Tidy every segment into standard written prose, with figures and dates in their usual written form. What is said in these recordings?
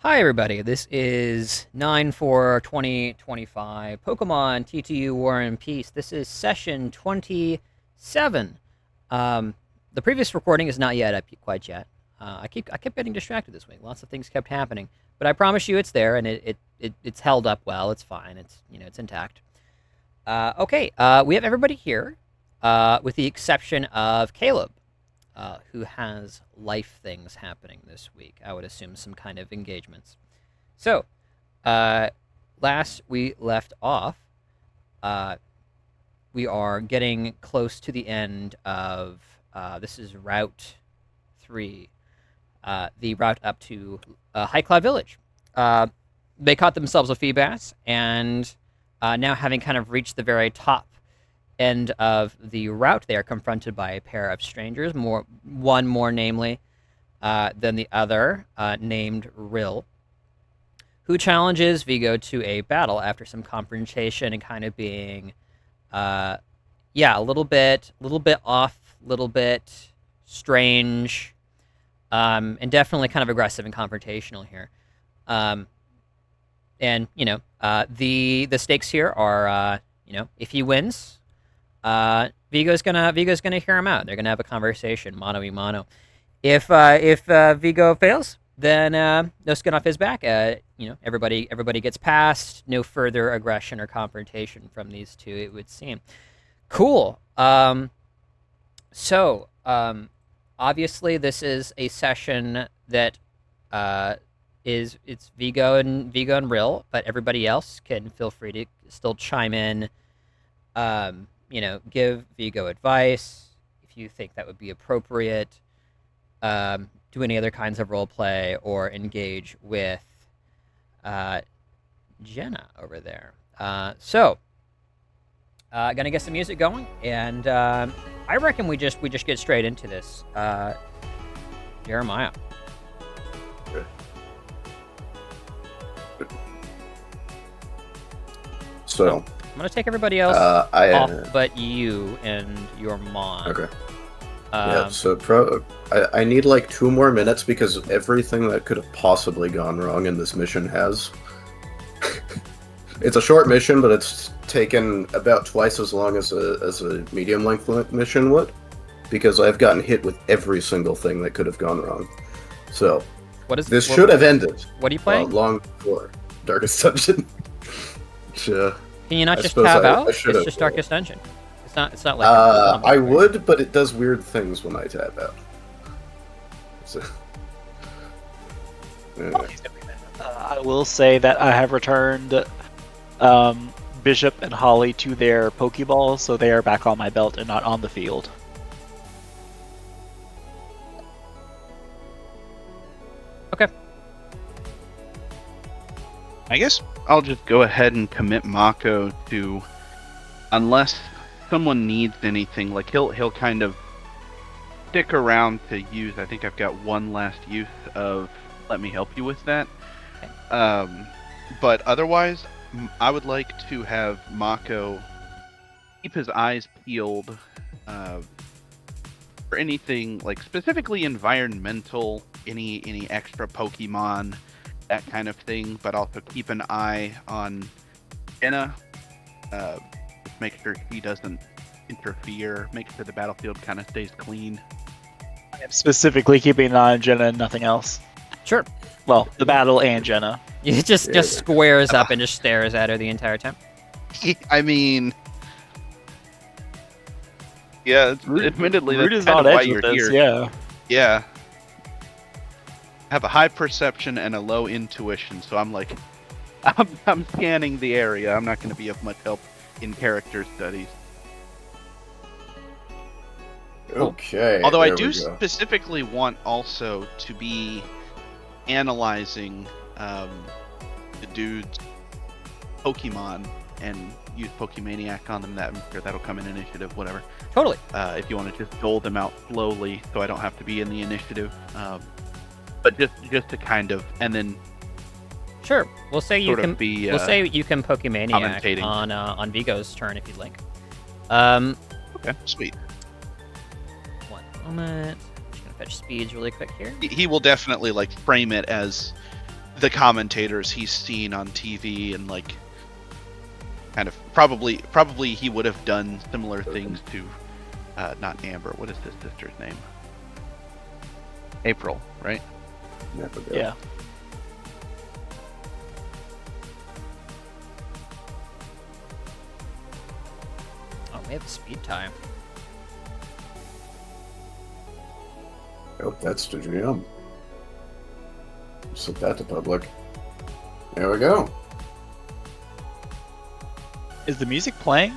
Hi everybody, this is 9/4/2025 Pokemon TTU War and Peace. This is session 27. Um, the previous recording is not yet up quite yet. I kept getting distracted this week. Lots of things kept happening, but I promise you it's there and it's held up well. It's fine. It's intact. Okay, we have everybody here, with the exception of Caleb, who has life things happening this week. I would assume some kind of engagements. So, last we left off, we are getting close to the end of this is Route 3, the route up to High Cloud Village. They caught themselves a Feebas, and now having kind of reached the very top end of the route, they are confronted by a pair of strangers, one more namely than the other, named Rill, who challenges Vigo to a battle after some confrontation and kind of being, a little bit off, little bit strange, and definitely kind of aggressive and confrontational here. And the stakes here are, if he wins, Vigo's gonna hear him out. They're gonna have a conversation, mano a mano. If Vigo fails, then no skin off his back. Everybody gets past. No further aggression or confrontation from these two, it would seem. Cool. So obviously this is a session that it's Vigo and Rill, but everybody else can feel free to still chime in. Give Vigo advice if you think that would be appropriate. Do any other kinds of role play or engage with Jenna over there. Gonna get some music going, and I reckon we just get straight into this. Jeremiah. Okay. So I'm gonna take everybody else off, but you and your mom. Okay. So I need like 2 more minutes because everything that could have possibly gone wrong in this mission has. It's a short mission, but it's taken about twice as long as a medium length mission would, because I've gotten hit with every single thing that could have gone wrong. So this should have ended. What are you playing? Long before Darkest Dungeon. Can you not just tab out? It's just Darkest Dungeon. It's not like I would, but it does weird things when I tab out. So, yeah. I will say that I have returned Bishop and Holly to their Pokeballs, so they are back on my belt and not on the field. Okay. I guess I'll just go ahead and commit Mako to, unless someone needs anything, like he'll kind of stick around to use. I think I've got one last use of let me help you with that. Okay. But otherwise, I would like to have Mako keep his eyes peeled for anything like specifically environmental, any extra Pokemon, that kind of thing, but also keep an eye on Jenna. Make sure she doesn't interfere, make sure the battlefield kind of stays clean. I'm specifically keeping an eye on Jenna and nothing else. Sure. Well, the battle and Jenna. He just squares up and just stares at her the entire time. I mean, yeah, admittedly, Root that's is kind on of why edge with you're this, here. yeah. Yeah. Have a high perception and a low intuition, so I'm like, I'm scanning the area. I'm not going to be of much help in character studies. Okay. Although I do specifically want also to be analyzing the dude's Pokemon and use Pokemaniac on them. I'm sure that'll come in initiative, whatever. Totally. If you want to just dole them out slowly, so I don't have to be in the initiative. But just to kind of, and then sure, we'll say you can be, we'll say you can Pokemaniac on Vigo's turn if you'd like. Okay, sweet. One moment. Fetch speeds really quick here. He will definitely like frame it as the commentators he's seen on TV and like kind of probably he would have done similar things to not Amber. What is his sister's name? April, right? Yeah. Oh, we have speed time. Oh, that's the GM. Set that to public. There we go. Is the music playing?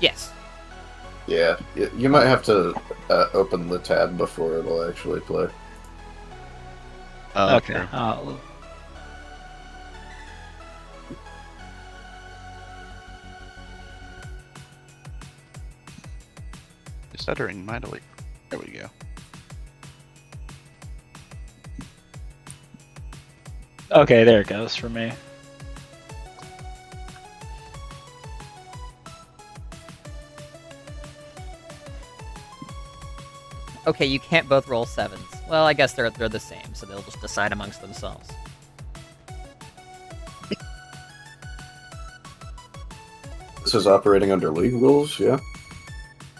Yes. Yeah, you might have to open the tab before it'll actually play. Okay. Sure. Stuttering mightily. There we go. Okay, there it goes for me. Okay, you can't both roll 7s. Well, I guess they're the same, so they'll just decide amongst themselves. This is operating under league rules, yeah?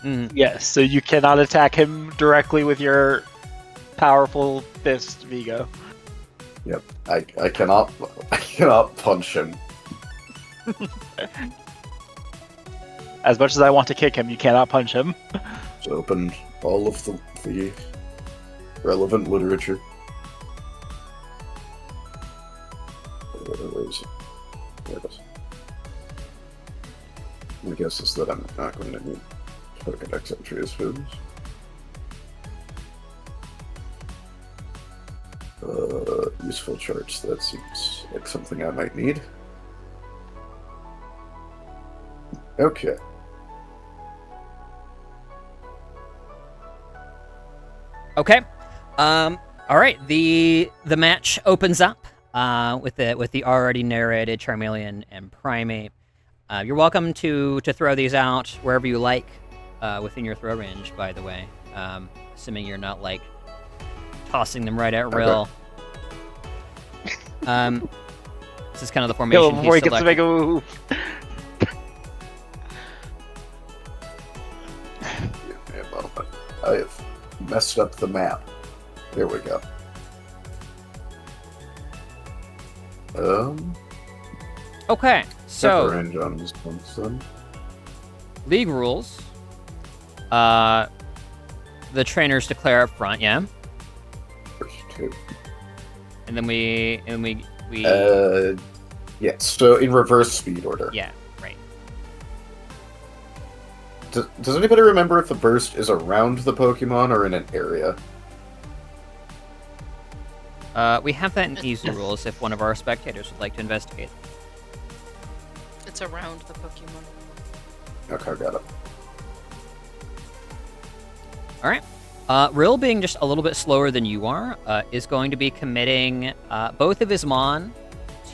Mm. Yes, so you cannot attack him directly with your powerful fist, Vigo. Yep. I cannot punch him. As much as I want to kick him, you cannot punch him. Just opened all of the relevant literature. Where is it? There it is. My guess is that I'm not going to need Pokedex entries for this. Useful charts, that seems like something I might need. Okay. Okay. All right. The match opens up with the already narrated Charmeleon and Primate. You're welcome to throw these out wherever you like within your throw range. By the way, assuming you're not like tossing them right at Rill. This is kind of the formation Before he he's gets to make a move. Give me a moment. I have messed up the map. There we go. Okay, so range on this one, son. league rules. The trainers declare up front, yeah, First two. and then we Yeah, so in reverse speed order. yeah, right. Does anybody remember if the burst is around the Pokemon or in an area? We have that in easy rules if one of our spectators would like to investigate. It's around the Pokemon. Okay, got it. All right. Rill, being just a little bit slower than you are, is going to be committing both of his Mon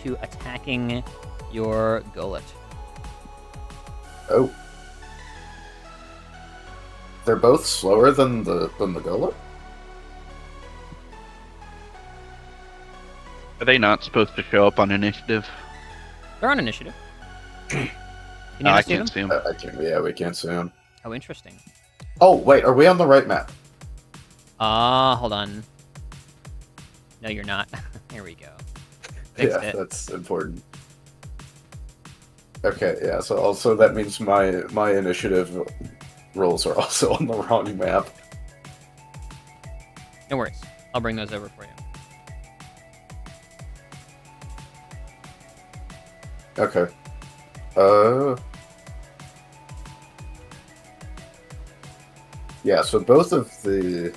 to attacking your Golett. Oh. They're both slower than the Golett? Are they not supposed to show up on initiative? They're on initiative. Can you I not see can't them? see them. I can't, yeah, we can't see them. Oh, interesting. Oh, wait, are we on the right map? Hold on. No, you're not. Here we go. Fixed Yeah, it. that's important. Okay, yeah, so also that means my initiative rolls are also on the wrong map. No worries. I'll bring those over for you. Okay. Yeah, so both of the...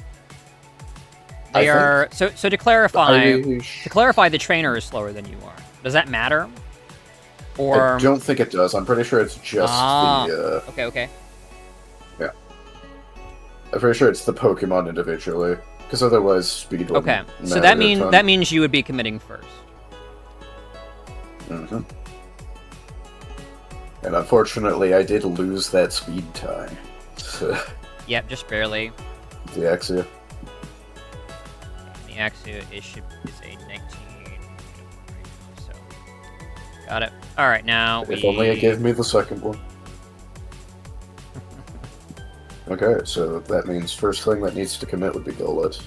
They are so to clarify. I To clarify, the trainer is slower than you are. Does that matter? Or don't think it does. I'm pretty sure it's just the... okay. I'm pretty sure it's the Pokemon individually, because otherwise speed would Okay. So matter that a ton. means you would be committing first. Mhm. And unfortunately, I did lose that speed time. So, Yep, just barely. the Axia. The Axia is a 19. Got it. All right, now If only it gave me the second one. Okay, so that means first thing that needs to commit would be Gullet.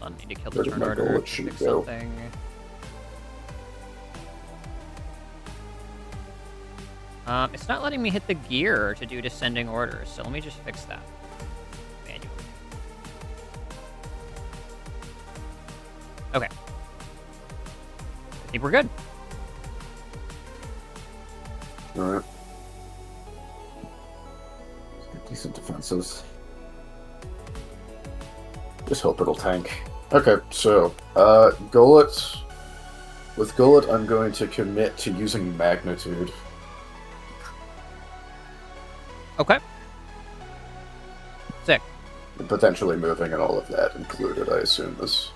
I'll need to kill the Where did turn my order. Gullet sheet Fix go? something. It's not letting me hit the gear to do descending orders, so let me just fix that manually. Okay. I think we're good. Alright. Decent defenses. Just hope it'll tank. Okay, so, Gullet. With Gullet, I'm going to commit to using Magnitude. Okay. Sick. And potentially moving and all of that included, I assume, this.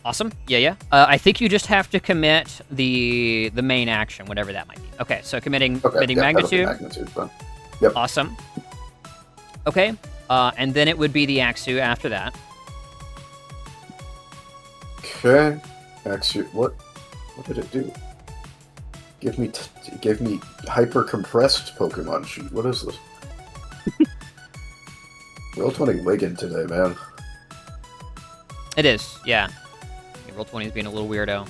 Awesome. Yeah. I think you just have to commit the main action, whatever that might be. Okay, so committing magnitude. Magnitude then. Yep. Awesome. Okay, and then it would be the Axu after that. Okay. Actually, what did it do? Give me hyper compressed Pokemon sheet. What is this? Roll20 wigging today, man. It is, yeah. Roll20 is being a little weirdo.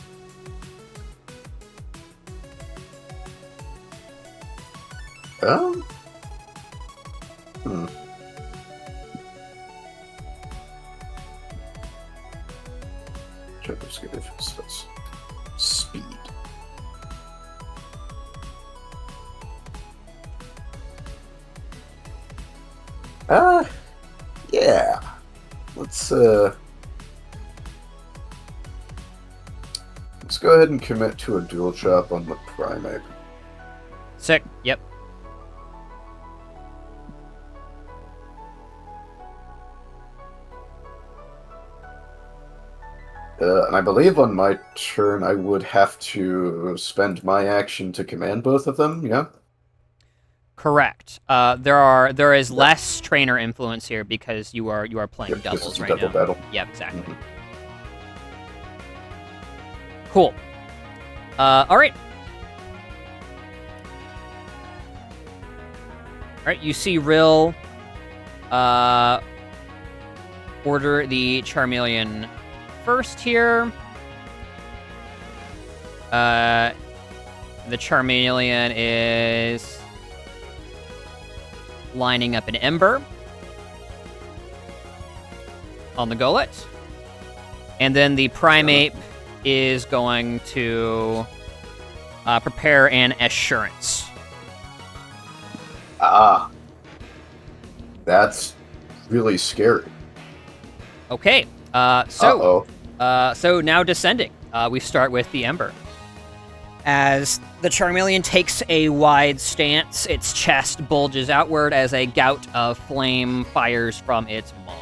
Hmm. Just give it speed. Yeah. Let's go ahead and commit to a dual chop on the Primate. Sick, yep. And I believe on my turn I would have to spend my action to command both of them, yeah? Correct. There is less trainer influence here because you are playing Yep, doubles this is a right double now. battle. Yep, exactly. Mhm. Cool. All right. All right, you see Rill order the Charmeleon first here. The Charmeleon is lining up an Ember on the Gullet. And then the Primate is going to prepare an Assurance. Ah. That's really scary. Okay, so now descending. We start with the Ember. As the Charmeleon takes a wide stance, its chest bulges outward as a gout of flame fires from its maw.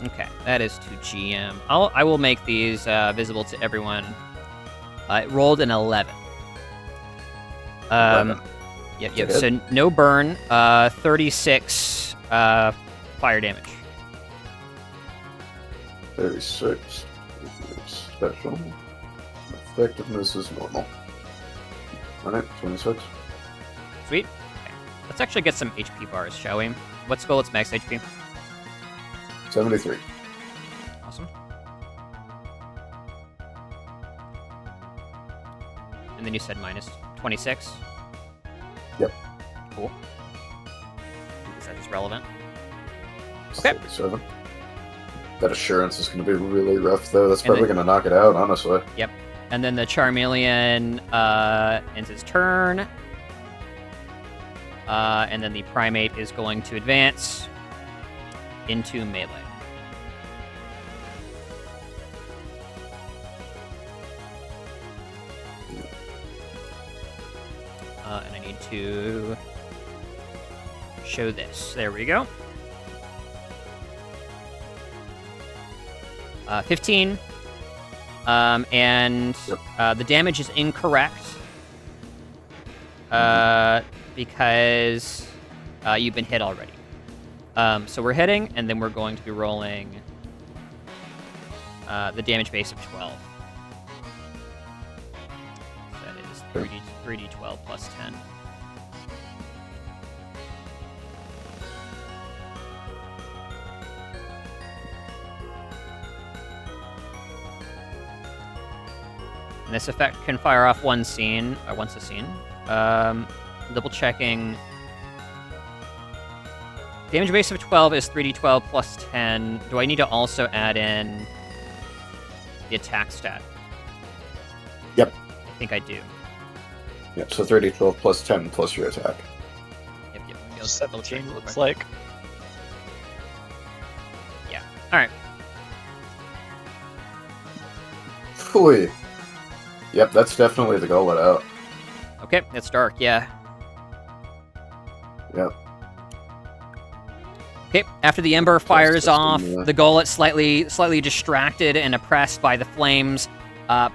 Okay, that is to GM. I will make these visible to everyone. It rolled an 11. 11. Yep. So no burn. 36 fire damage. 36. Special. Effectiveness is normal. Alright, 26. Sweet. Okay. Let's actually get some HP bars, shall we? What's Gullet's max HP? 73. Awesome. And then you said minus 26? Yep. Cool. Is that just relevant? Okay. 37. That Assurance is going to be really rough, though. That's And probably then- going to knock it out, honestly. Yep. And then the Charmeleon ends his turn. And then the Primate is going to advance into melee. And I need to show this. There we go. 15. And the damage is incorrect because you've been hit already. So we're hitting, and then we're going to be rolling the damage base of 12. So that is 3d12 plus 10. And this effect can fire off once a scene. Double checking. Damage base of 12 is 3d12 plus 10. Do I need to also add in the attack stat? Yep. I think I do. Yep, so 3d12 plus 10 plus your attack. Yep. 17 looks like. Yeah. Alright. Phooey. Yep, that's definitely the goal out. Okay, it's dark, yeah. Yep. Okay, after the ember fires off, yeah. the gullet slightly distracted and oppressed by the flames,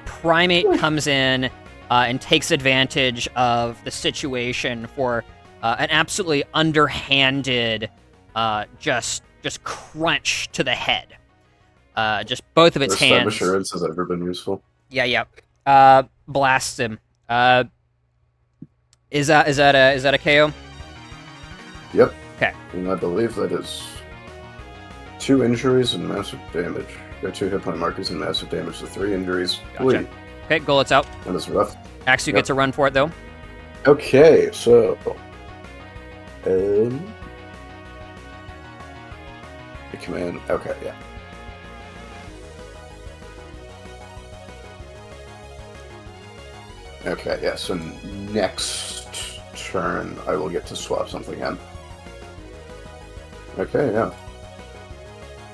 Primate comes in and takes advantage of the situation for an absolutely underhanded just crunch to the head. Just both of its First time hands. assurance has ever been useful. Yeah. Blasts him. Is that a KO? Yep. Okay. And I believe that is 2 injuries and massive damage. Got 2 hit point markers and massive damage, so 3 injuries. Gotcha. Okay, gullet's out. That is rough. Axu gets a run for it though. Okay, so PKMN. Okay, yeah. Okay, yeah, so next turn I will get to swap something in. Okay, yeah.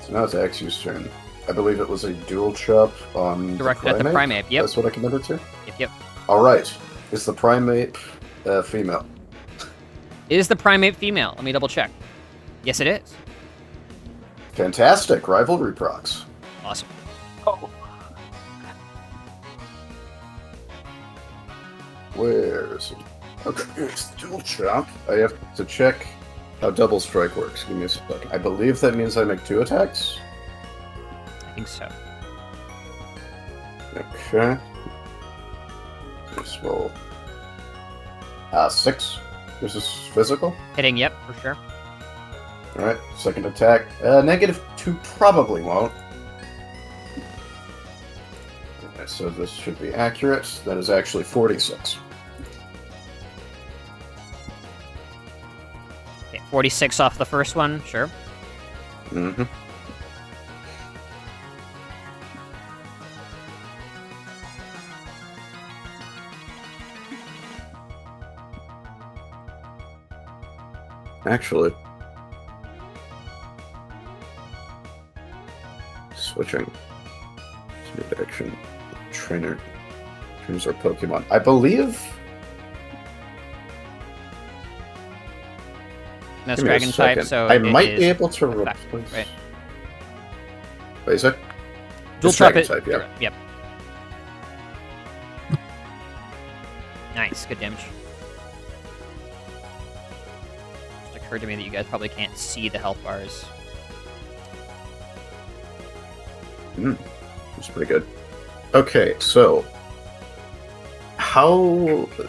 So now it's Axu's turn. I believe it was a dual chop on Directed the at the primate, yep. That's what I committed to? Yep. Alright. Is the primate female? Is the primate female? Let me double check. Yes, it is. Fantastic. Rivalry procs. Awesome. Oh. Where is it? Okay, it's the dual chop. I have to check how double strike works. Give me a second. I believe that means I make 2 attacks. I think so. Okay. Just roll. 6. This is physical. Hitting, yep, for sure. Alright, second attack. -2 probably won't. Okay, so this should be accurate. That is actually 46. Okay, 46 off the first one, sure. Mm-hmm. Actually, switching. Speed action. Trainers are Pokemon. I believe. That's Give me a dragon type, second. so I it might is be able to effective, replace. right? Wait, is it? Dual It's chop dragon it. type, yeah. Yep. Nice, good damage. Just occurred to me that you guys probably can't see the health bars. That's pretty good. Okay, so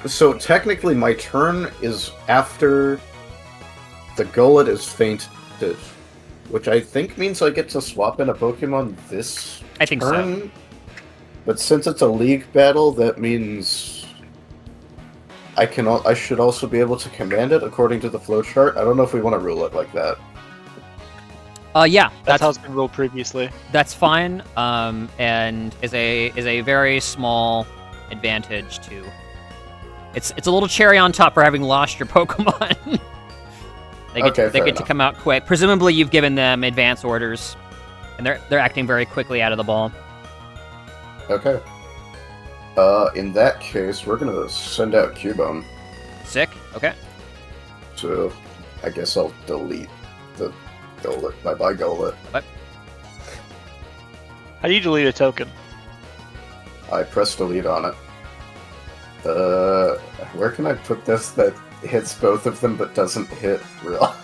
so technically my turn is after the gullet is fainted, which I think means I get to swap in a Pokemon this I think turn. so. But since it's a league battle, that means I should also be able to command it according to the flowchart. I don't know if we want to rule it like that. Yeah, That's how it's been ruled previously. that's fine. And is a very small advantage to. It's a little cherry on top for having lost your Pokemon. They get to enough. come out quick. Presumably, you've given them advance orders, and they're acting very quickly out of the ball. Okay. In that case, we're gonna send out Cubone. Sick. Okay. So, I guess I'll delete the Golett. Bye-bye, Golett. How do you delete a token? I press delete on it. Where can I put this that hits both of them but doesn't hit real?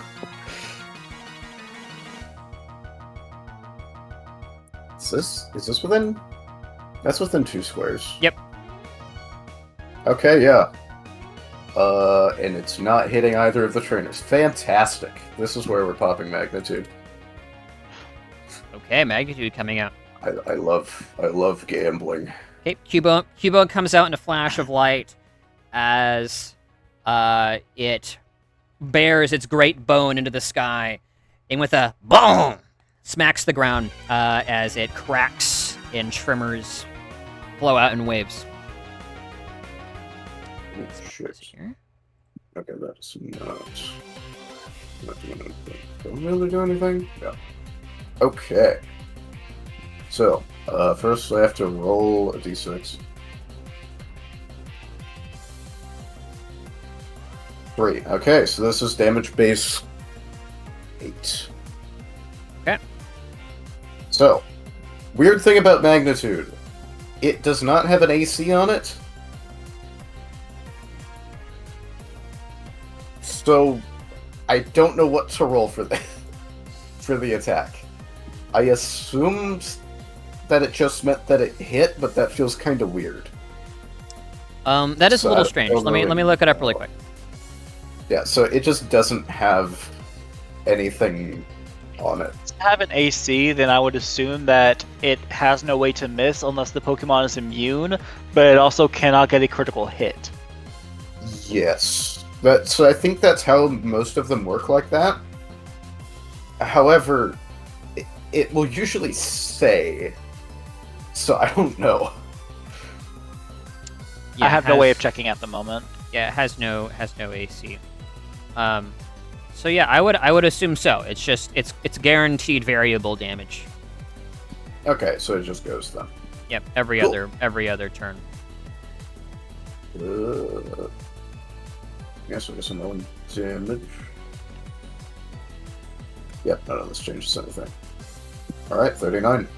Is this within? That's within 2 squares. Yep. Okay, yeah. And it's not hitting either of the trainers. Fantastic. This is where we're popping magnitude. Okay, magnitude coming out. I love gambling. Okay, Cubone comes out in a flash of light as it bears its great bone into the sky, and with a boom, smacks the ground as it cracks and tremors flow out in waves. Shit. Here. Okay, that's not doing anything. Don't really do anything? Yeah. Okay. So, first I have to roll a d6. 3. Okay, so this is damage base 8. Okay. So, weird thing about magnitude. It does not have an AC on it. So, I don't know what to roll for the attack. I assumed that it just meant that it hit, but that feels kind of weird. That is a little strange. Let me look it up really quick. Yeah, so it just doesn't have anything on it. To have an AC, then I would assume that it has no way to miss unless the Pokemon is immune, but it also cannot get a critical hit. Yes. So I think that's how most of them work like that. However, it will usually say, so I don't know. Yeah, I have no way of checking at the moment. Yeah, it has no AC. So yeah, I would assume so. It's just it's guaranteed variable damage. Okay, so it just goes then. Yep, every other turn. Yes, I guess another damage. Yep, none of this changes anything. Alright, 39.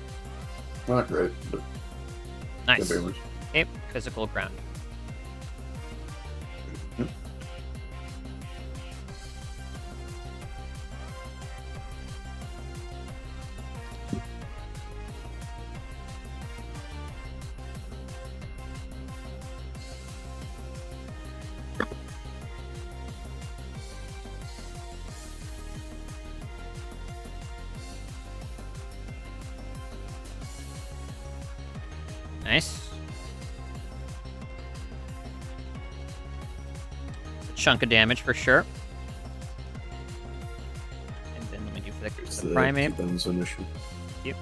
Not great, but Nice. good damage. Okay, physical ground. Nice. A chunk of damage for sure. And then let me do for the primate. Bones initiative. Yep.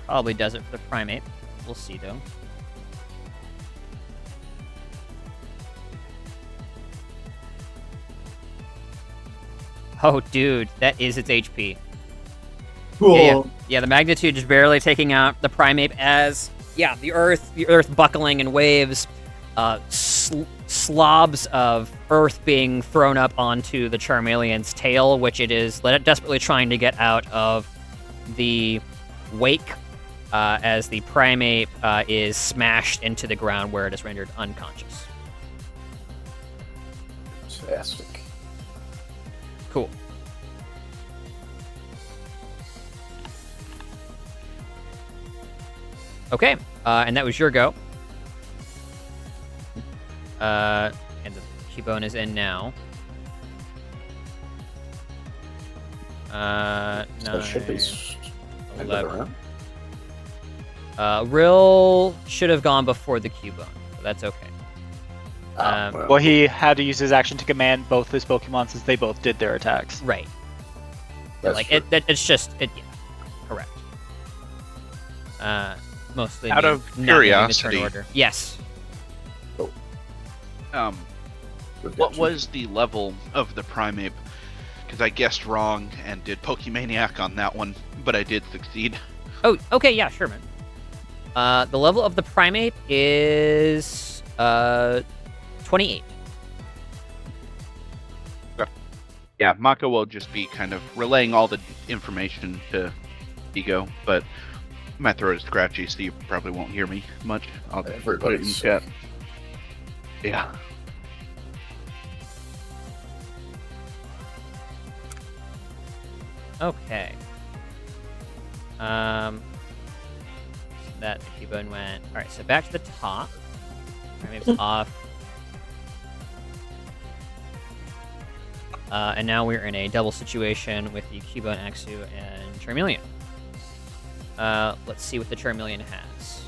Probably does it for the primate. We'll see though. Oh, dude, that is its HP. Cool. Yeah, the magnitude is barely taking out the primate as the earth buckling in waves, slobs of earth being thrown up onto the Charmeleon's tail, which it is desperately trying to get out of the wake. As the primate is smashed into the ground where it is rendered unconscious. Fantastic. Cool. Okay, and that was your go. And the Cubone is in now. So it should be 11. Rill should have gone before the Cubone, but that's okay. Well, he had to use his action to command both his Pokemon since they both did their attacks. Right. That's Like true. it's just correct. Mostly Out of not moving the turn curiosity. order. Yes. What was the level of the primate? because I guessed wrong and did Pokemaniac on that one, but I did succeed. Oh, okay, yeah, sure, man. The level of the Primate is 28. Yeah, Mako will just be kind of relaying all the information to Vigo, but my throat is scratchy, so you probably won't hear me much. I'll put it in Everybody's chat. Yeah. Okay. So that the Cubone went. All right, so back to the top. Primate's off. And now we're in a double situation with the Cubone, Axu, and Charmeleon. Let's see what the Charmeleon has.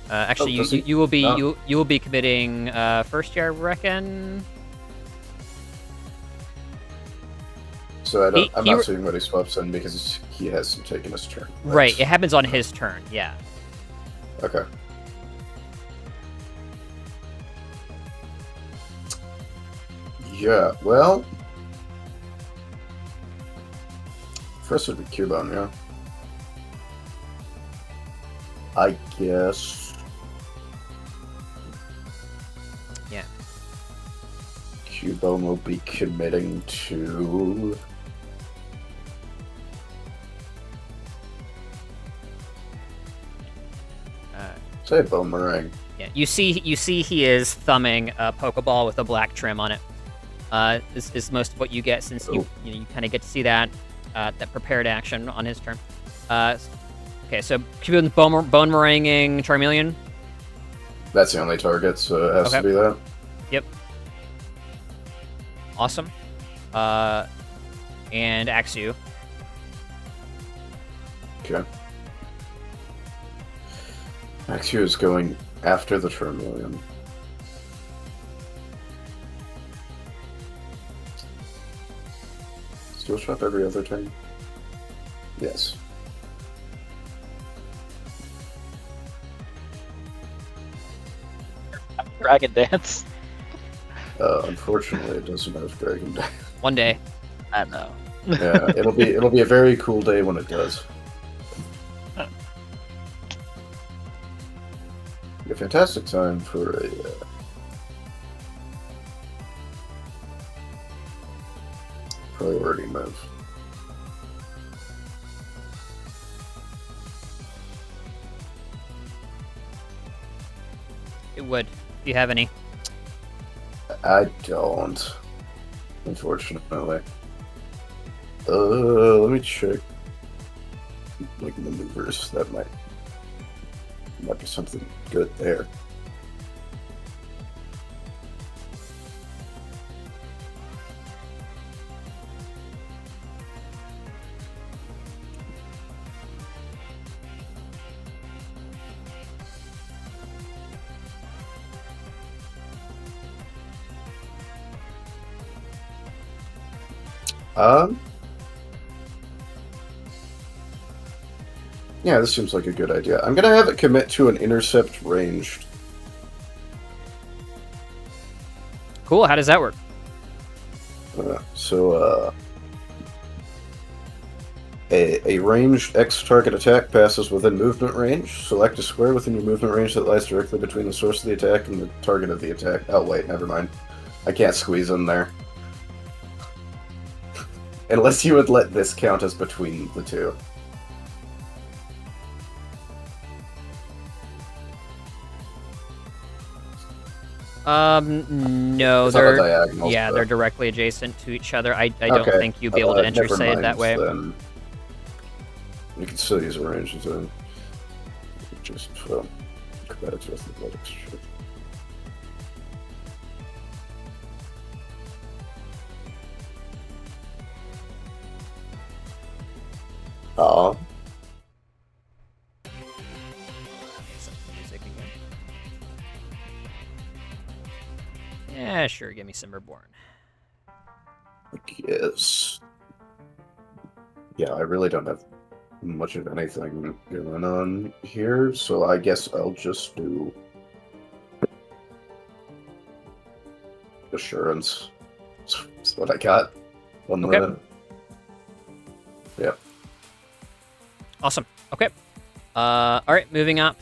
Actually, you will be you will be committing first year, I reckon. So I'm not seeing what he swaps in because he hasn't taken his turn. Right, it happens on his turn. Yeah. Okay. Yeah, well... First would be Cubone, yeah. I guess... Yeah. Cubone will be committing to... Say Boomerang. Yeah, you see he is thumbing a Pokeball with a black trim on it. This is most of what you get since you kind of get to see that prepared action on his turn. Okay, so Cubone's bone meringuing Charmeleon. That's the only target, so it has to be that. Yep. Awesome. And Axu. Okay. Axu is going after the Charmeleon. Steel Shot every other turn? Yes. Dragon Dance. Unfortunately, it doesn't have Dragon Dance. One day. I know. Yeah, it'll be a very cool day when it does. A fantastic time for a priority move. It would. Do you have any? I don't, unfortunately. Let me check. Like maneuvers, that might be something good there. Yeah, this seems like a good idea. I'm gonna have it commit to an intercept ranged. Cool. How does that work? A ranged X target attack passes within movement range. Select a square within your movement range that lies directly between the source of the attack and the target of the attack. Oh wait, never mind. I can't squeeze in there. Unless you would let this count as between the two. No, It's on they're the diagonals, yeah, but- they're directly adjacent to each other. I don't think you'd be able to never intercept mind, that way. Then. You can still use a range zone. Just credits with athletics. Sure. Aw. Some music again. Yeah, sure. Give me Simmerborn. Yes. Yeah, I really don't have much of anything going on here, so I guess I'll just do Assurance. That's what I got. One Okay. minute. Yep. Awesome. Okay. All right, moving up.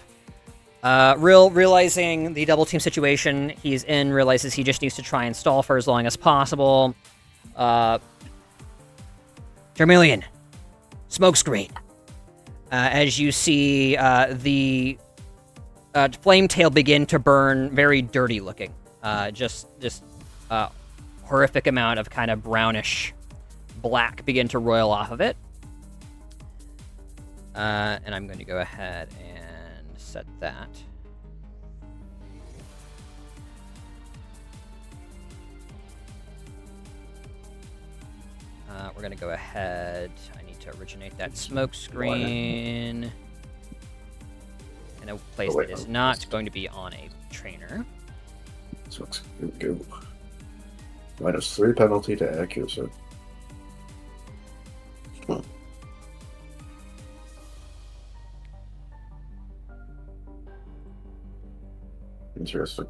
Realizing the double team situation he's in, realizes he just needs to try and stall for as long as possible. Charmeleon, smokescreen. As you see the flame tail begin to burn, very dirty looking. Just horrific amount of kind of brownish black begin to roil off of it. And I'm going to go ahead and set that. We're going to go ahead. I need to originate that smoke screen in a place that is not going to be on a trainer. Smoke screen, go. -3 penalty to accuracy. Interesting.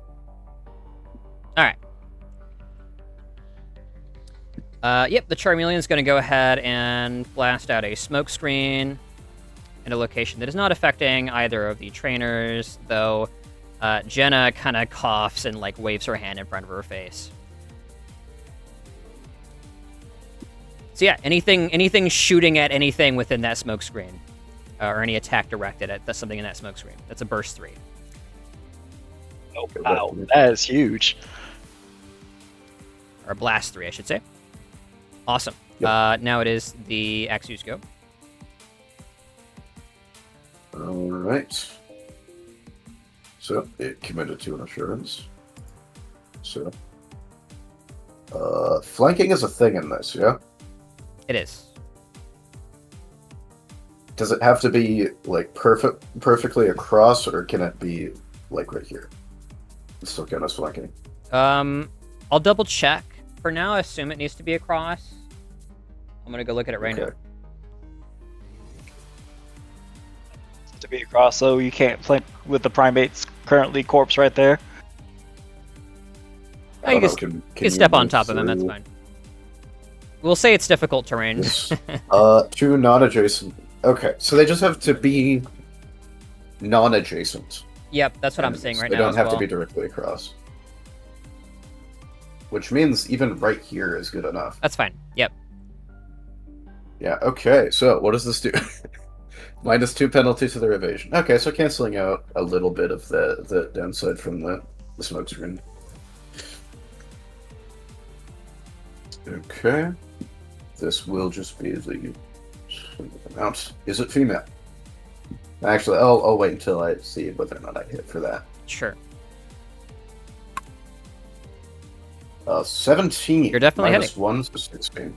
All right. Yep, the Charmeleon's going to go ahead and blast out a smoke screen in a location that is not affecting either of the trainers, though Jenna kind of coughs and like waves her hand in front of her face. So yeah, anything shooting at anything within that smoke screen, or any attack directed at something in that smoke screen. That's a burst 3. Oh, wow, that is huge. Or a blast 3, I should say. Awesome. Yep. Now it is the Axe's go. Alright. So, it committed to an assurance. So, flanking is a thing in this, yeah? It is. Does it have to be, like, perfectly across, or can it be, like, right here? It's still kind of flanking. I'll double check. For now, I assume it needs to be across. I'm gonna go look at it right now. To be across, so you can't flank with the primate's currently corpse right there. Oh, you can step on top of him, that's fine. We'll say it's difficult terrain. Yes. Two non-adjacent. Okay, so they just have to be non-adjacent. Yep, that's what I'm saying right now. They don't have to be directly across. Which means even right here is good enough. That's fine. Yep. Yeah, okay, so what does this do? -2 penalty to their evasion. Okay, so canceling out a little bit of the downside from the smoke screen. Okay. This will just be the amount. Is it female? Actually, I'll wait until I see whether or not I hit for that. Sure. 17. You're definitely hitting. -1 to 16.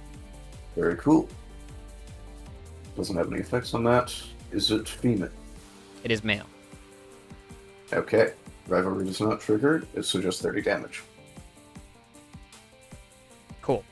Very cool. Doesn't have any effects on that. Is it female? It is male. Okay. Rivalry does not trigger. It's so just 30 damage. Cool.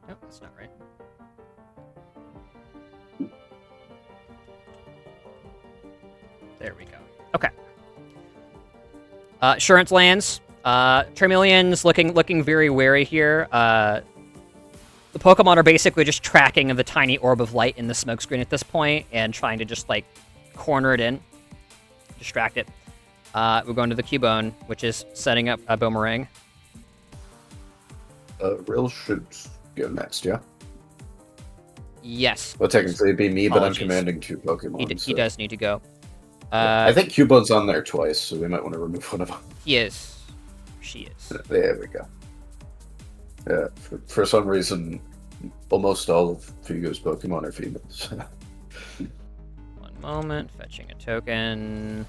No, that's not right. There we go. Okay. Assurance lands. Charmeleon's looking very wary here. The Pokemon are basically just tracking the tiny orb of light in the smokescreen at this point and trying to just like corner it in, distract it. We're going to the Cubone, which is setting up a Boomerang. Rill should go next, yeah? Yes. Well, technically it'd be me, but I'm Apologies. commanding 2 Pokemon. He does need to go. I think Cubone's on there twice, so we might want to remove one of them. He is. She is. There we go. Yeah, for some reason, almost all of Vigo's Pokemon are females. One moment, fetching a token.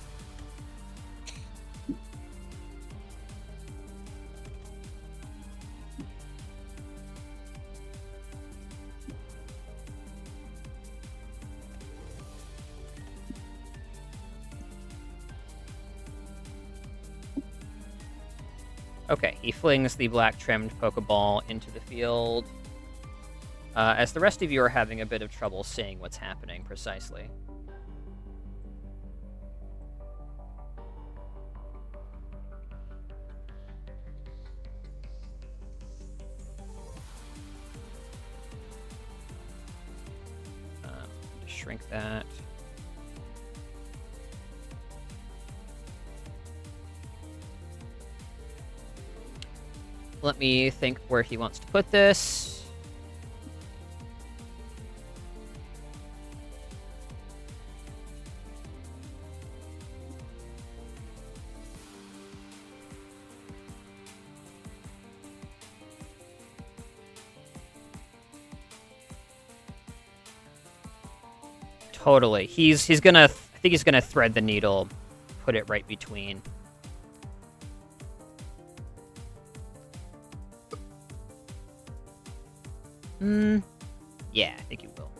Okay, he flings the black-trimmed Pokeball into the field. As the rest of you are having a bit of trouble seeing what's happening precisely. Shrink that. Let me think where he wants to put this. Totally. He's gonna. I think he's gonna thread the needle, put it right between. Yeah, I think you will.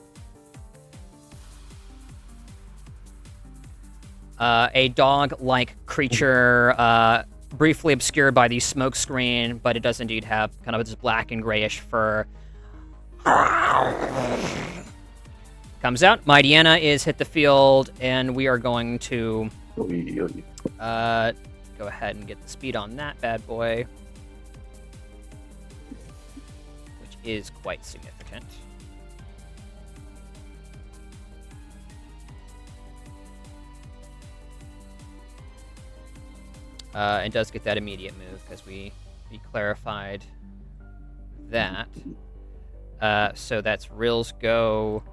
A dog-like creature, briefly obscured by the smoke screen, but it does indeed have kind of this black and grayish fur. Comes out. Mightyena is hit the field, and we are going to go ahead and get the speed on that bad boy, which is quite significant. And does get that immediate move because we clarified that. So that's Rill's go.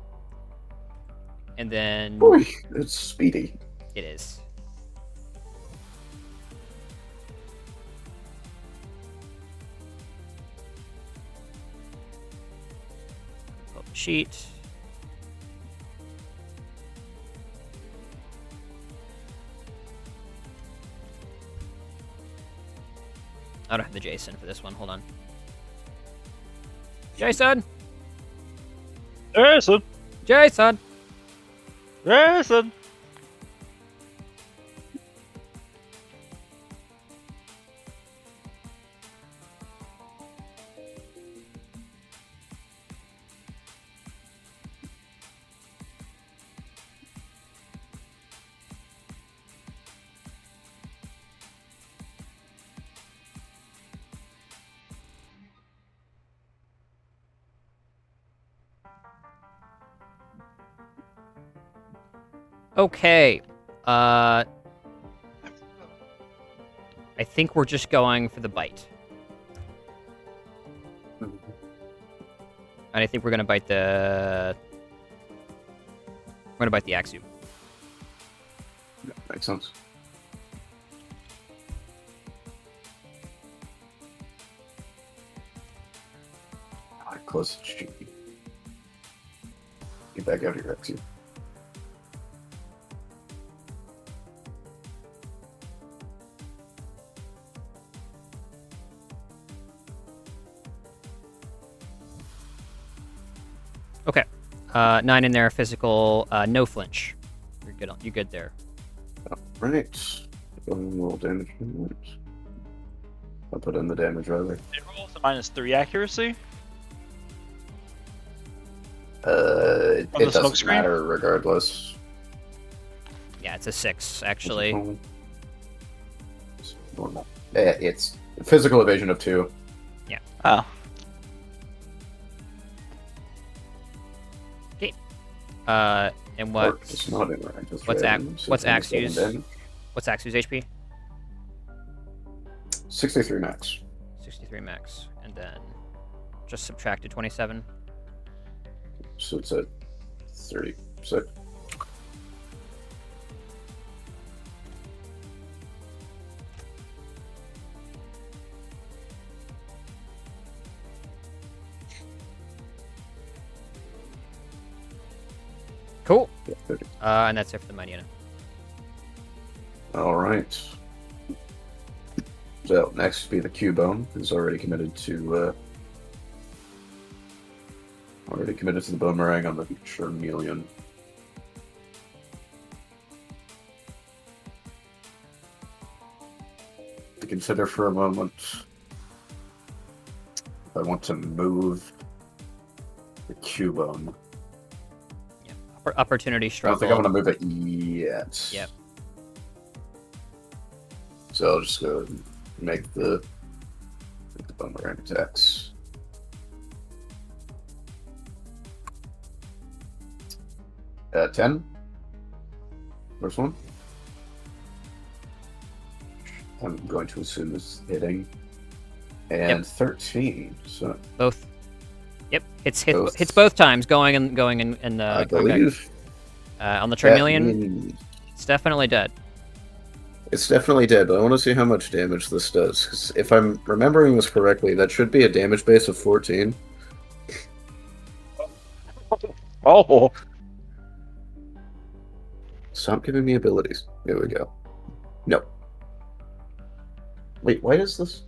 And then... Boy, it's speedy. It is. Pull up the sheet. I don't have the Jason for this one. Hold on. Jason! Jason! Jason! Jason! Okay. I think we're just going for the bite. And I think we're gonna bite the... We're gonna bite the Axew. Yeah, makes sense. Close to cheeky. Get back out of here, Axew. Okay. 9 in there, physical, no flinch. You're good. You're good there. Right. Roll damage. I'll put in the damage rather. It rolls a -3 accuracy. It the smoke doesn't screen? matter regardless. Yeah, it's a 6 actually. It's physical evasion of 2. Oh. And Or what's just not interact with what's random, what's 7 Axew's damage. what's Axew's HP? 63 max. 63 max, and then just subtracted 27. So it's at 36. Cool. Yeah, 30. And that's it for the Mightyena. All right. So next will be the Cubone, who's already committed to the boomerang on the Charmeleon. consider for a moment if I want to move the Cubone. Yeah. Opportunity I struggle. don't think I want to move it yet. Yep. So I'll just go and make the boomerang attacks. Uh, 10. First one. I'm going to assume is hitting. And Yep. 13. So Both. Yep. Hits Both. both times, going and I going back. believe On the that Charmeleon, means it's definitely dead. it's definitely dead, but I want to see how much damage this does. 'Cause if I'm remembering this correctly, that should be a damage base of 14. Oh, Stop giving me abilities. There we go. No. Wait, why does this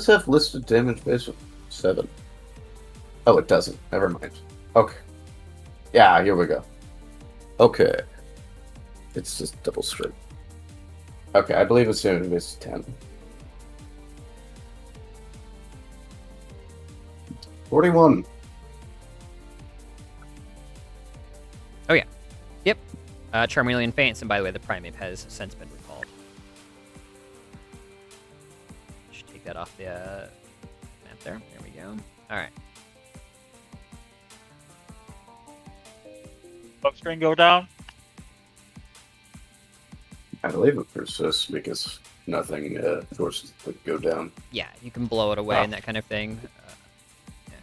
have listed damage base of 7? Oh, it doesn't. Never mind. Okay. Yeah, here we go. Okay. It's just double straight. Okay, I believe it's damage base 10. 41. Oh yeah. Yep. Charmeleon faints, and by the way, the Primeape has since been recalled. Should take that off the map there. There we go. All right. smoke screen go down. I believe it persists because nothing forces it to go down. Yeah, you can blow it away Oh. and that kind of thing. Yeah.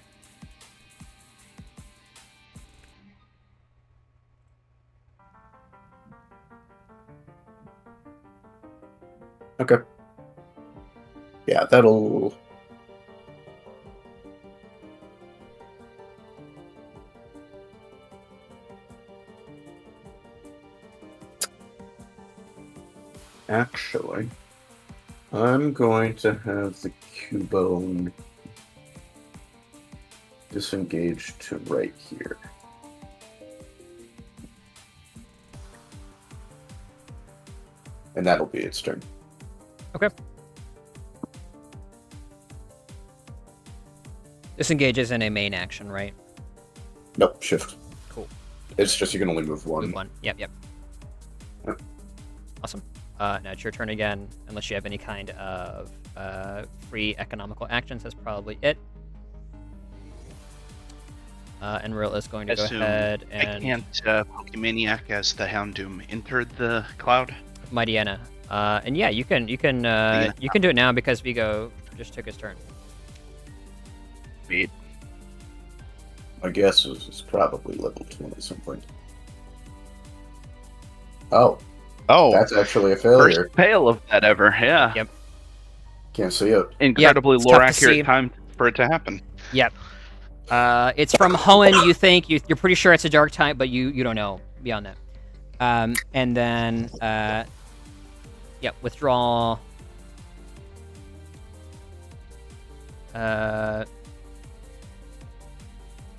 Okay. Yeah, that'll... Actually, I'm going to have the Cubone disengage to right here. And that'll be its turn. Okay. Disengage isn't a main action, right? Nope, shift. Cool. It's just you can only move one. Move one. Yep, yep. Yep. Awesome. Now it's your turn again, unless you have any kind of free economical actions. That's probably it. And Rill is going to go Assume ahead I and can't Pokemaniac as the Houndoom entered the cloud. Mightyena. And yeah, you can do it now because Vigo just took his turn. Sweet. My guess is it's probably level 20 something. Oh, Oh, that's actually a failure. first fail of that ever. Yeah. Yep. Can't see it. Incredibly it's lore tough to see. accurate time for it to happen. Yep. It's from Hoenn. You think you're pretty sure it's a dark type, but you don't know beyond that. And then yep, withdraw.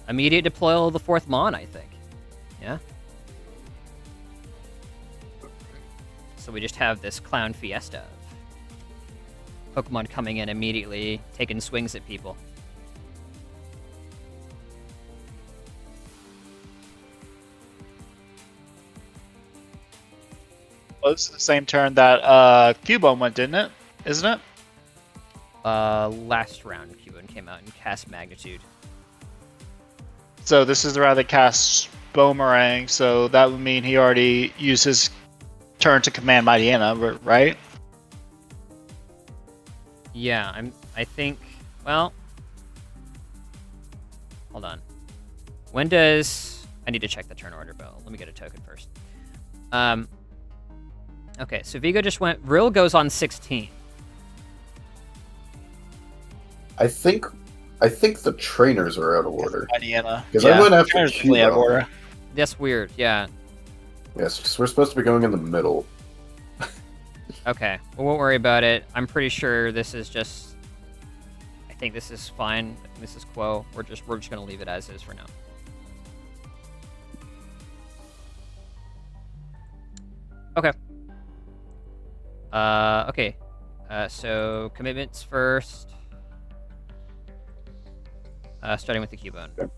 Immediate deploy of the 4th Mon, I think. Yeah. So we just have this clown fiesta of Pokemon coming in immediately, taking swings at people. Well, this is the same turn that Cubone went, didn't it? Isn't it? Last round, Cubone came out and cast Magnitude. So this is the round that casts Boomerang, so that would mean he already used his turn to command Mightyena, right? Yeah, I think. Well, hold on. When does I need to check the turn order, but let me get a token first. Okay, so Vigo just went. Rill goes on 16. I think the trainers are out of order. Mightyena. Because I went after Trainers definitely out of Cubone. order. That's weird. Yeah. Yes, because we're supposed to be going in the middle. Okay. Well, won't worry about it. I'm pretty sure this is just. I think this is fine. I think this is Quo. We're just gonna leave it as is for now. Okay. Okay. So commitments first. Starting with the Cubone. Okay.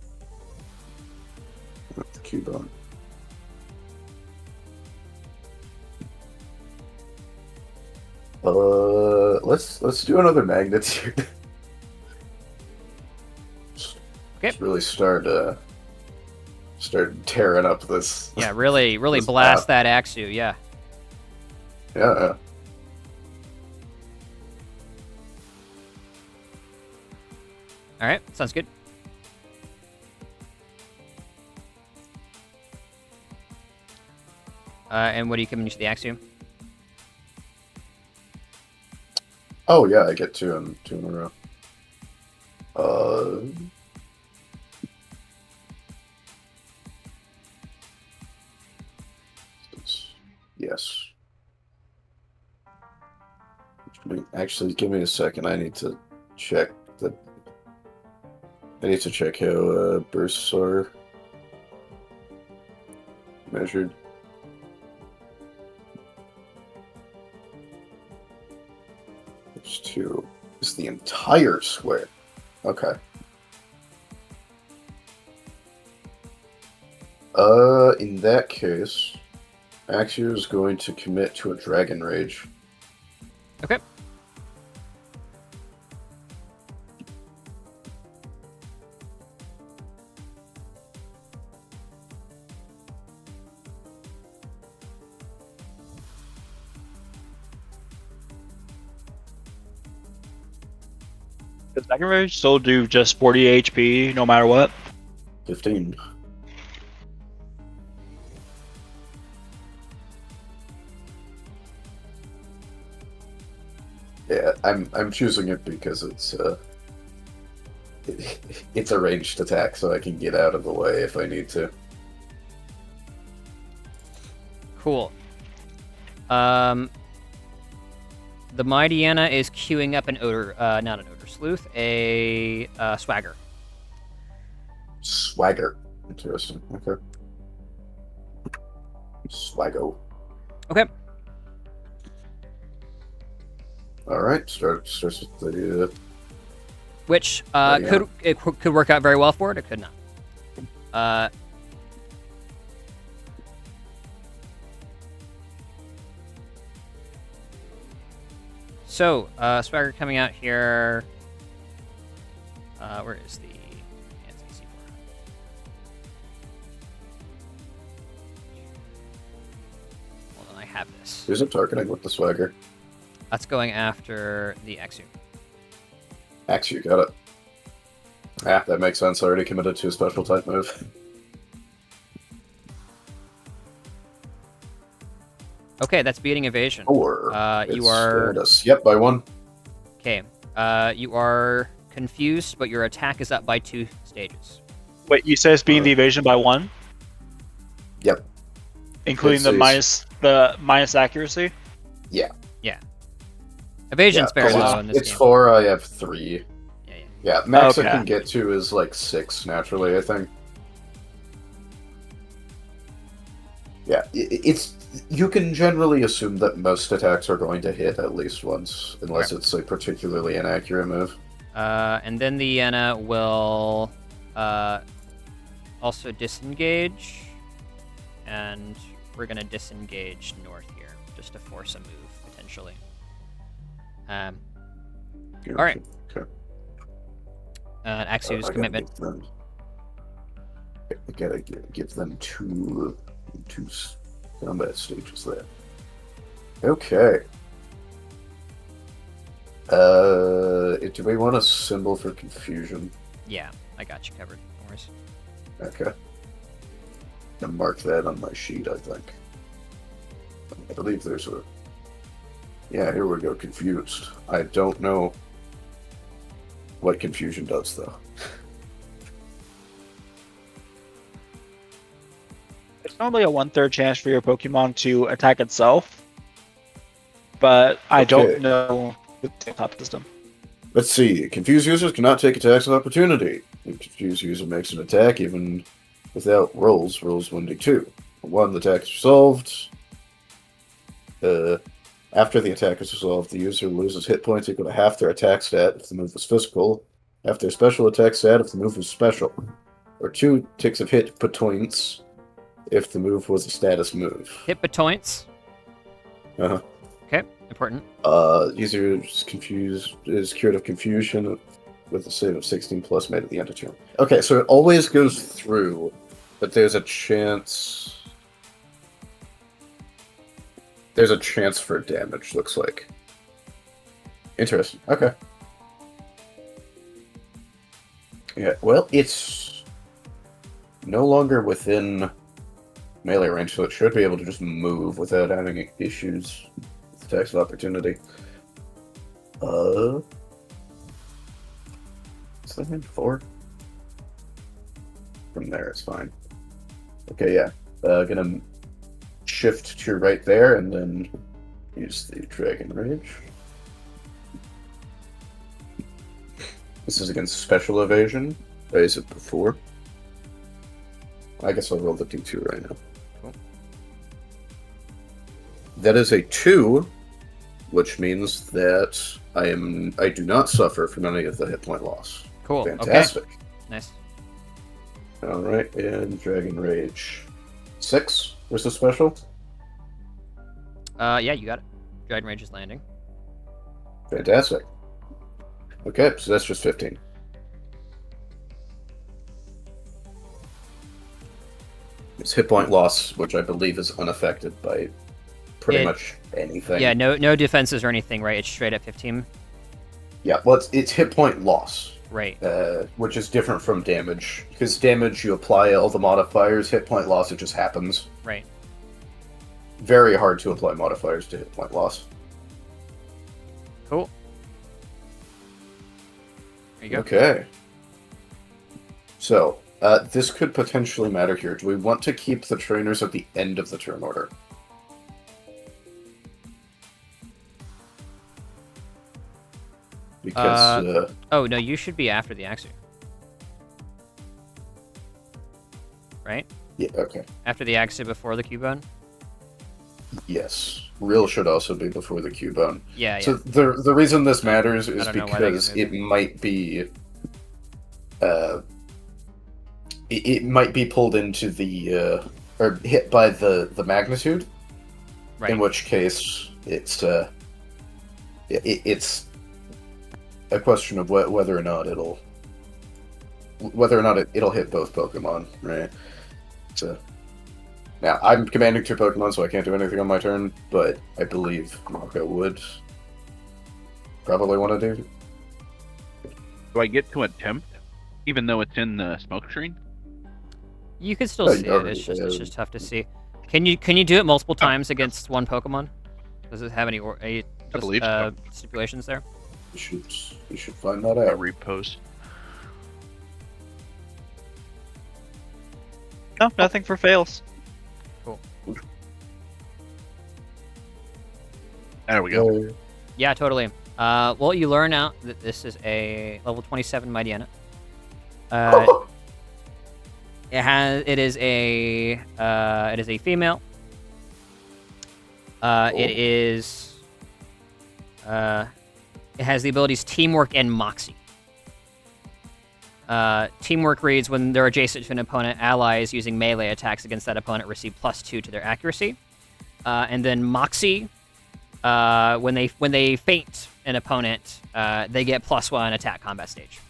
With the Cubone. Let's do another magnitude. Okay. Let's really start tearing up this. Yeah, really this blast map. that Axu. Yeah. Yeah. All right, sounds good. And what are you coming to the Axu? Oh yeah, I get two in a row. Yes. Actually, give me a second. I need to check how bursts are measured. There's two. It's the entire square. Okay. In that case, Axio is going to commit to a Dragon Rage. Okay. Does Dragon Rage still do just 40 HP no matter what? 15. Yeah, I'm choosing it because it's it's a ranged attack, so I can get out of the way if I need to. Cool. The Mighty Anna is queuing up an odor, not an odor sleuth, a swagger. Swagger. Interesting. Okay. Swaggo. Okay. All right. Starts with the. Which Mighty Anna. could work out very well for it. It could not. So, swagger coming out here. Where is the C4? Hold on, I have this. Who's it targeting with the swagger? That's going after the Exu. Axio, got it. Ah, that makes sense. I already committed to a special type move. Okay, that's beating evasion. Or you are. Yep, by one. Okay. You are confused, but your attack is up by 2 stages. Wait, you said it's being the evasion by 1? Yep. Including the minus accuracy? Yeah. Evasion's very low in this It's game. 4, I have 3. Yeah. Yeah, max I Okay. can get to is like 6 naturally, I think. Yeah, it's you can generally assume that most attacks are going to hit at least once, unless it's a particularly inaccurate move. And then the Anna will also disengage, and we're gonna disengage north here just to force a move potentially. All right. Okay. Axu's I gotta commitment. I gotta give them two combat stages there. Okay. Do we want a symbol for confusion? Yeah, I got you covered. No worries. Okay. I'm gonna mark that on my sheet, I think. I believe there's a... Yeah, here we go, confused. I don't know what confusion does, though. It's normally a 1/3 chance for your Pokemon to attack itself, but I Okay. don't know with the top system. Let's see. Confused users cannot take attacks of opportunity. The confused user makes an attack even without rolls 1d2. 1, the attack is resolved. After the attack is resolved, the user loses hit points equal to half their attack stat if the move was physical, half their special attack stat if the move was special, or 2 ticks of hit points if the move was a status move. Hit points. Uh-huh. Okay, important. User is cured of confusion with a save of 16 plus made at the end of turn. Okay, so it always goes through, but there's a chance... There's a chance for damage, looks like. Interesting. Okay. Yeah, well, it's no longer within melee range, so it should be able to just move without having issues with attacks of opportunity. What's that mean? 4? From there, it's fine. Okay, yeah. Gonna shift to right there, and then use the Dragon Rage. This is against Special Evasion. Raise it before. I guess I'll roll the D2 right now. Cool. That is a 2, which means that I do not suffer from any of the hit point loss. Cool. Fantastic. Okay. Nice. Alright, and Dragon Rage. 6 versus special? Yeah, you got it. Dragon Rage is landing. Fantastic. Okay, so that's just 15. It's hit point loss, which I believe is unaffected by pretty much anything. Yeah, no defenses or anything, right? It's straight at 15. Yeah, well, it's hit point loss. Right. Which is different from damage. Because damage, you apply all the modifiers. Hit point loss, it just happens. Right. Very hard to apply modifiers to hit point loss. Cool. There you go. Okay. So, this could potentially matter here. Do we want to keep the trainers at the end of the turn order? Because, Oh, no, you should be after the Axu. Right? yeah, okay. After the Axu, before the Cubone? Yes. Real should also be before the Cubone. Yeah, yeah. So the reason this matters is don't know why they because get it might be it might be pulled into the or hit by the magnitude, right. in which case it's it's a question of whether or not it'll hit both Pokemon, right? So now I'm commanding 2 Pokemon, so I can't do anything on my turn, but I believe Marco would probably want to do. Do I get to attempt, even though it's in the smoke screen? You can still see it. It's just tough to see. Can you do it multiple times against one Pokemon? Does it have any I believe so. stipulations there? We should find that A out. repost. No, nothing for fails. There we go. Yeah, totally. Well, you learn out that this is a level 27 Mightyena. It is a female. It has the abilities Teamwork and Moxie. Teamwork reads, when they're adjacent to an opponent, allies using melee attacks against that opponent receive +2 to their accuracy. And then Moxie, when they feint an opponent, they get +1 attack combat stage.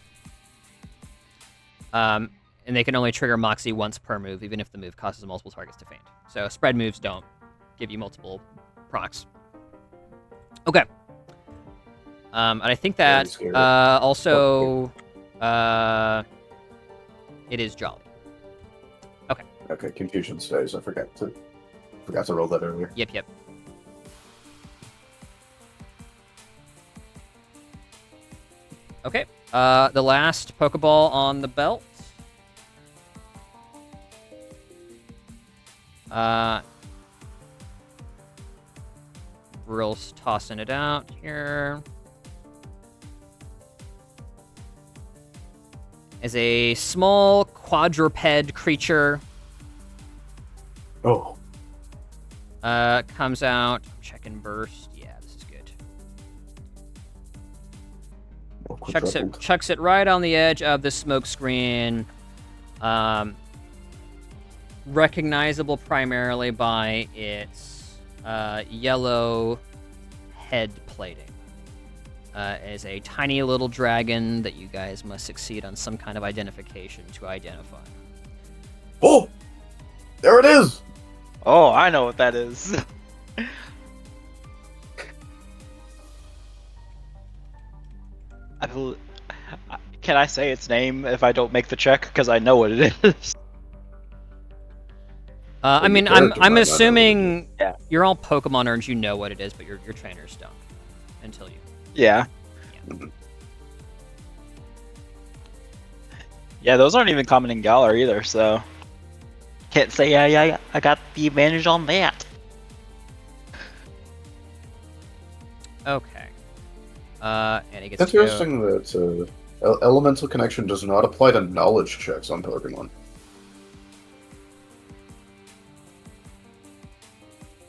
And they can only trigger Moxie once per move, even if the move causes multiple targets to feint. So spread moves don't give you multiple procs. Okay. And I think that also it is Jolly. Okay. Okay, confusion stays. I forgot to roll that earlier. Yep. Okay. The last Pokeball on the belt. Brill's tossing it out here. As a small quadruped creature. Oh. Comes out. Check and burst. Yeah, quadrupled. chucks it right on the edge of the smoke screen. Recognizable primarily by its yellow head plating. Is a tiny little dragon that you guys must succeed on some kind of identification to identify. Oh! There it is! Oh, I know what that is. Can I say its name if I don't make the check? Because I know what it is. I mean, your character might I'm not know what it assuming Yeah. you're all Pokemon nerds. You know what it is, but your trainers don't until you. Yeah. Yeah, those aren't even common in Galar either, so can't say yeah, I got the advantage on that. Okay. And it gets It's to go. interesting that elemental connection does not apply to knowledge checks on Pokemon.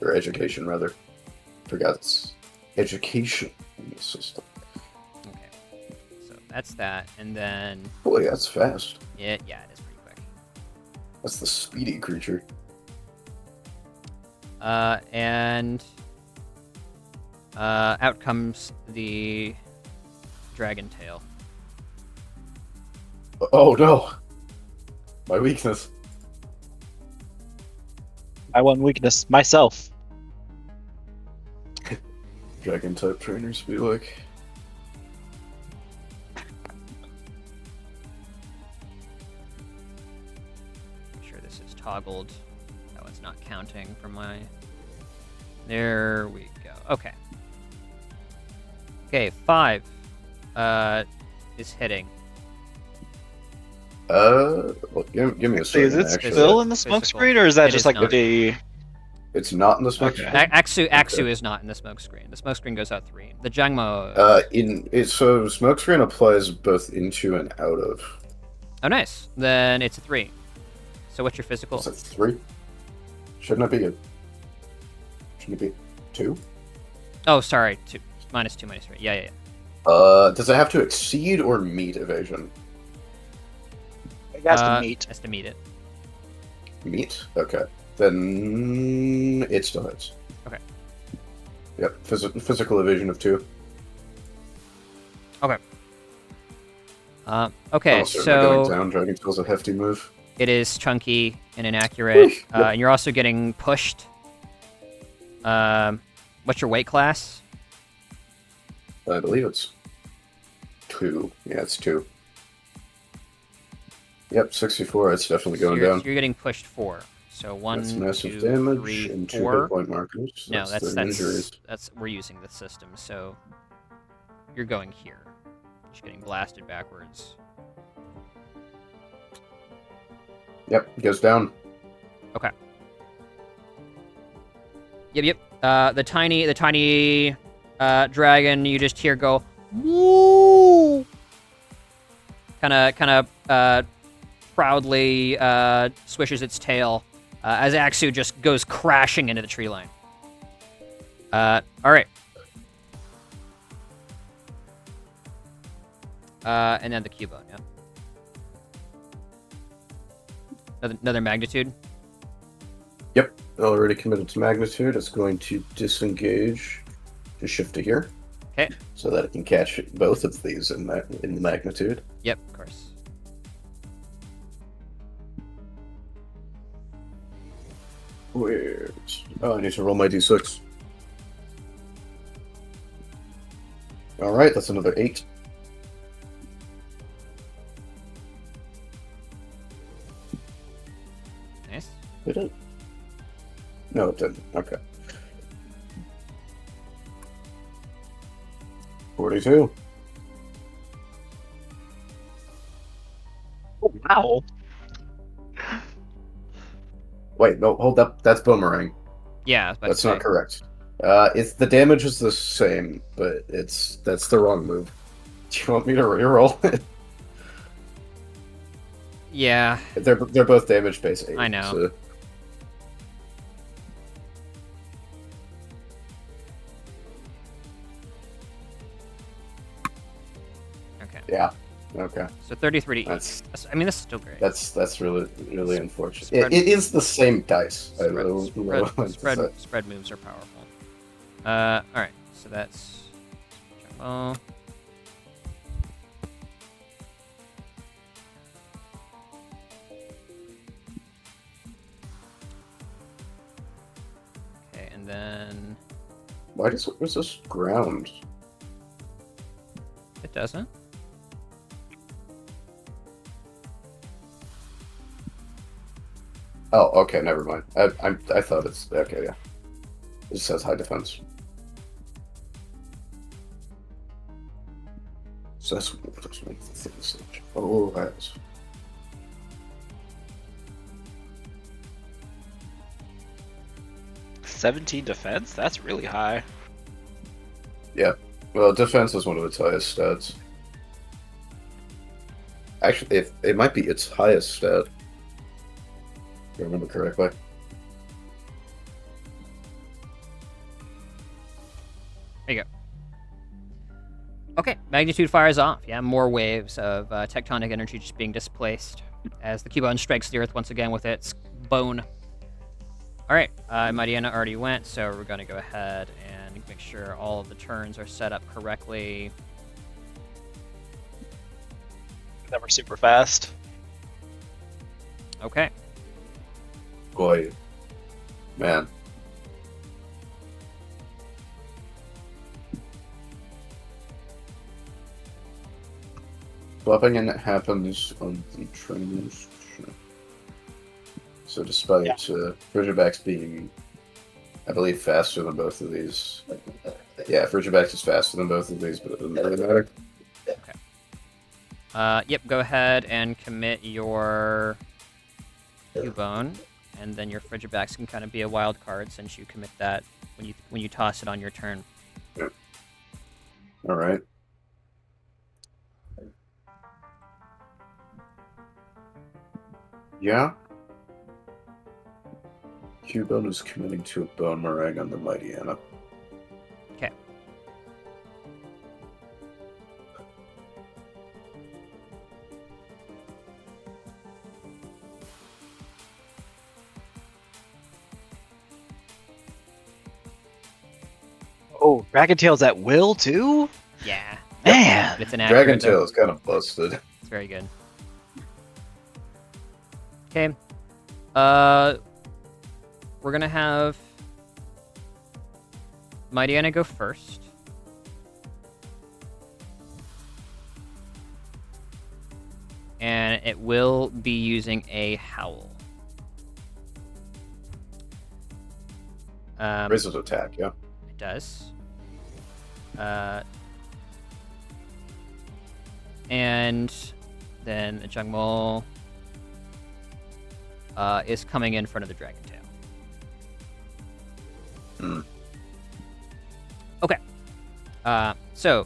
Or education, rather. Forgot it's education in the system. Okay. So that's that, and then Boy, that's fast. yeah, it is pretty quick. That's the speedy creature. And out comes the dragon tail. Oh no! My weakness. My one weakness, myself. Dragon type trainers be like. Make sure this is toggled. That one's not counting for my. There we go. Okay. Okay, 5 is hitting. Well, give me a See, is second. it Actually, still in the smoke Physical. screen, or is that It just is like not. the? it's not in the smoke. Okay. Axu is not in the smoke screen. The smoke screen goes out 3. The Jangmo. So smoke screen applies both into and out of. Oh, nice. Then it's a 3. So what's your physical? Is it 3? Shouldn't it be 2? Oh, sorry. 2. -2, -3. Yeah. Does it have to exceed or meet evasion? It has to meet. Has to meet it. Meet? Okay. Then it still hits. Okay. Yep. Physical evasion of 2. Okay, Almost certainly so going down. Dragon Tail's a hefty move. it is chunky and inaccurate. Yep. And you're also getting pushed. What's your weight class? I believe it's 2. Yeah, it's 2. Yep, 64. It's definitely So going you're, down. so you're getting pushed 4. So 1, That's 2, massive damage 3, and 2 4. hit point markers. No, the injuries. that's we're using the system. So you're going here. Just getting blasted backwards. Yep, it goes down. Yep. The tiny dragon you just hear go woo. Kind of proudly swishes its tail as Axu just goes crashing into the tree line. All right. And then the Cubone, yeah. Another magnitude. Yep, already committed to magnitude. It's going to disengage to shift to here. Okay. So that it can catch both of these in the magnitude. Yep, of course. Weird. Oh, I need to roll my d6. Alright, that's another 8. Nice. Did it? No, it didn't. Okay. 42. Oh, wow. Wait, no, hold up. That's boomerang. Yeah, I was about That's to not say. correct. It's the damage is the same, but that's the wrong move. Do you want me to reroll it? Yeah. They're both damage base 8. I know. So. Yeah. Okay. So 33 to each. That's I mean, this is still great. that's really unfortunate. Spread- It is the same dice. Spread moves are powerful. All right. So that's. Oh. Okay, and then Where's this ground? it doesn't. Oh, okay, never mind. I thought it's okay. Yeah, it just says high defense. So that's one of the things. Oh, that's 17 defense? That's really high. yeah. Well, defense is one of its highest stats. Actually, it might be its highest stat. If I remember correctly. There you go. Okay, magnitude fires off. Yeah, more waves of tectonic energy just being displaced as the Cubone strikes the Earth once again with its bone. All right, Mariana already went, so we're going to go ahead and make sure all of the turns are set up correctly. Never super fast. Okay. Boy, man. Swapping in happens on the trainers. So despite Ridgebacks being, I believe, faster than both of these. Yeah, Ridgebacks is faster than both of these, but it doesn't really matter. Yep, go ahead and commit your Cubone, and then your Frigibacks can kind of be a wild card since you commit that when you toss it on your turn. All right. Yeah. Cubone is committing to a Bone Meringue on the Mighty Anna. Okay. Oh, Dragon Tail's at will too? Yeah. Man! It's an Dragon accurate, Tail though. is kind of busted. It's very good. Okay. We're gonna have Mighty Anna go first. And it will be using a howl. Raises attack, yeah. It does. And then the Jungmol is coming in front of the Dragon Tail. Hmm. Okay. So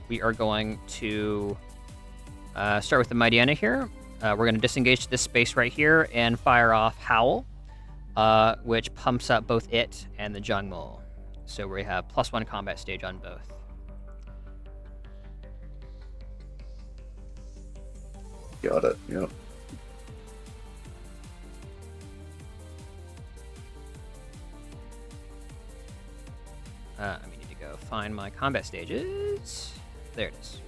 we are going to start with the Mighty Anna here. We're going to disengage this space right here and fire off Howl, which pumps up both it and the Jungmol. So we have +1 combat stage on both. Got it, yep. I need to go find my combat stages. There it is.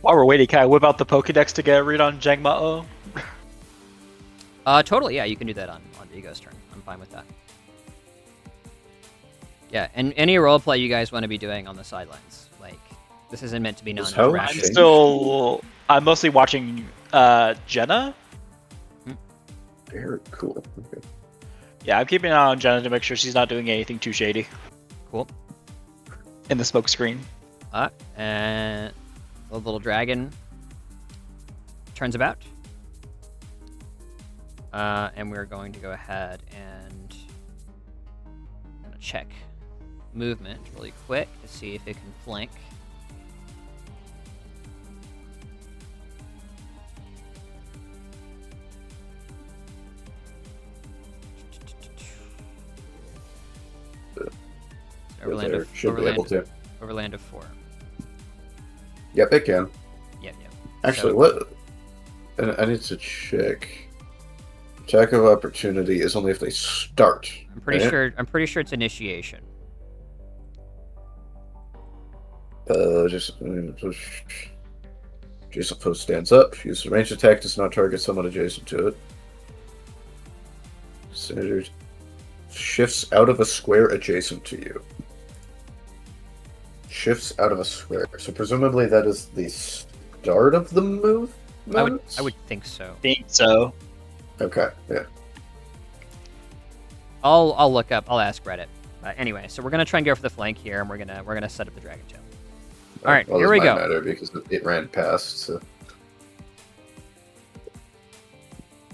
While we're waiting, can I whip out the Pokedex to get a read on Jangma-O? Totally, yeah, you can do that on Vigo's turn. I'm fine with that. Yeah, and any roleplay you guys want to be doing on the sidelines. Like, this isn't meant to be Is Howl non-interactive. I'm mostly watching Jenna. Very cool. Okay. Yeah, I'm keeping an eye on Jenna to make sure she's not doing anything too shady. Cool. In the smoke screen. And the little dragon turns about. And we're going to go ahead and I'm gonna check movement really quick to see if it can flank. Should be able to. Overland of 4. Yep, it can. Yep. Actually, So- what? I need to check. Attack of opportunity is only if they start. I'm pretty right? sure. I'm pretty sure it's initiation. Jason post stands up. Use ranged attack does not target someone adjacent to it. Senator shifts out of a square adjacent to you. Shifts out of a square. So presumably that is the start of the move. I would think so. Think so. Okay. Yeah. I'll look up. I'll ask Reddit. Anyway, so we're gonna try and go for the flank here, and we're gonna set up the dragon tail. All right, Well, here this we might go. matter because it ran past. So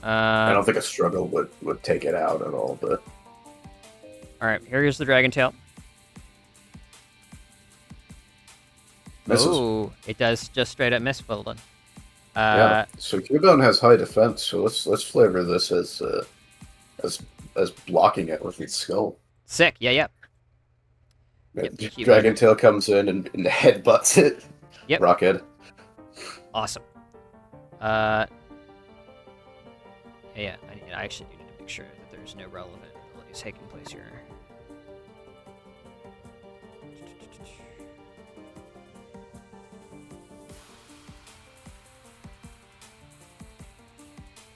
I don't think a struggle would take it out at all. But All right, here's the dragon tail. misses. Oh, it does just straight up miss, Wilden. Yeah. So Cubone has high defense, so let's flavor this as blocking it with its skull. Sick. Yeah. Yep, Cubone. Dragon tail comes in and headbutts it. Yep. Rocket. Awesome. Yeah, I actually need to make sure that there's no relevant abilities taking place here.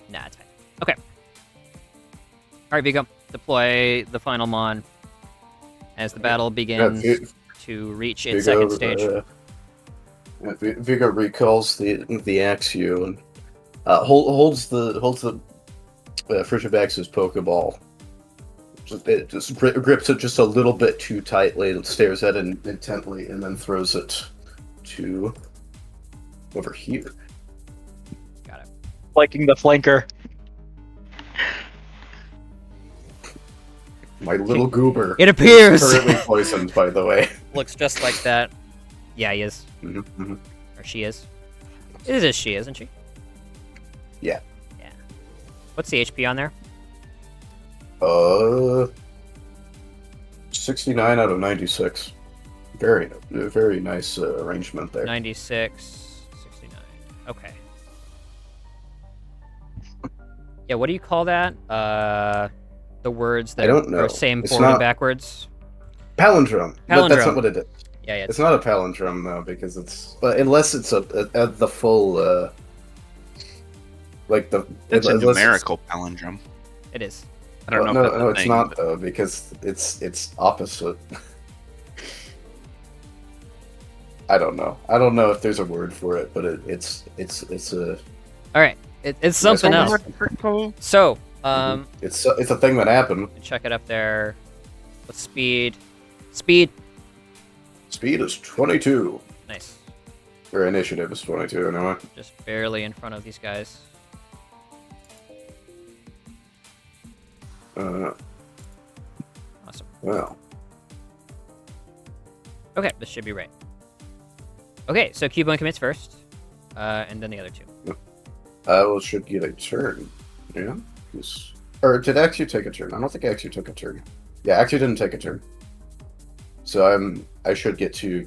Nah, it's fine. Okay. Alright, Vigo. Deploy the final Mon as the battle begins to reach its Vigo, second stage. Vigo recalls the Axu and holds the Frigibax's Pokeball. It just grips it just a little bit too tightly and stares at it intently, and then throws it to over here. Got it. Flanking the flanker. My little goober. It appears! Is currently poisoned, by the way. Looks just like that. Yeah, he is. Mm-hmm. Or she is. It is she, isn't she? Yeah. Yeah. What's the HP on there? 69 out of 96. Very nice arrangement there. 96, 69. Okay. Yeah, what do you call that? The words that I don't know. are same It's forward and not- backwards? Palindrome. But that's Palindrome. not what it is. Yeah. It's not a palindrome though, because it's unless it's the full like the It's a unless numerical palindrome. It is. I don't know. No, if that's no, a it's thing, not but- though, because it's opposite. I don't know. I don't know if there's a word for it, but it's a Alright. It's something Yes, else. So, it's a thing that happened. check it up there. What's speed? Speed. Speed is 22. Nice. Or initiative is 22 anyway. Just barely in front of these guys. Awesome. Well, Okay, this should be right. Okay, so Cubone commits first, and then the other two. should get a turn. Yeah. Or did Axu take a turn? I don't think Axu took a turn. Yeah, Axu didn't take a turn. So I should get to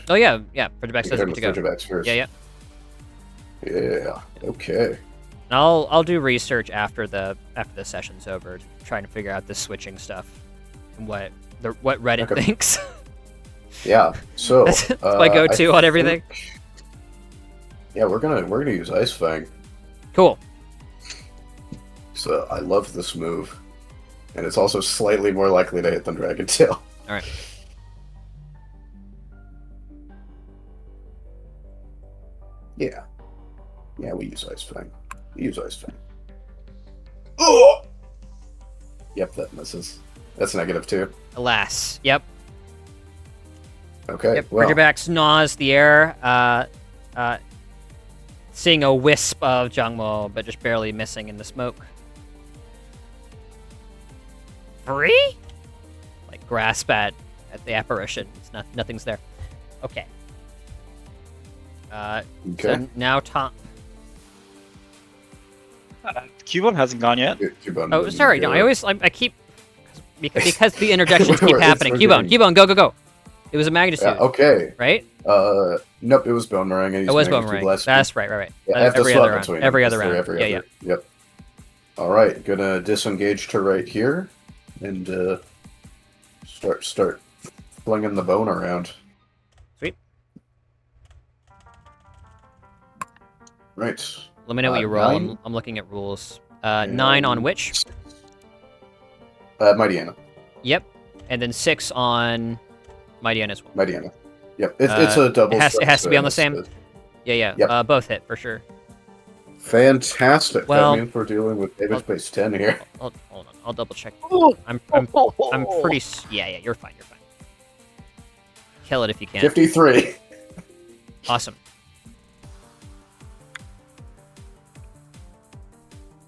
Oh yeah, for the back says contend good with to go. Frigibax first. Yeah. Yeah. Okay. And I'll do research after the session's over, trying to figure out this switching stuff and what Reddit Okay. thinks. Yeah. So That's my go-to on everything. Yeah, we're gonna use Ice Fang. Cool. So I love this move, and it's also slightly more likely to hit than Dragon Tail. All right. Yeah. Yeah, we use Ice Fang. Oh! Yep, that misses. That's -2. Alas. Yep. Okay. Yep. Well, Ridgerbacks gnaws the air, seeing a wisp of Jangmo, but just barely missing in the smoke. Free? Like grasp at the apparition. It's nothing's there. Okay. okay. So now top. Cubone hasn't gone yet. Cubone Oh, didn't sorry. go. No, I keep. because the interjections keep It's happening. forgetting. Cubone, go. It was a magnitude, Okay. right? Nope, it was Boomerang. And It he's was magnitude Boomerang. less. That's right. Yeah, I have to Every swap other round. between Every them, other 'cause they're round. every Yeah. other. Yep. Alright, gonna disengage to right here. And, start flinging the bone around. Sweet. Right. Let me know what you roll. 9? I'm looking at rules. 9 on which? Mightyana. Yep. And then 6 on Mightyana as well. Mightyana. Yep, it's a double. It has to be on the strike, same. so Yeah. Yep. Both hit for sure. Fantastic. Well- That means we're dealing with damage base 10 here. Hold on. I'll double check. I'm pretty. Yeah. You're fine. Kill it if you can. 53. Awesome.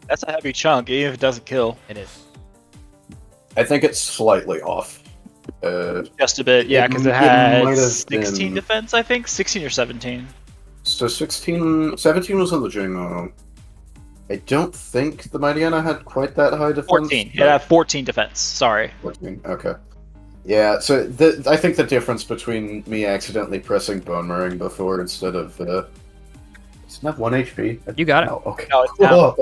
That's a heavy chunk, even if it doesn't kill. It is. I think it's slightly off. Just a bit, yeah, because it might had have 16 been- defense, I think? 16 or 17. So 17 was on the Jingo. I don't think the Mightyana had quite that high defense. 14. It had 14 defense, sorry. 14, okay. Yeah, so I think the difference between me accidentally pressing Boomerang before instead of... It's not 1 HP. You got it. Oh, okay. No, it's down.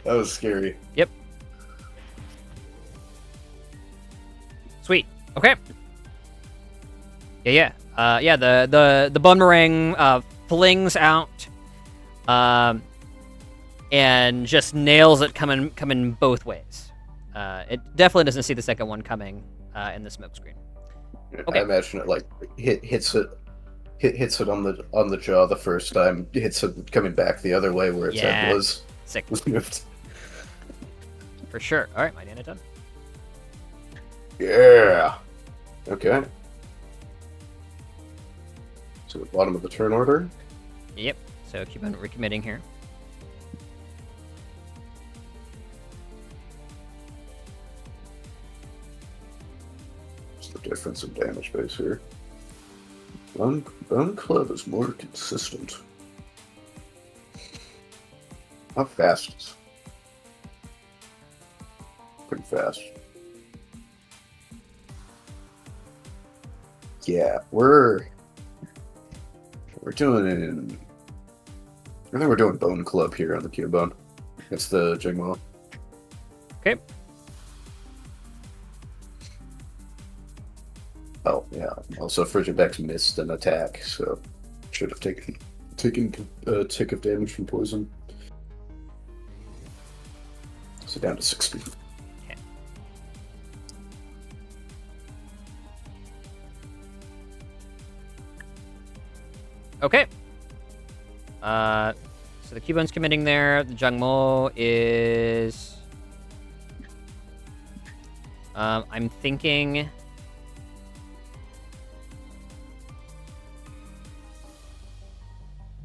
That was scary. Sweet. Okay. Yeah. The boomerang flings out, and just nails it coming both ways. It definitely doesn't see the second one coming in the smoke screen. Okay. I imagine it like hits it on the jaw the first time, hits it coming back the other way where its head was Sick. moved. For sure. All right, Mightyana done. Yeah. Okay. So the bottom of the turn order. Yep. So keep on recommitting here. What's the difference in damage base here? Bone Club is more consistent. How fast is? Pretty fast. Yeah, we're doing. I think we're doing Bone Club here on the Cubone. It's the Jingmo. Okay. Oh yeah. Also, Frigidex missed an attack, so should have taken a tick of damage from poison. So down to 60. Okay. So the Cubone's committing there. The Jungmo is. I'm thinking.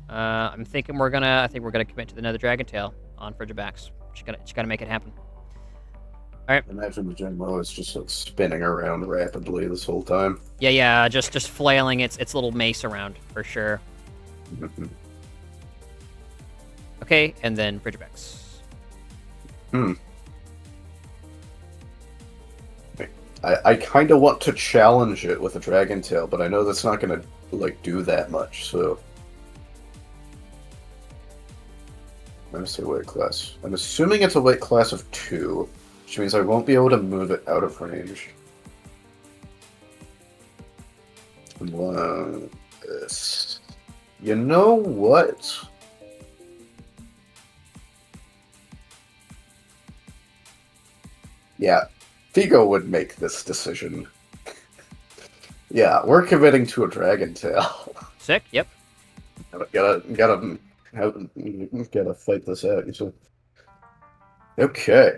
I think we're gonna commit to another Dragon Tail on Frigibax. Just gotta make it happen. Imagine the Jingmo is just like spinning around rapidly this whole time. Yeah. Just flailing its little mace around for sure. Okay, and then Frigibax. I kind of want to challenge it with a Dragon Tail, but I know that's not gonna like do that much. So I'm gonna say weight class. I'm assuming it's a weight class of 2, which means I won't be able to move it out of range. You know what? Yeah, Vigo would make this decision. Yeah, we're committing to a Dragon Tail. Sick. Yep. Gotta fight this out. So. Okay.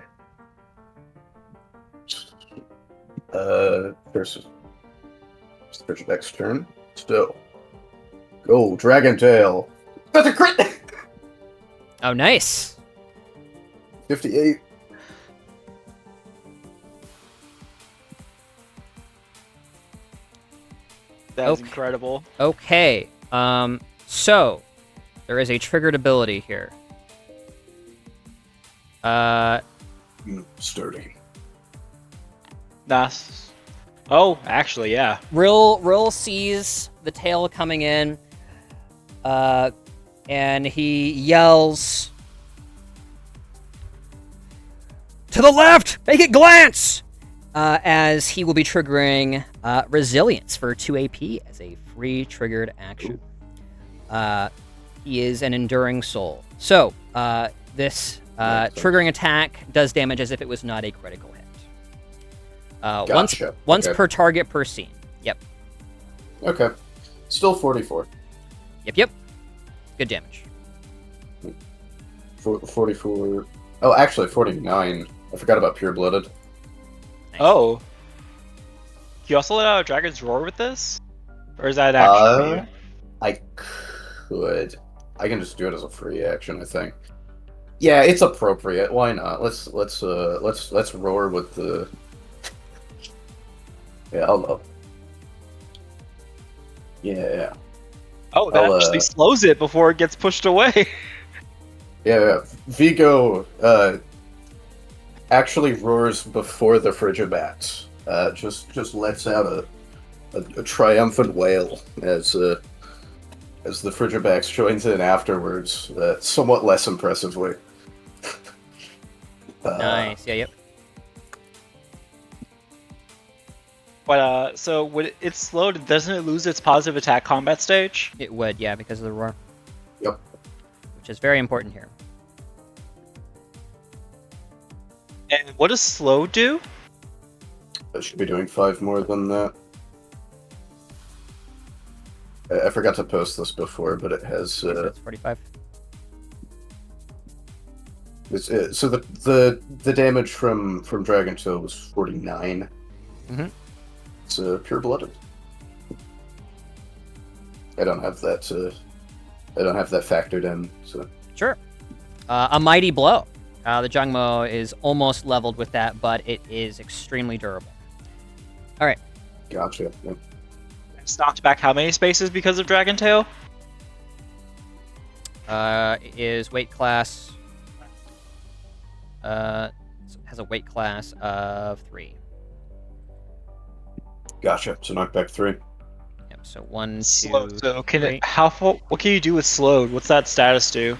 First, it's the next turn. Still. Go, Dragon Tail. That's a crit! Oh, nice. 58. That is Okay. incredible. Okay. So there is a triggered ability here. Sturdy. Nice. Oh, actually, yeah. Rill sees the tail coming in, and he yells, "To the left! Make it glance!" As he will be triggering Resilience for 2 AP as a free triggered action. He is an Enduring Soul. So, this triggering attack does damage as if it was not a critical hit. Gotcha. Once Okay. per target per scene. Yep. Okay. Still 44. Yep. Good damage. 44. Oh, actually, 49. I forgot about Pure Blooded. Nice. Oh. You also let out a Dragon's Roar with this? Or is that an action for you? I could. I can just do it as a free action, I think. Yeah, it's appropriate. Why not? Let's roar with the. Yeah, I'll. Yeah. Oh, that I'll, actually slows it before it gets pushed away. Yeah. Vigo actually roars before the Frigibats. Just lets out a triumphant wail as the Frigibax joins in afterwards, somewhat less impressively. Nice. Yeah. Yep. But so when it's slowed, doesn't it lose its positive attack combat stage? It would. Yeah, because of the roar. Yep. Which is very important here. And what does slow do? I should be doing 5 more than that. I forgot to post this before, but it has. So it's 45. So the damage from Dragon Tail was 49. Mhm. It's pure blooded. I don't have that. I don't have that factored in. So Sure. A mighty blow. The Jungmo is almost leveled with that, but it is extremely durable. All right. gotcha. Yep. It's knocked back how many spaces because of Dragon Tail? It is weight class. Has a weight class of 3. Gotcha. So knockback 3. Yep. So 1, 2. Slowed. So can 3. it? What can you do with slowed? What's that status do?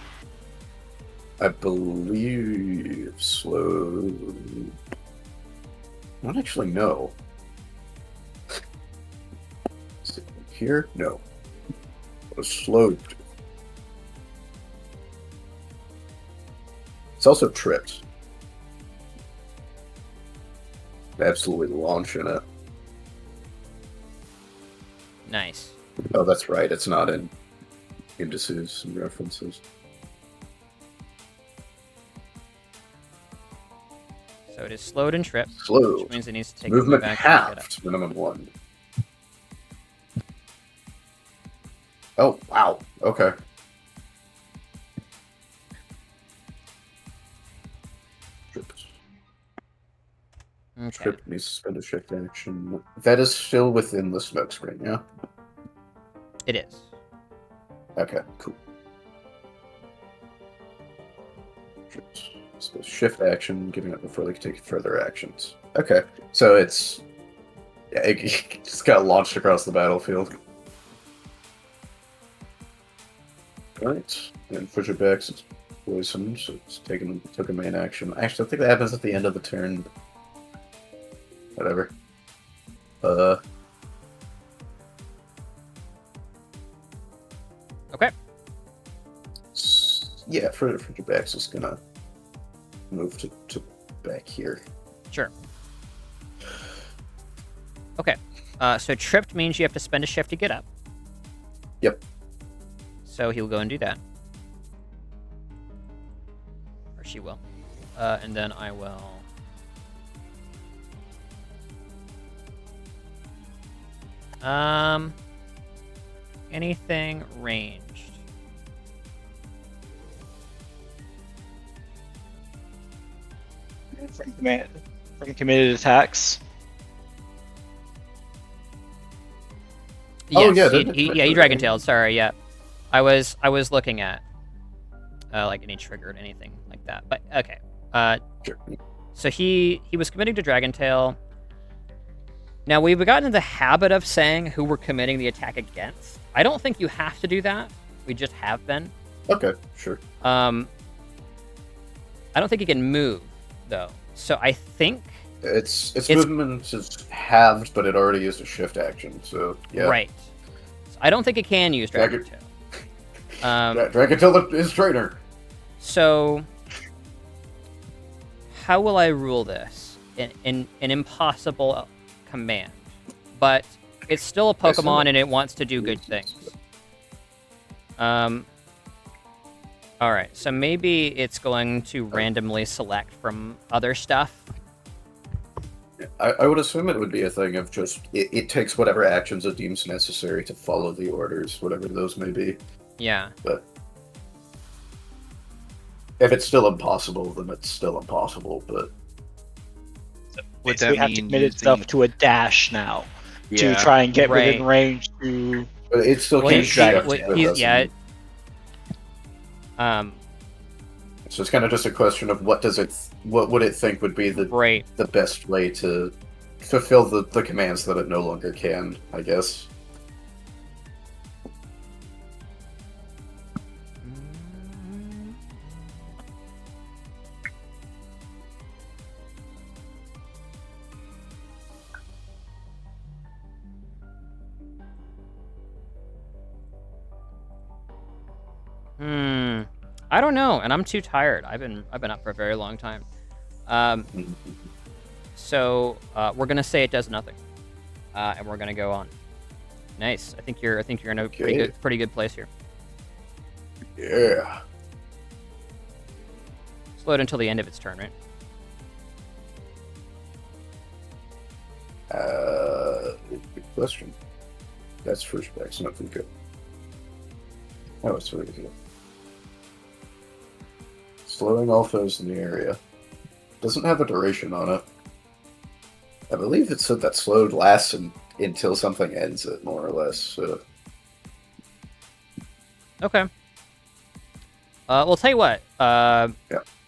I believe slow. I don't actually know. Here? No. Slowed. It's also tripped. Absolutely launching it. Nice. Oh, that's right. It's not in indices and references. So it is slowed and tripped, Slowed. which means it needs to take Movement a move action to get up. halved. Minimum 1. Oh, wow. Okay. Tripped. Okay. Tripped needs to spend a shift action. That is still within the smoke screen, yeah? It is. Okay, cool. Tripped. So shift action, giving it before they can take further actions. Okay, so it's... Yeah, it just got launched across the battlefield. Right, and Fisherback's is poisoned, so it's took a main action. Actually, I think that happens at the end of the turn. Whatever. Okay. Yeah, Fisherback's is gonna move to back here. Sure. Okay. So tripped means you have to spend a shift to get up. Yep. So he'll go and do that. Or she will. And then I will... Anything ranged? From committed attacks. Oh, Yes, yeah, he Dragon Tailed. Sorry, yeah. I was looking at like any triggered anything like that. But okay. Sure. So he was committing to Dragon Tail. Now, we've gotten in the habit of saying who we're committing the attack against. I don't think you have to do that. We just have been. Okay, sure. I don't think he can move, though. So I think... Its movement is halved, but it already used a shift action, so yeah. Right. So I don't think it can use Dragon Tail. Dragon Tail is trainer. So, how will I rule this? In an impossible command. But it's still a Pokemon and it wants to do good things. Alright, so maybe it's going to randomly select from other stuff. I would assume it would be a thing of just, it takes whatever actions it deems necessary to follow the orders, whatever those may be. Yeah. But if it's still impossible, then it's still impossible, but... Would that have to commit itself to a dash now to try and get within range to... But it still can't shift. So it's kind of just a question of what would it think would be the best way to fulfill the commands that it no longer can, I guess. I don't know, and I'm too tired. I've been up for a very long time. So we're gonna say it does nothing, and we're gonna go on. Nice. I think you're in a pretty good place here. Yeah. Slow it until the end of its turn, right? Good question. That's first back, so not Vigo. Oh, it's really good. Slowing all foes in the area. Doesn't have a duration on it. I believe it said that slowed lasts until something ends it, more or less. So. Okay. We'll tell you what. I'll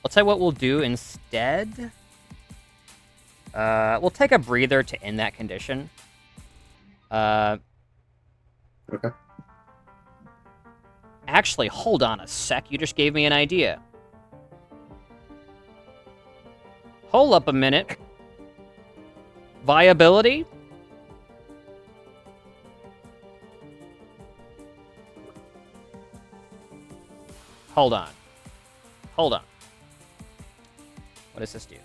tell you what we'll do instead. We'll take a breather to end that condition. Okay. Actually, hold on a sec. You just gave me an idea. Hold up a minute. Viability? Hold on. Hold on. What does this do?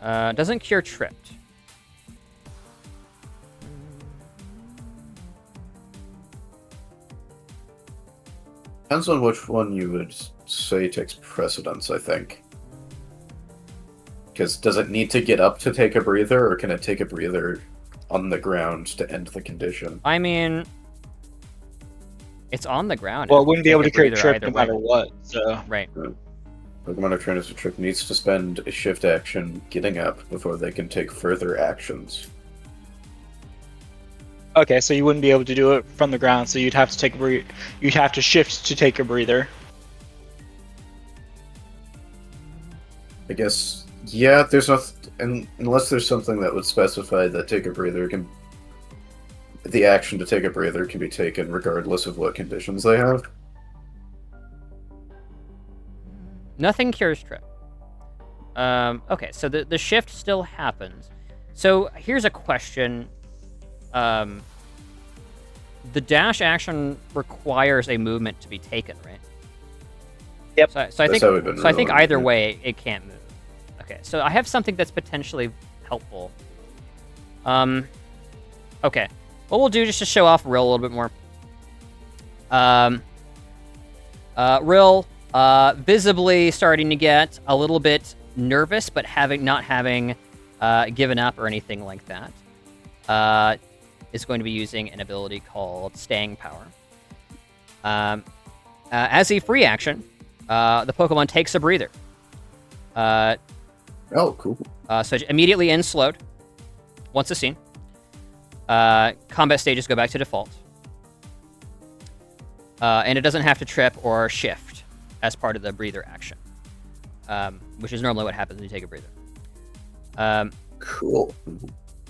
Doesn't cure tripped. Depends on which one you would say takes precedence, I think. Because does it need to get up to take a breather, or can it take a breather on the ground to end the condition? I mean, it's on the ground. Well, it wouldn't be able to cure trip no matter what, so... Right. Pokemon or trainers with trip needs to spend a shift action getting up before they can take further actions. Okay, so you wouldn't be able to do it from the ground, so you'd have to take a you'd have to shift to take a breather. I guess, yeah, there's unless there's something that would specify that take a breather can... The action to take a breather can be taken regardless of what conditions they have. Nothing cures trip. Okay, so the shift still happens. So here's a question. The dash action requires a movement to be taken, right? Yep. So I think either way it can't move. Okay, so I have something that's potentially helpful. Okay. What we'll do just to show off Rill a little bit more. Rill visibly starting to get a little bit nervous, but not having given up or anything like that. Is going to be using an ability called Staying Power. As a free action, the Pokemon takes a breather. Oh, cool. So it immediately ends slowed. Once it's seen. Combat stages go back to default. And it doesn't have to trip or shift as part of the breather action. which is normally what happens when you take a breather. Cool.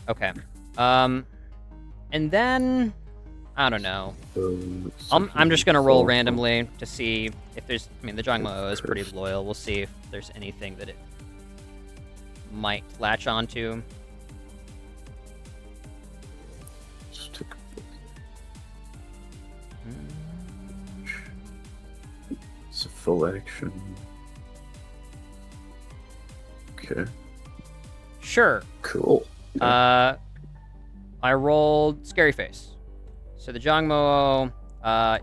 Okay. And then I don't know. I'm just gonna roll randomly to see if there's. I mean, the Jangmo is pretty loyal. We'll see if there's anything that it might latch onto. It's a full action. Okay. Sure. Cool. I rolled Scary Face. So the Jangmo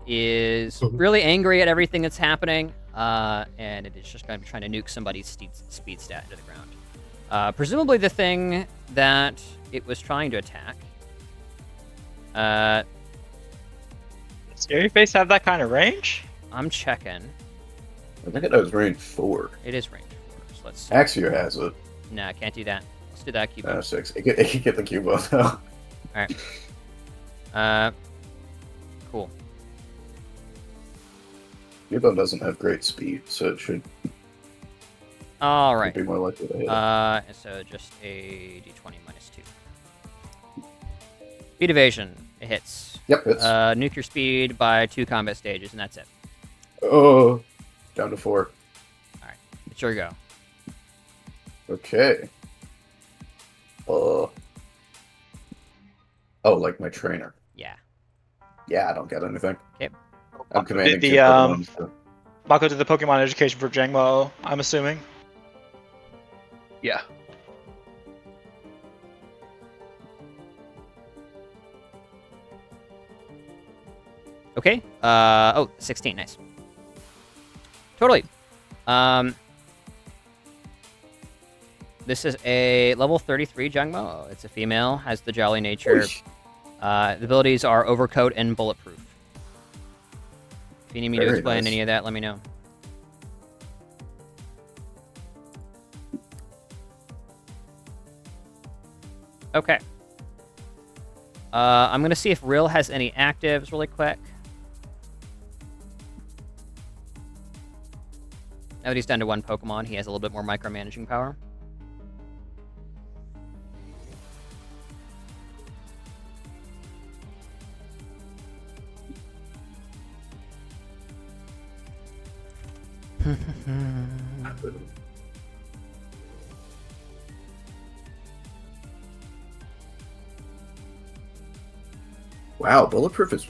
is really angry at everything that's happening, and it is just going to be trying to nuke somebody's speed stat into the ground. Presumably the thing that it was trying to attack. Scary Face have that kind of range? I'm checking. I think it has range 4. It is range 4. So let's. Axio has it. Nah, can't do that. Let's do that, Cubo. 6. It can get the Cubo though. Alright. Cool. Cubo doesn't have great speed, so it should Alright. be more likely to hit. So just a d20 minus 2. Speed evasion. It hits. Yep, it's Nuke your speed by 2 combat stages, and that's it. oh, down to 4. Alright. It's your go. Okay. Oh, like my trainer. Yeah. Yeah, I don't get anything. Okay. I'm commanding Did two the, Pokemon, so- Mako did the Pokemon education for Jangmo, I'm assuming. Yeah. Okay. 16. Nice. Totally. This is a level 33 Jangmo. It's a female, has the jolly nature. The abilities are Overcoat and Bulletproof. If you need me to Very explain nice. any of that, let me know. Okay. I'm going to see if Rill has any actives really quick. Now that he's down to 1 Pokemon, he has a little bit more micromanaging power. Wow, Bulletproof is...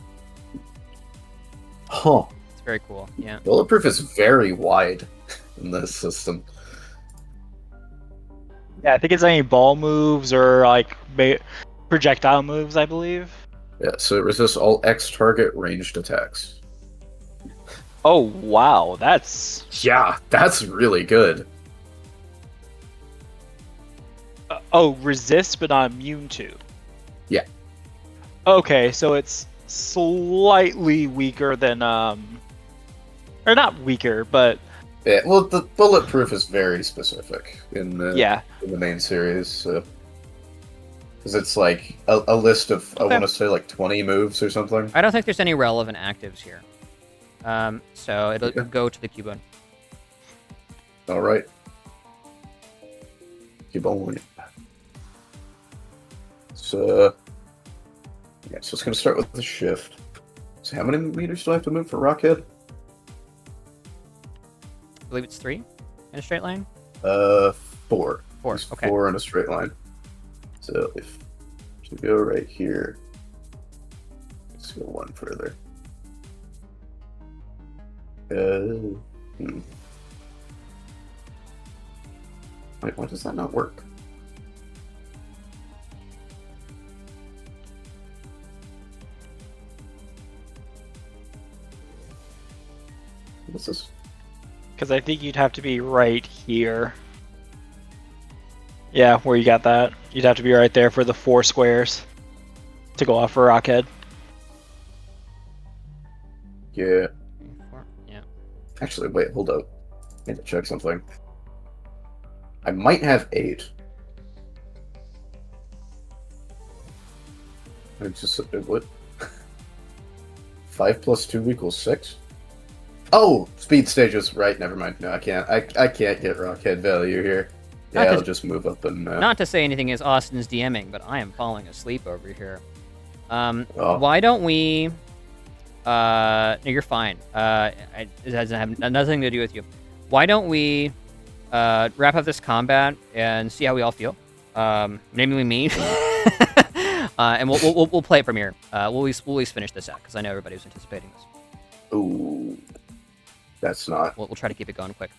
Huh. It's very cool, yeah. Bulletproof is very wide in this system. Yeah, I think it's any ball moves or like projectile moves, I believe. Yeah, so it resists all X-target ranged attacks. Oh wow, that's Yeah, that's really good. resist but not immune to. Yeah. Okay, so it's slightly weaker than or not weaker, but Yeah, well, the Bulletproof is very specific in the yeah. in the main series, so because it's like a list of I Okay. want to say like 20 moves or something. I don't think there's any relevant actives here. So it'll Yeah. go to the Cubone. All right, keep on. So yeah, so it's gonna start with the shift. So how many meters do I have to move for Rockhead? I believe it's 3 in a straight line. 4. 4. There's Okay. 4 in a straight line. So if we go right here, let's go 1 further. Wait, why does that not work? What's this? Because I think you'd have to be right here. Yeah, where you got that. You'd have to be right there for the 4 squares to go off for Rockhead. Yeah. 4. Yeah. Actually, wait, hold up. I need to check something. I might have 8. I just what? 5 plus 2 equals 6? Oh, speed stages. Right, never mind. No, I can't. I can't get Rockhead value here. Yeah, Not to- I'll just move up and... Not to say anything is Austin's DMing, but I am falling asleep over here. Oh. Why don't we... no, you're fine. It doesn't have nothing to do with you. Why don't we wrap up this combat and see how we all feel? Namely me. And we'll play it from here. We'll at least finish this out, because I know everybody was anticipating this. Ooh. That's not... We'll try to keep it going quick.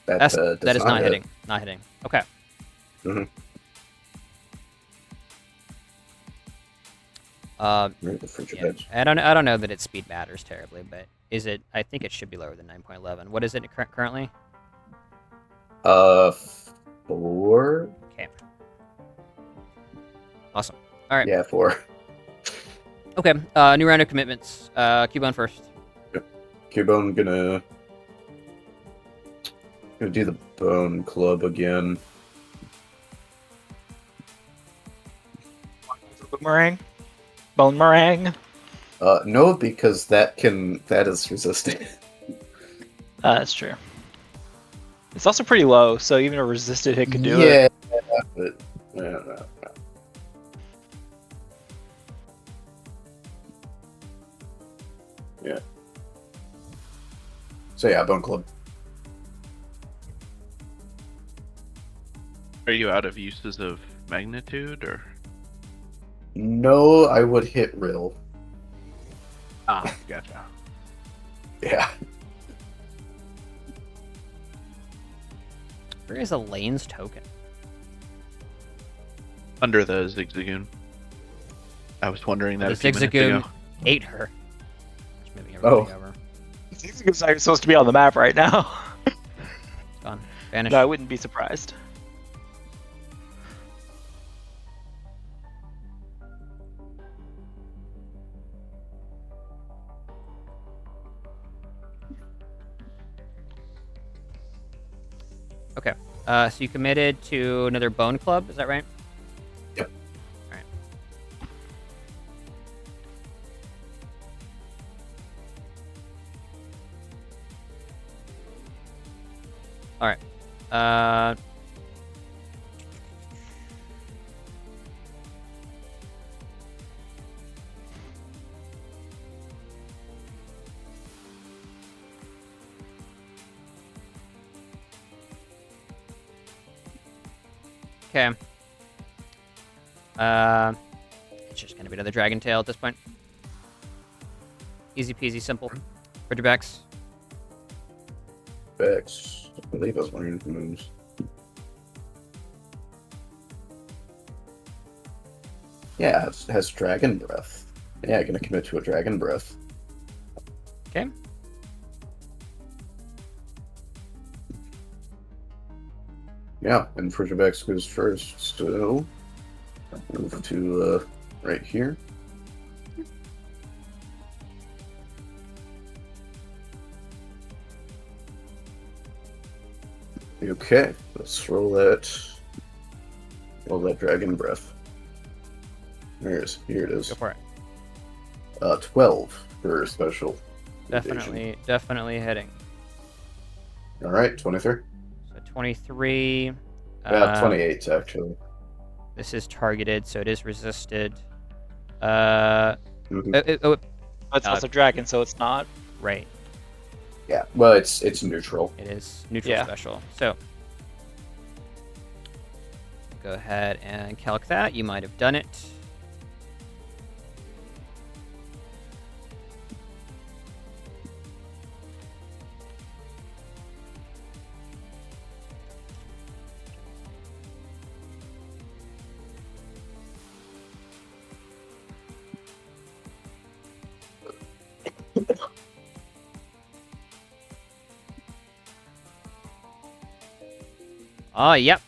That is not hitting. Not hitting. Okay. Mm-hmm. Yeah, I don't know that its speed matters terribly, but is it? I think it should be lower than 9.11. What is it currently? 4. Okay. Awesome. All right. Yeah, 4. Okay. New round of commitments. Cubone first. Yep. Cubone gonna do the Bone Club again. Boomerang. Bone meringue. No, because that is resisted. That's true. It's also pretty low, so even a resisted hit could do it. Yeah, but no. Yeah. So yeah, Bone Club. Are you out of uses of magnitude, or? No, I would hit Rill. Ah, gotcha. Yeah. Where is Elaine's token? Under the Zigzagoon. I was wondering that The a few minutes Zigzagoon ago. ate her. Just moving everything over. It's like supposed to be on the map right now. It's gone. Vanished. No, I wouldn't be surprised. Okay. So you committed to another Bone Club, is that right? Yep. Alright. Alright. Okay. It's just gonna be another Dragon Tail at this point. Easy peasy, simple. Ridgebacks. Bex. I believe I was learning the moves. Yeah, it has Dragon Breath. Yeah, gonna commit to a Dragon Breath. Okay. Yeah, and Frigibax goes first, so move to right here. Okay, let's roll that Dragon Breath. Here it is. Go for it. 12 for special. Definitely hitting. All right, 23. So 23. 28 actually. This is targeted, so it is resisted. Mhm. It's also dragon, so it's not. Right. Yeah, well, it's neutral. It is neutral Yeah. special. So go ahead and calc that. You might have done it. Yep.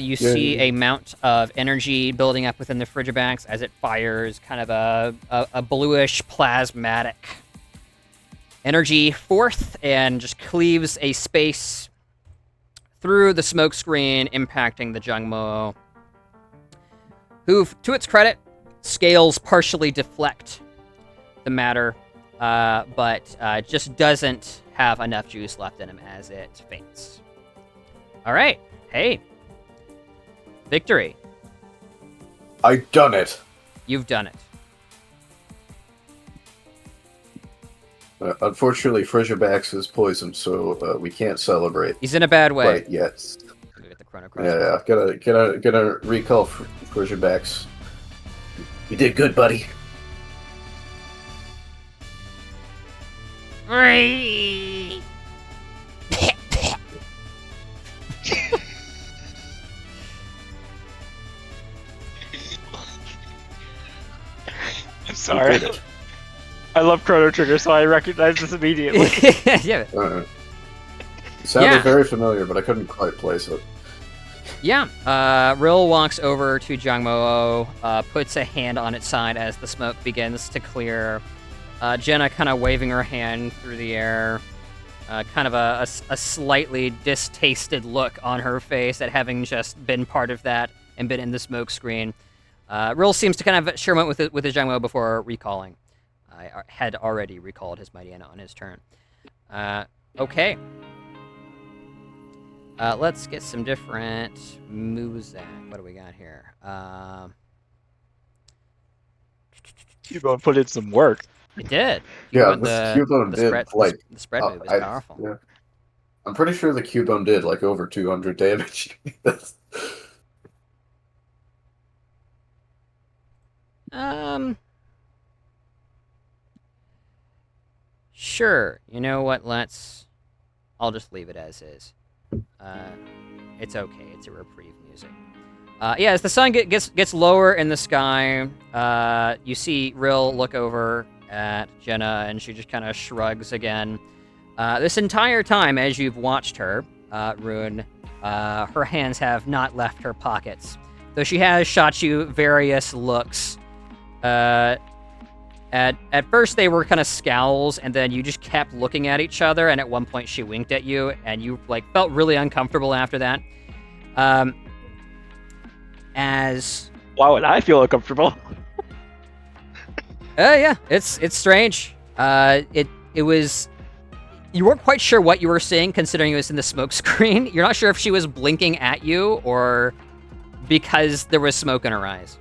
You see a mount of energy building up within the Frigibax as it fires kind of a bluish plasmatic energy forth and just cleaves a space through the smoke screen, impacting the Jungmo, who, to its credit, scales partially deflect the matter but just doesn't have enough juice left in him as it faints. All right. Hey. Victory. I done it. You've done it. Unfortunately, Frigibax is poisoned, so we can't celebrate He's in a bad way. quite yet. Get the Chrono Cross. Yeah, gotta recall Frigibax. You did good, buddy. I'm sorry. I love Chrono Trigger, so I recognize this immediately. Yeah. It sounded very familiar, but I couldn't quite place it. Yeah. Rill walks over to Jangmo, puts a hand on its side as the smoke begins to clear. Jenna kind of waving her hand through the air. Kind of a slightly distasted look on her face at having just been part of that and been in the smoke screen. Rill seems to kind of share with his Jangmo before recalling. I had already recalled his Mighty Anna on his turn. Okay. Let's get some different moves in. What do we got here? Cubone put in some work. It did. Yeah, Cubone did the spread move is powerful. Yeah. I'm pretty sure the Cubone did like over 200 damage. Sure. You know what? I'll just leave it as is. It's okay. It's a reprieve music. Yeah, as the sun gets lower in the sky, you see Rill look over at Jenna, and she just kind of shrugs again. This entire time, as you've watched her, Rune, her hands have not left her pockets, though she has shot you various looks. At first they were kind of scowls, and then you just kept looking at each other, and at one point she winked at you, and you felt really uncomfortable after that. Why would I feel uncomfortable? Yeah, it's strange. It was, you weren't quite sure what you were seeing, considering it was in the smoke screen. You're not sure if she was blinking at you or because there was smoke in her eyes.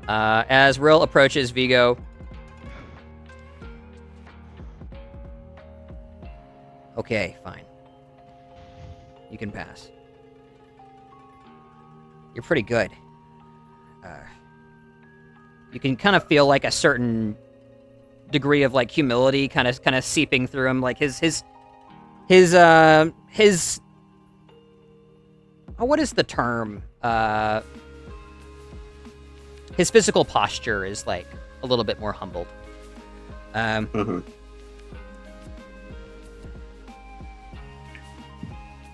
As Rill approaches Vigo, okay, fine. You can pass. You're pretty good. You can kind of feel like a certain degree of humility kind of seeping through him, like his oh, what is the term? His physical posture is a little bit more humbled. You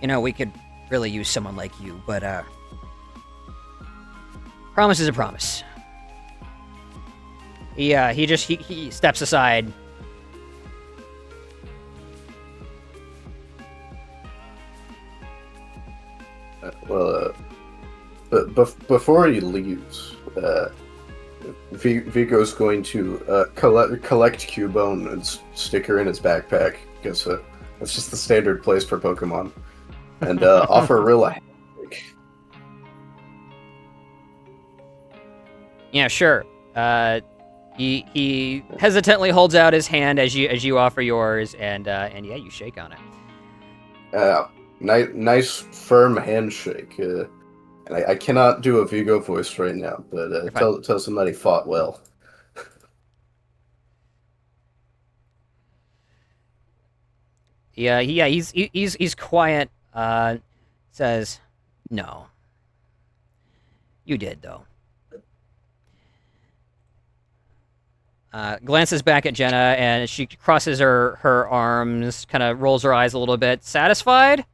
know, we could really use someone like you, but promise is a promise. He steps aside. But before he leaves, Vigo's going to collect Cubone and stick her in his backpack, because that's just the standard place for Pokemon, and offer Rill a handshake. Yeah, sure. He hesitantly holds out his hand as you offer yours, and yeah, you shake on it. Nice firm handshake. And I cannot do a Vigo voice right now, but tell somebody fought well. Yeah, he's quiet. Says, no. You did though. Glances back at Jenna, and she crosses her arms, kind of rolls her eyes a little bit. Satisfied?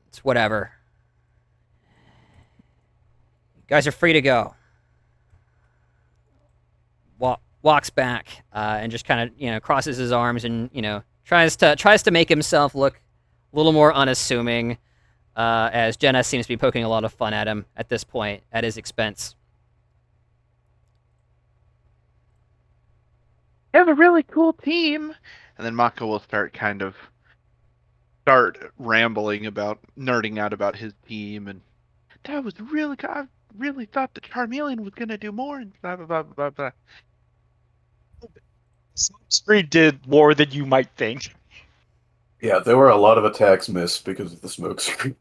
It's whatever. You guys are free to go. Walks back and just kind of crosses his arms and tries to make himself look a little more unassuming, as Jenna seems to be poking a lot of fun at him at this point at his expense. have a really cool team. And then Mako will start rambling about nerding out about his team, and that was really good. I really thought that Charmeleon was gonna do more, and blah blah blah blah blah. Screen did more than you might think. Yeah, there were a lot of attacks missed because of the smoke screen.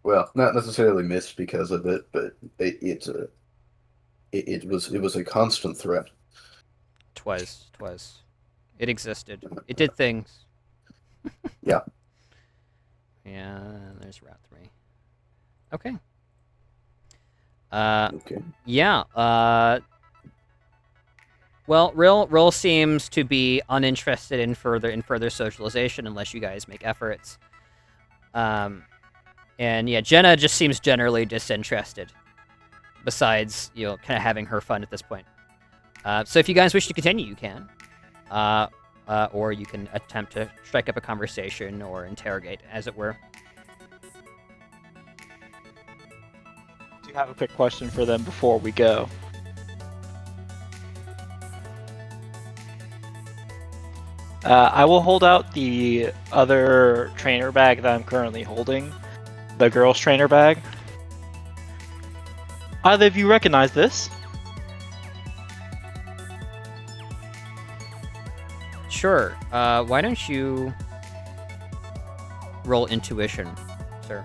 Well, not necessarily missed because of it, but it was a constant threat. Twas. It existed. It did things. Yeah. Yeah, there's Route 3. Okay. Okay. Yeah, well, Rill seems to be uninterested in further socialization unless you guys make efforts. And yeah, Jenna just seems generally disinterested. Besides, kind of having her fun at this point. So if you guys wish to continue, you can. Or you can attempt to strike up a conversation or interrogate, as it were. Do you have a quick question for them before we go? I will hold out the other trainer bag that I'm currently holding, the girl's trainer bag. Either of you recognize this? Sure. Why don't you roll intuition, sir?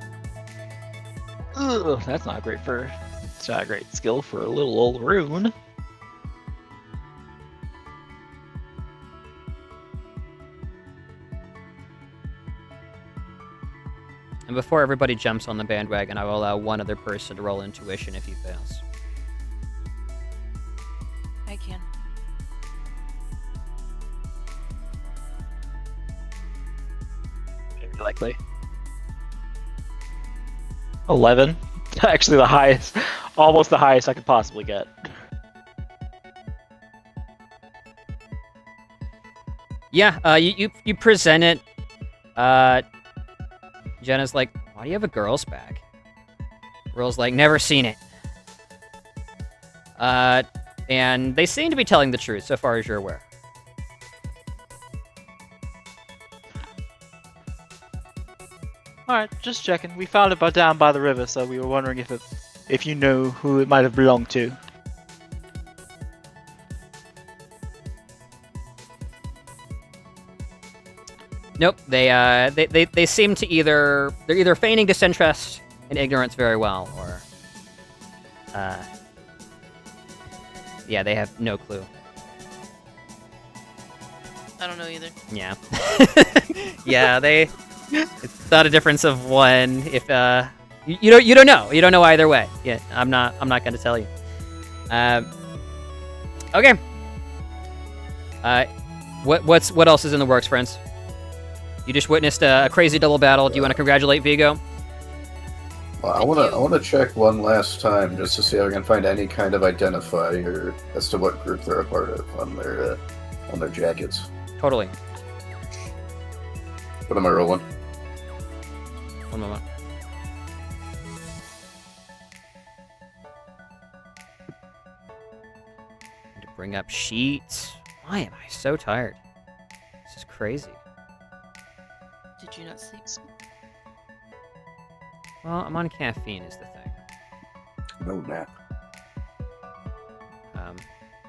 Ugh, that's not great it's not a great skill for a little old rune. And before everybody jumps on the bandwagon, I will allow one other person to roll intuition if he fails. I can. Very likely. 11. Actually, the highest, almost the highest I could possibly get. Yeah, you present it. Jenna's like, why do you have a girl's bag? Rill's like, never seen it. And they seem to be telling the truth so far as you're aware. Alright, just checking. We found it down by the river, so we were wondering if you know who it might have belonged to. Nope, they seem to they're either feigning disinterest and ignorance very well, or yeah, they have no clue. I don't know either. Yeah. Yeah, it's not a difference of one. If you don't know either way. Yeah, I'm not going to tell you. Okay. What else is in the works, friends? You just witnessed a crazy double battle. Do you want to congratulate Vigo? Well, I want to check one last time just to see if I can find any kind of identifier as to what group they're a part of on their jackets. Totally. What am I rolling? One moment. Need to bring up sheets. Why am I so tired? This is crazy. Did you not sleep? Well, I'm on caffeine is the thing. No nap.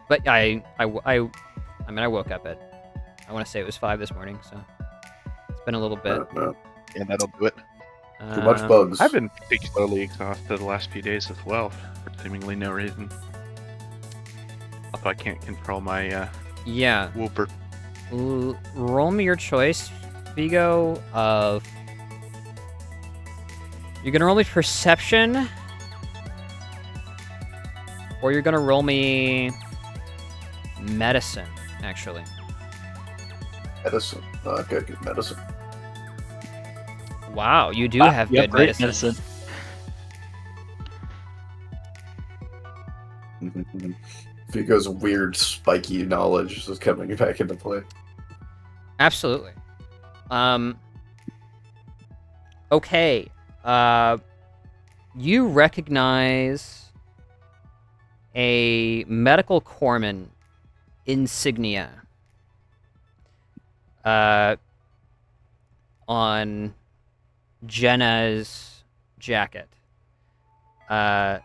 But I mean, I woke up at, I want to say it was 5 this morning, so it's been a little bit. Yeah, that'll do it. Too much bugs. I've been particularly exhausted the last few days as well, for seemingly no reason. Although I can't control my Yeah. whooper. Roll me your choice, Vigo, of... You're gonna roll me perception, or you're gonna roll me medicine, actually. Medicine. Oh, I've got good medicine. Wow, you do have good great medicine. Vigo's weird, spiky knowledge is coming back into play. Absolutely. Okay. You recognize a medical corpsman insignia on Jenna's jacket that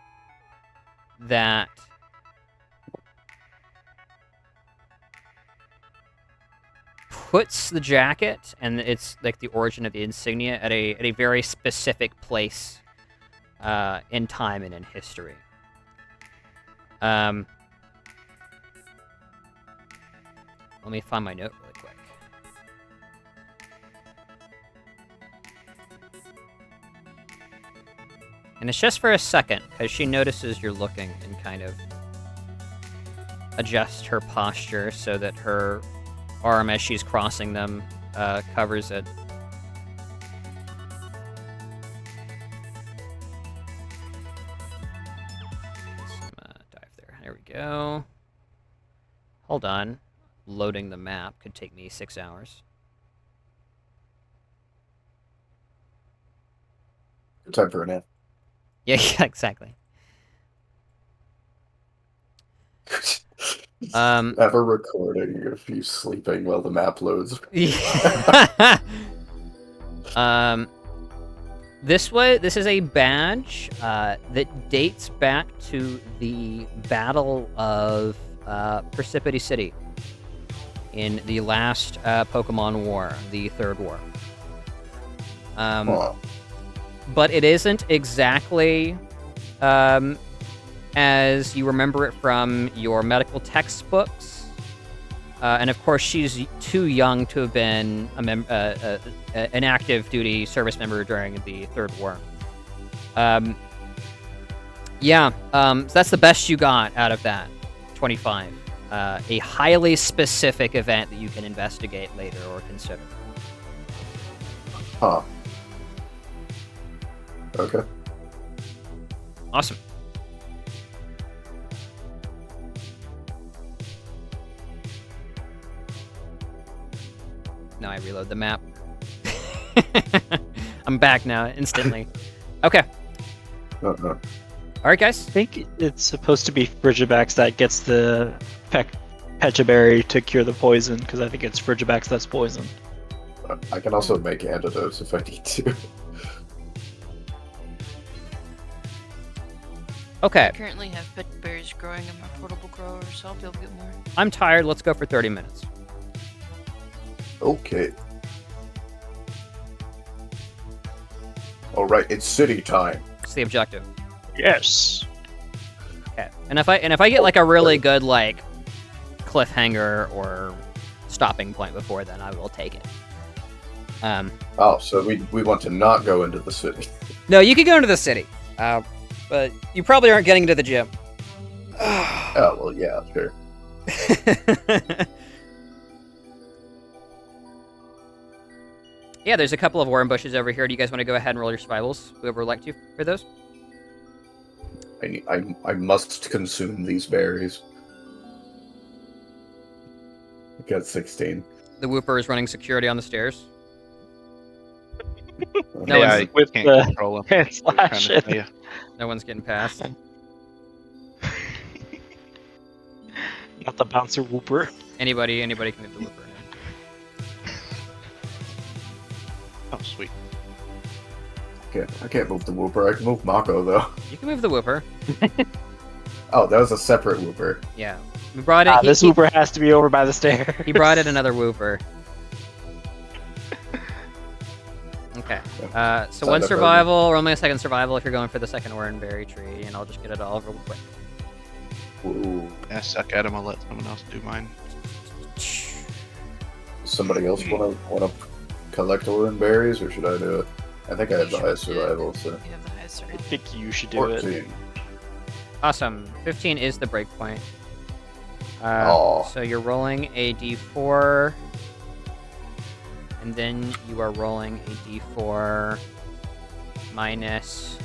puts the jacket, and it's like the origin of the insignia, at a very specific place in time and in history. Let me find my note really quick. And it's just for a second, because she notices you're looking and kind of adjusts her posture so that her arm, as she's crossing them, covers it. Dive there. There we go. Hold on. Loading the map could take me 6 hours. Good time for a nap. Yeah, exactly. Ever recording of you sleeping while the map loads. Yeah. This is a badge that dates back to the Battle of Precipity City in the last Pokemon War, the Third War. But it isn't exactly as you remember it from your medical textbooks. And of course, she's too young to have been an active duty service member during the Third War. So that's the best you got out of that 25. A highly specific event that you can investigate later or consider. Huh. Okay. Awesome. Now I reload the map. I'm back now, instantly. Okay. Uh-huh. Alright, guys. I think it's supposed to be Frigibax that gets the Pecha Berry to cure the poison, because I think it's Frigibax that's poison. I can also make antidotes if I need to. Okay. I currently have pet berries growing in my portable grower, so I'll be able to get more. I'm tired. Let's go for 30 minutes. Okay. Alright, it's city time. What's the objective? Yes. Okay. And if I get like a really good like cliffhanger or stopping point before then, I will take it. Oh, so we want to not go into the city. No, you can go into the city. But you probably aren't getting into the gym. Oh, well, yeah, sure. Yeah, there's a couple of worm bushes over here. Do you guys want to go ahead and roll your survivals? Whoever would like to for those? I must consume these berries. I got 16. The Whooper is running security on the stairs. No, one's- I with can't the control them. hand slash it. Yeah. No one's getting past. Not the bouncer whooper. Anybody can move the Whooper in. Oh, sweet. I can't move the Whooper. I can move Mako, though. You can move the Whooper. Oh, that was a separate Whooper. Yeah. We brought it. This whooper has to be over by the stairs. He brought in another Whooper. Okay. So Sign one up survival, or only a second survival if you're going for the second Oranberry tree, and I'll just get it all real quick. Ooh. I suck at them. I'll let someone else do mine. Somebody else wanna collect orange berries, or should I do it? I think I have the highest survival, so You have the highest I survival. think you should do it. 14. Awesome. 15 is the breakpoint. Aw. So you're rolling a d4, and then you are rolling a d4 minus.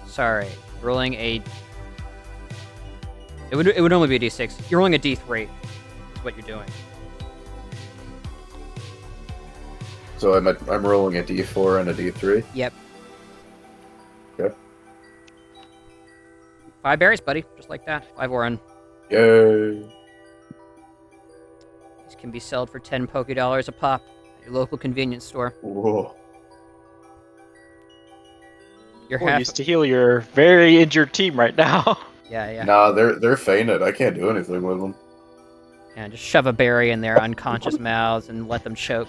Sorry, rolling a. It would only be a d6. You're rolling a d3. Is what you're doing. So I'm rolling a d4 and a d3. Yep. Okay. 5 berries, buddy. Just like that. 5 Oran. Yay! These can be sold for 10 $Poké a pop at your local convenience store. Whoa. You're We're half. used to heal your very injured team right now. Yeah. Nah, they're fainted. I can't do anything with them. Yeah, just shove a berry in their unconscious mouths and let them choke.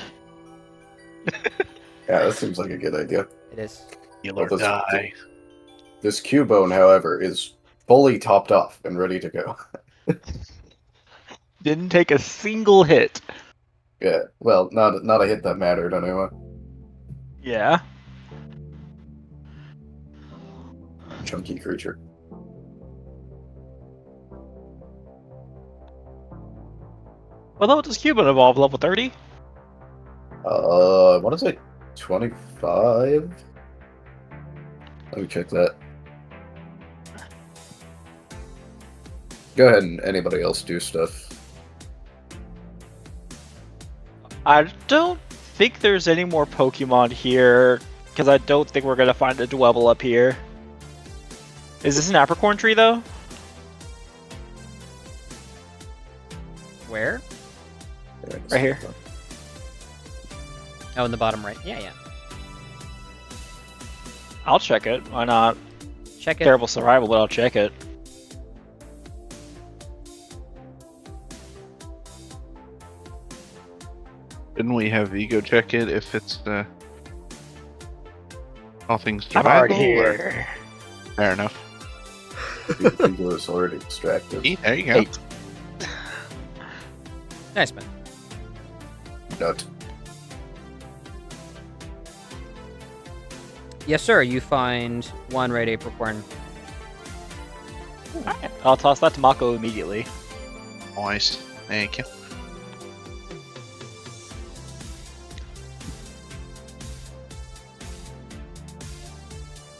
Yeah, that seems like a good idea. It is. Heal or Well, this- die. This Cubone, however, is fully topped off and ready to go. Didn't take a single hit. Yeah, well, not a hit that mattered anyway. Yeah. Chunky creature. What level does Cuban evolve? Level 30? I want to say 25. Let me check that. Go ahead and anybody else do stuff. I don't think there's any more Pokemon here, because I don't think we're going to find a Dwebble up here. Is this an apricorn tree, though? Where? Right here. Oh, in the bottom right. Yeah. I'll check it. Why not? Check it. Terrible survival, but I'll check it. Didn't we have Vigo check it if it's all things I'm survival? already here. Fair enough. People is already distracted. See, there you go. 8. Nice, man. Nut. Yes, sir. You find one red apricorn. Alright, I'll toss that to Mako immediately. Nice. Thank you.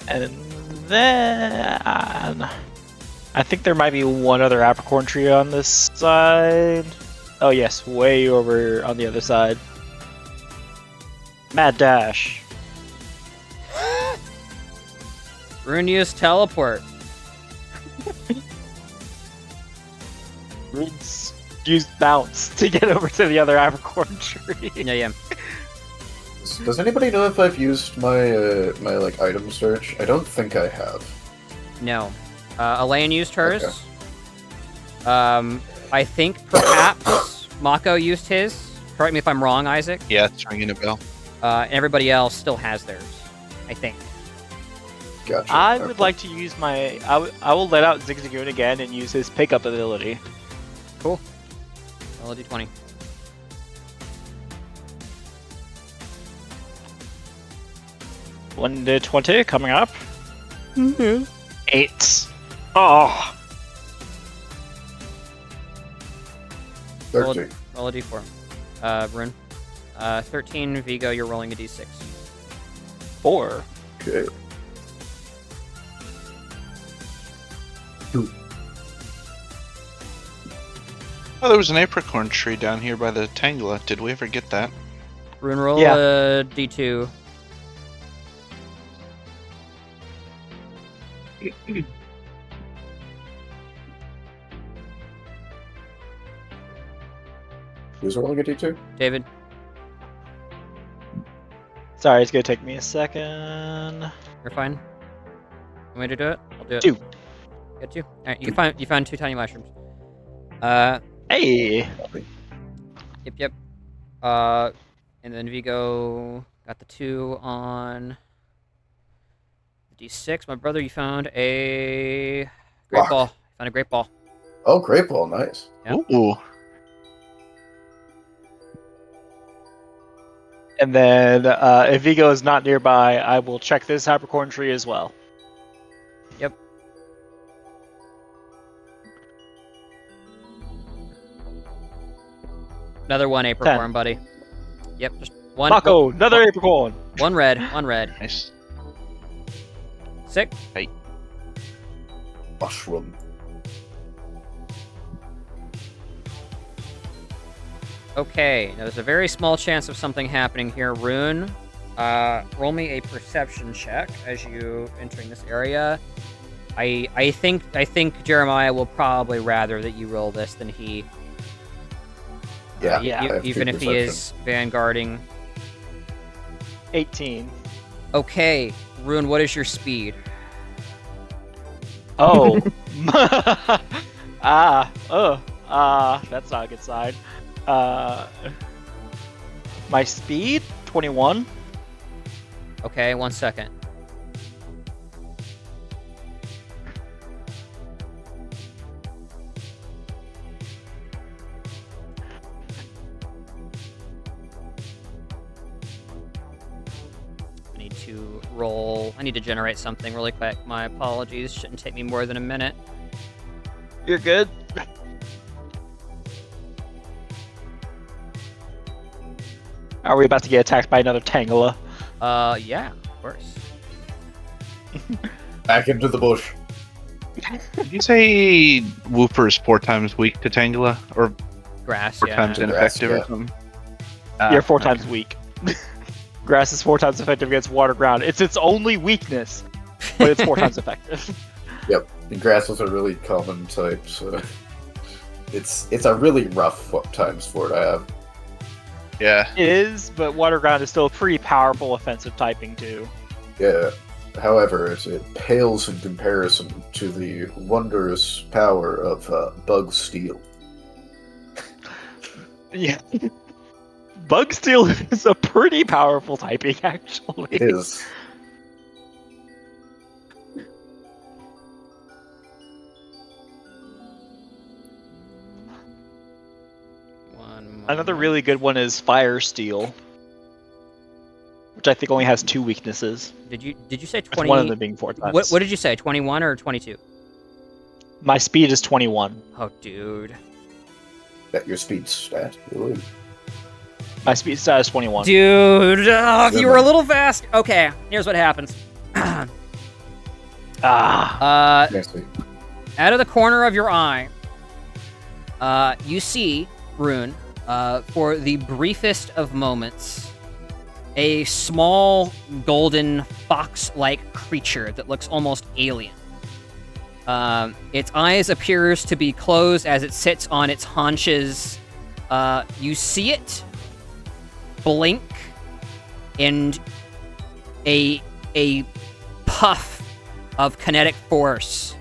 And then I think there might be one other apricorn tree on this side. Oh yes, way over on the other side. Mad Dash. Runius teleport. Use bounce to get over to the other apricorn tree. Yeah. Does anybody know if I've used my my like item search? I don't think I have. No. Elaine used hers. Okay. I think perhaps Mako used his. Correct me if I'm wrong, Isaac. Yeah, it's ringing a bell. And everybody else still has theirs. I think. Gotcha. I Okay. would like to use my. I will let out Zigzagoon again and use his pickup ability. Cool. Roll a d20. One to 20 coming up. Mm-hmm. 8. Oh. 13. Roll a d4. Rune. 13, Vigo, you're rolling a d6. 4. Okay. 2. Oh, there was an apricorn tree down here by the Tangela. Did we ever get that? Rune, roll Yeah. a d2. Who's rolling a d2? David. Sorry, it's gonna take me a second. You're fine. Want me to do it? I'll do it. 2. Get you? Alright, you found 2 tiny mushrooms. Hey. Yep. And then Vigo got the 2 on the d6. My brother, you found a great Rock. ball. You found a great ball. Oh, great ball, nice. Yep. Ooh. And then if Vigo is not nearby, I will check this apricorn tree as well. Yep. Another one apricorn, 10. buddy. Yep, just one. Mako, another apricorn. One red. Nice. Sick. Mushroom. Okay, now there's a very small chance of something happening here. Rune, roll me a perception check as you entering this area. I think Jeremiah will probably rather that you roll this than he. Yeah, Yeah. I have Even two if he perception. is vanguarding. 18. Okay, Rune, what is your speed? Oh. That's not a good sign. My speed? 21. Okay, 1 second. I need to roll. I need to generate something really quick. My apologies. Shouldn't take me more than a minute. You're good. Are we about to get attacked by another Tangela? Yeah, of course. Back into the bush. Did you say Wooper is 4 times weak to Tangela? Or Grass, 4 yeah. times ineffective yeah. or something? You're 4 okay. times weak. Grass is 4 times effective against water ground. It's its only weakness, but it's 4 times effective. Yep, the grass is a really common type, so it's a really rough times for it to have. Yeah. It is, but water ground is still a pretty powerful offensive typing too. Yeah. However, it pales in comparison to the wondrous power of bug steel. Yeah. Bug steel is a pretty powerful typing, actually. It is. Another really good one is fire steel, which I think only has 2 weaknesses. Did you say With 20? one of them being 4 times. What did you say? 21 or 22? My speed is 21. Oh, dude. That your speed stat. Really? My speed stat is 21. Dude, you were a little fast. Okay, here's what happens. Next week. Out of the corner of your eye, you see, Rune, for the briefest of moments, a small golden fox-like creature that looks almost alien. Its eyes appears to be closed as it sits on its haunches. You see it blink, and a puff of kinetic force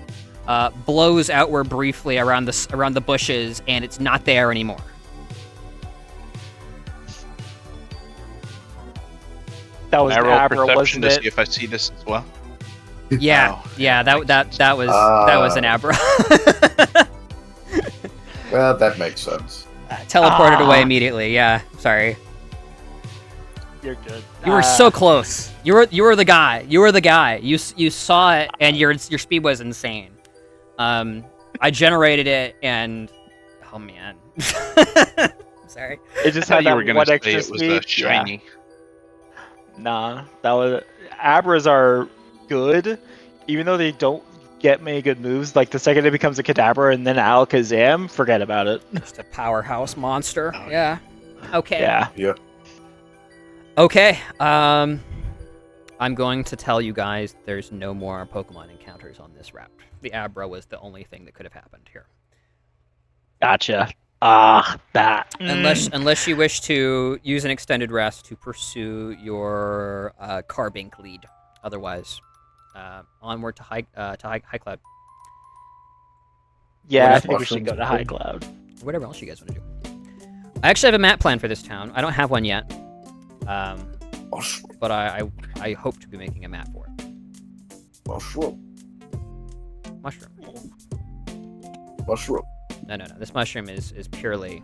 blows outward briefly around the bushes, and it's not there anymore. That was I roll Abra, perception wasn't to it? see if I see this as well. Yeah, Oh, yeah, that was an Abra. Well, that makes sense. Teleported away immediately. Yeah, sorry. You're good. You were so close. You were the guy. You were the guy. You saw it, and your speed was insane. I generated it, and oh man, sorry. It just I thought had you that were gonna one say extra it was speed. shiny. Yeah. Nah, that was Abras are good, even though they don't get many good moves. Like the second it becomes a Kadabra and then Alakazam, forget about it. Just a powerhouse monster. Yeah. Okay. Yeah. Yeah. Okay. I'm going to tell you guys there's no more Pokemon encounters on this route. The Abra was the only thing that could have happened here. Gotcha. That. Unless you wish to use an extended rest to pursue your Carbink lead. Otherwise, onward to High Cloud. Yeah, What I is think we should go mushrooms to High called? Cloud. Whatever else you guys want to do. I actually have a map plan for this town. I don't have one yet. Mushroom. But I hope to be making a map for it. Mushroom. Mushroom. Mushroom. No. This mushroom is purely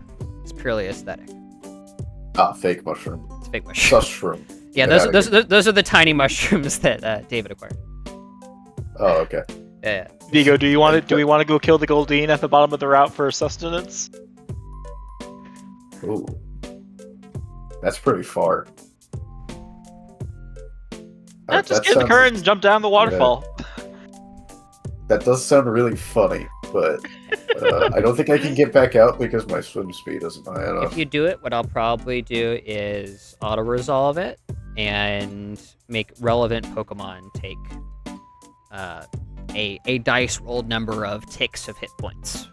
aesthetic. Fake mushroom. It's a fake mushroom. Mushroom. Yeah, Get those are the tiny mushrooms that David acquired. Oh, okay. Yeah. Vigo, do we want to go kill the Goldeen at the bottom of the route for sustenance? Ooh. That's pretty far. Just That get in the sounds- current and jump down the waterfall. That does sound really funny, but I don't think I can get back out because my swim speed isn't high enough. If you do it, what I'll probably do is auto-resolve it and make relevant Pokemon take a dice rolled number of ticks of hit points.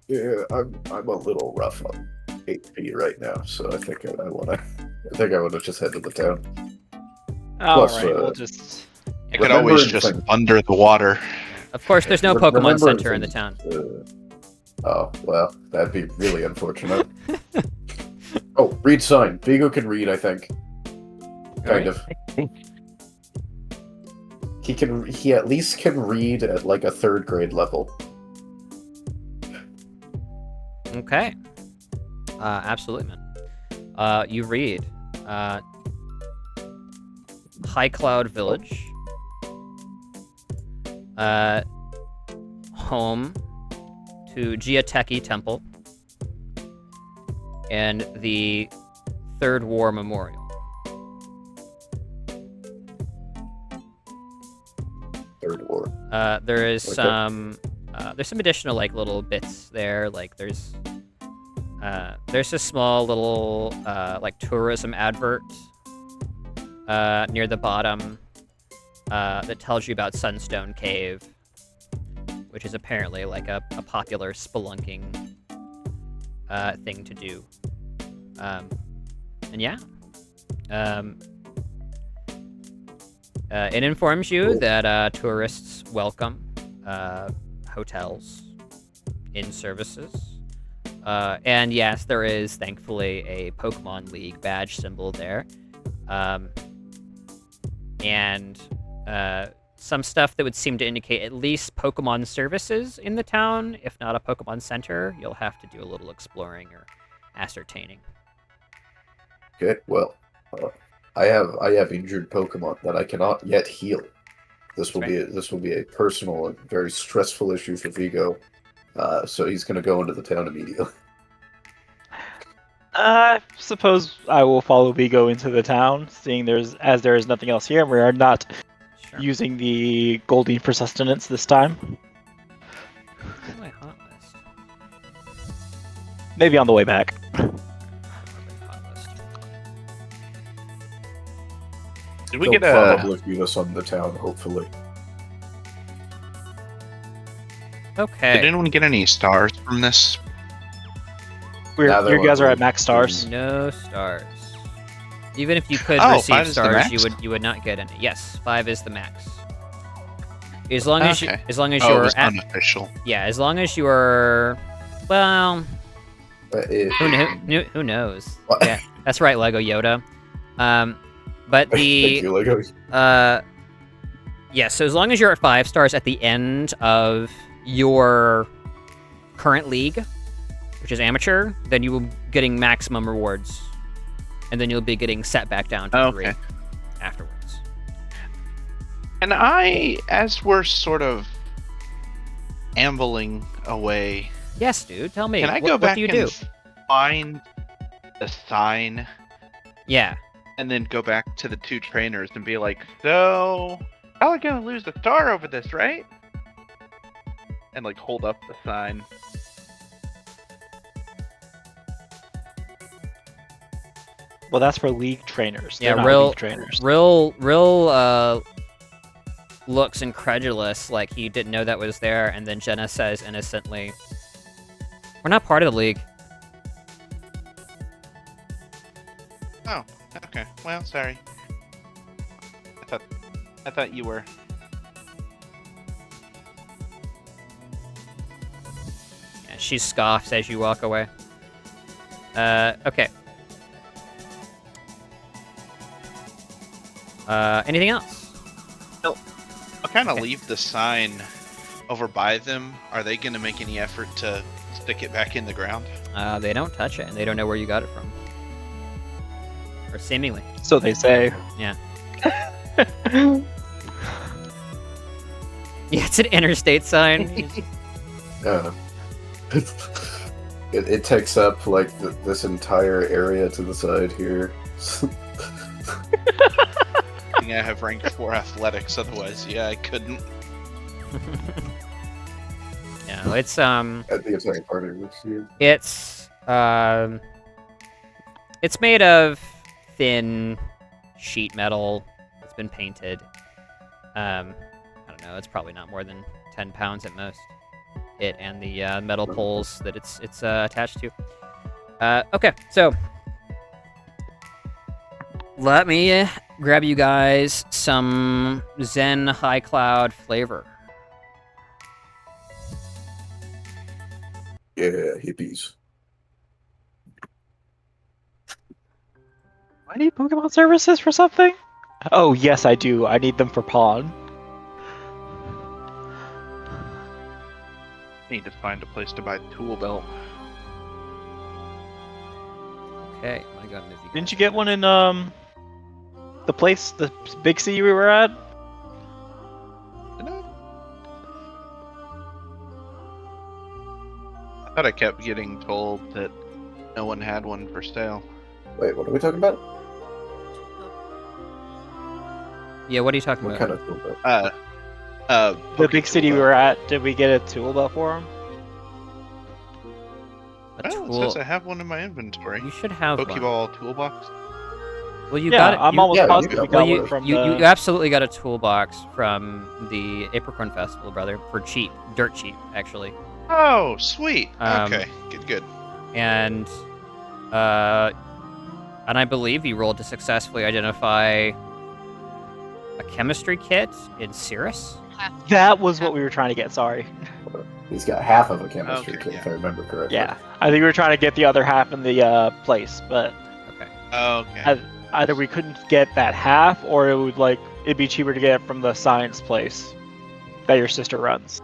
Yeah, I'm a little rough on HP right now, so I think I wanna. I think I wanna just head to the town. All Plus, right, we'll just. I could always remembering just things. under the water. Of course, there's no Pokemon Remembering Center in the things, town. Oh well, that'd be really unfortunate. Oh, read sign. Vigo can read, I think. Kind of. He can. He at least can read at like a 3rd grade level. Okay. Absolutely, man. You read. High Cloud Village. Home to Giateki Temple. And the Third War Memorial. Third War. There's Okay. some additional like little bits there. Like there's a small little like tourism advert near the bottom that tells you about Sunstone Cave, which is apparently like a popular spelunking thing to do. And yeah. It informs you that tourists welcome hotels, inn services, and yes, there is thankfully a Pokemon League badge symbol there, and some stuff that would seem to indicate at least Pokemon services in the town, if not a Pokemon Center. You'll have to do a little exploring or ascertaining. Okay. Well, I have injured Pokemon that I cannot yet heal. This will be a personal and very stressful issue for Vigo. So he's going to go into the town immediately. I suppose I will follow Vigo into the town, seeing there is nothing else here, and we are not Sure. using the Goldeen for sustenance this time. Oh, my hot list. Maybe on the way back. Hot list. Did we He'll get a? probably beat us on the town, hopefully. Okay. Did anyone get any stars from this? Now You guys are that at max stars. No stars. Even if you could Oh, receive 5 is the stars, max? you would not get any. Yes, 5 is the max. As long as Okay. as long as Oh, it you're was at, unofficial. yeah, as long as you're, well, who knows? What? Yeah, that's right, Lego Yoda. But Thank the you, Lego. yeah, so as long as you're at 5 stars at the end of your current league, which is amateur, then you will be getting maximum rewards, and then you'll be getting set back down to 3 Okay. afterwards. And as we're sort of ambling away, Yes, dude. Tell me. can I what, go what back do you and do? find the sign Yeah. and then go back to the 2 trainers and be like, so, y'all are gonna lose a star over this, right? And like hold up the sign. Well, that's for league trainers. Yeah, They're not real- league trainers. Real looks incredulous, like he didn't know that was there, and then Jenna says innocently, "We're not part of the league." Oh, okay. Well, sorry. I thought you were. Yeah, she scoffs as you walk away. Okay. Anything else? I'll kind of leave the sign over by them. Are they going to make any effort to stick it back in the ground? They don't touch it, and they don't know where you got it from. Or seemingly. So they say. Yeah. Yeah, it's an interstate sign. It takes up like this entire area to the side here. I think I have ranked 4 athletics, otherwise, yeah, I couldn't. No, it's At the entire part of this here. It's made of thin sheet metal. It's been painted. I don't know. It's probably not more than 10 pounds at most. it and the metal poles that it's attached to. Okay, so let me grab you guys some Zen High Cloud flavor. Yeah, hippies. I need Pokemon services for something? Oh, yes, I do. I need them for Pawn. Need to find a place to buy the tool belt. Okay, I got Mizzy. Didn't you get one in, the place, the big city we were at? Did I? I thought I kept getting told that no one had one for sale. Wait, what are we talking about? Yeah, what are you talking What about? kind of tool belt? The big city we were at, did we get a tool belt for him? A Oh, it tool. says I have one in my inventory. You should have one. Pokeball toolbox. Well, you Yeah, got it. I'm you, almost yeah, positive you we got got one. one Well, from you the... absolutely got a toolbox from the Apricorn Festival, brother, for cheap, dirt cheap, actually. Oh, sweet. Um, Okay, good. And I believe you rolled to successfully identify a chemistry kit in Cirrus. That was what we were trying to get, sorry. He's got half of a chemistry Okay, kit, yeah. if I remember correctly. Yeah, I think we were trying to get the other half in the place, but Okay. Okay. either we couldn't get that half, or it'd be cheaper to get it from the science place that your sister runs.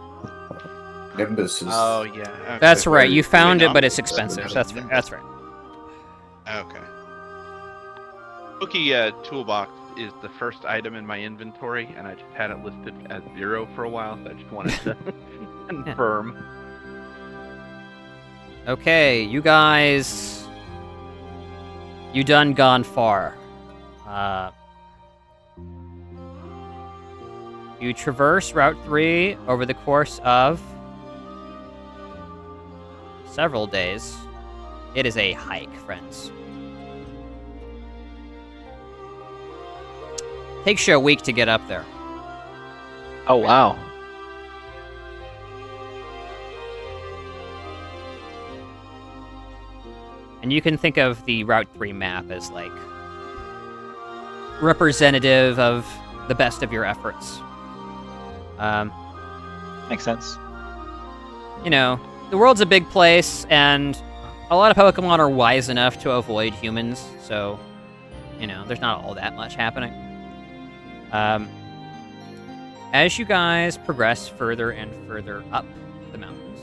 Nimbus is... Oh yeah. Okay. That's right. You very found it, but it's phenomenal. expensive. That's right. That's right. Okay. Cookie toolbox is the first item in my inventory, and I just had it listed as 0 for a while, so I just wanted to confirm. Okay, you guys. You done gone far. You traverse Route 3 over the course of several days. It is a hike, friends. Takes you a week to get up there. Oh, wow. And you can think of the Route 3 map as, like, representative of the best of your efforts. Makes sense. You know, the world's a big place, and a lot of Pokemon are wise enough to avoid humans, so, you know, there's not all that much happening. As you guys progress further and further up the mountains,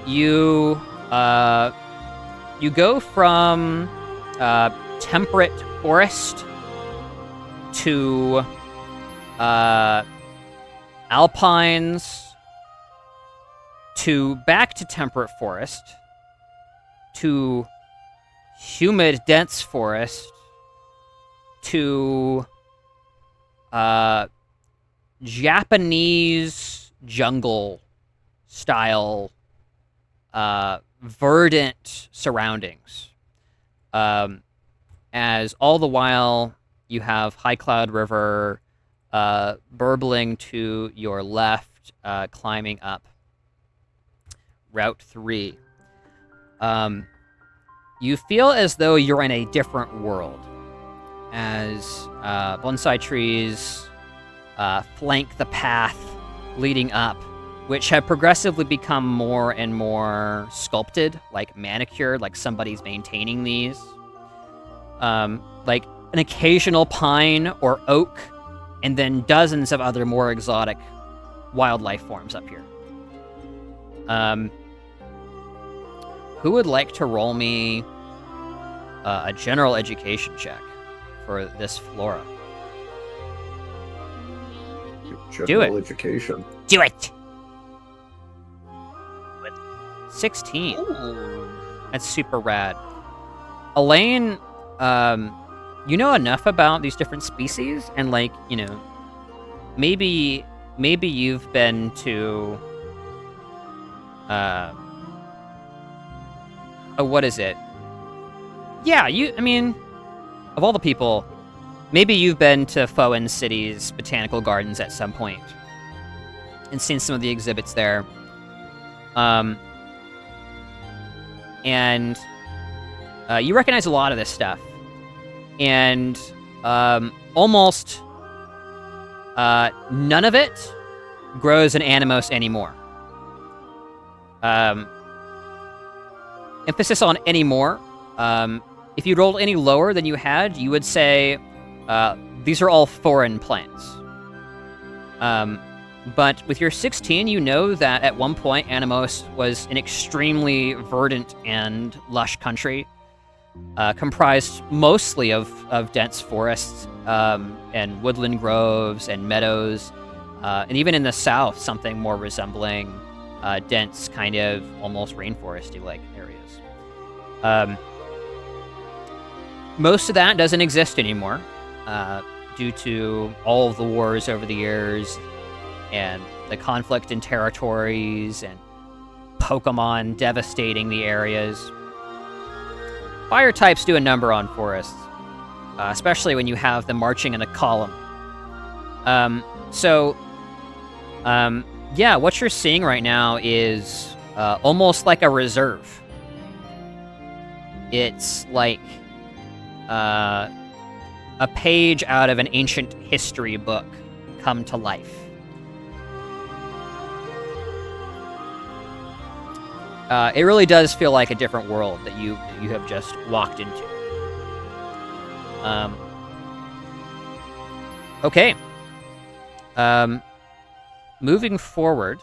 you go from temperate forest to alpines to back to temperate forest to humid dense forest to Japanese jungle style verdant surroundings, as all the while you have High Cloud River burbling to your left, climbing up Route 3. You feel as though you're in a different world, as bonsai trees flank the path leading up, which have progressively become more and more sculpted, like manicured, like somebody's maintaining these. Like an occasional pine or oak, and then dozens of other more exotic wildlife forms up here. Who would like to roll me a general education check for this flora? General education. Do it! 16. That's super rad. Elaine, you know enough about these different species, and, like, you know, maybe you've been to what is it? Yeah, I mean, of all the people, maybe you've been to Fowen City's botanical gardens at some point. and seen some of the exhibits there. And you recognize a lot of this stuff. And almost none of it grows in Animos anymore. Emphasis on anymore. If you rolled any lower than you had, you would say these are all foreign plants. But with your 16, you know that at one point Animos was an extremely verdant and lush country, comprised mostly of dense forests and woodland groves and meadows, and even in the south, something more resembling dense, kind of almost rainforesty-like areas. Most of that doesn't exist anymore due to all of the wars over the years and the conflict in territories and Pokemon devastating the areas. Fire types do a number on forests, especially when you have them marching in a column. Yeah, what you're seeing right now is almost like a reserve. It's like a page out of an ancient history book come to life. It really does feel like a different world that you have just walked into. Okay. Moving forward,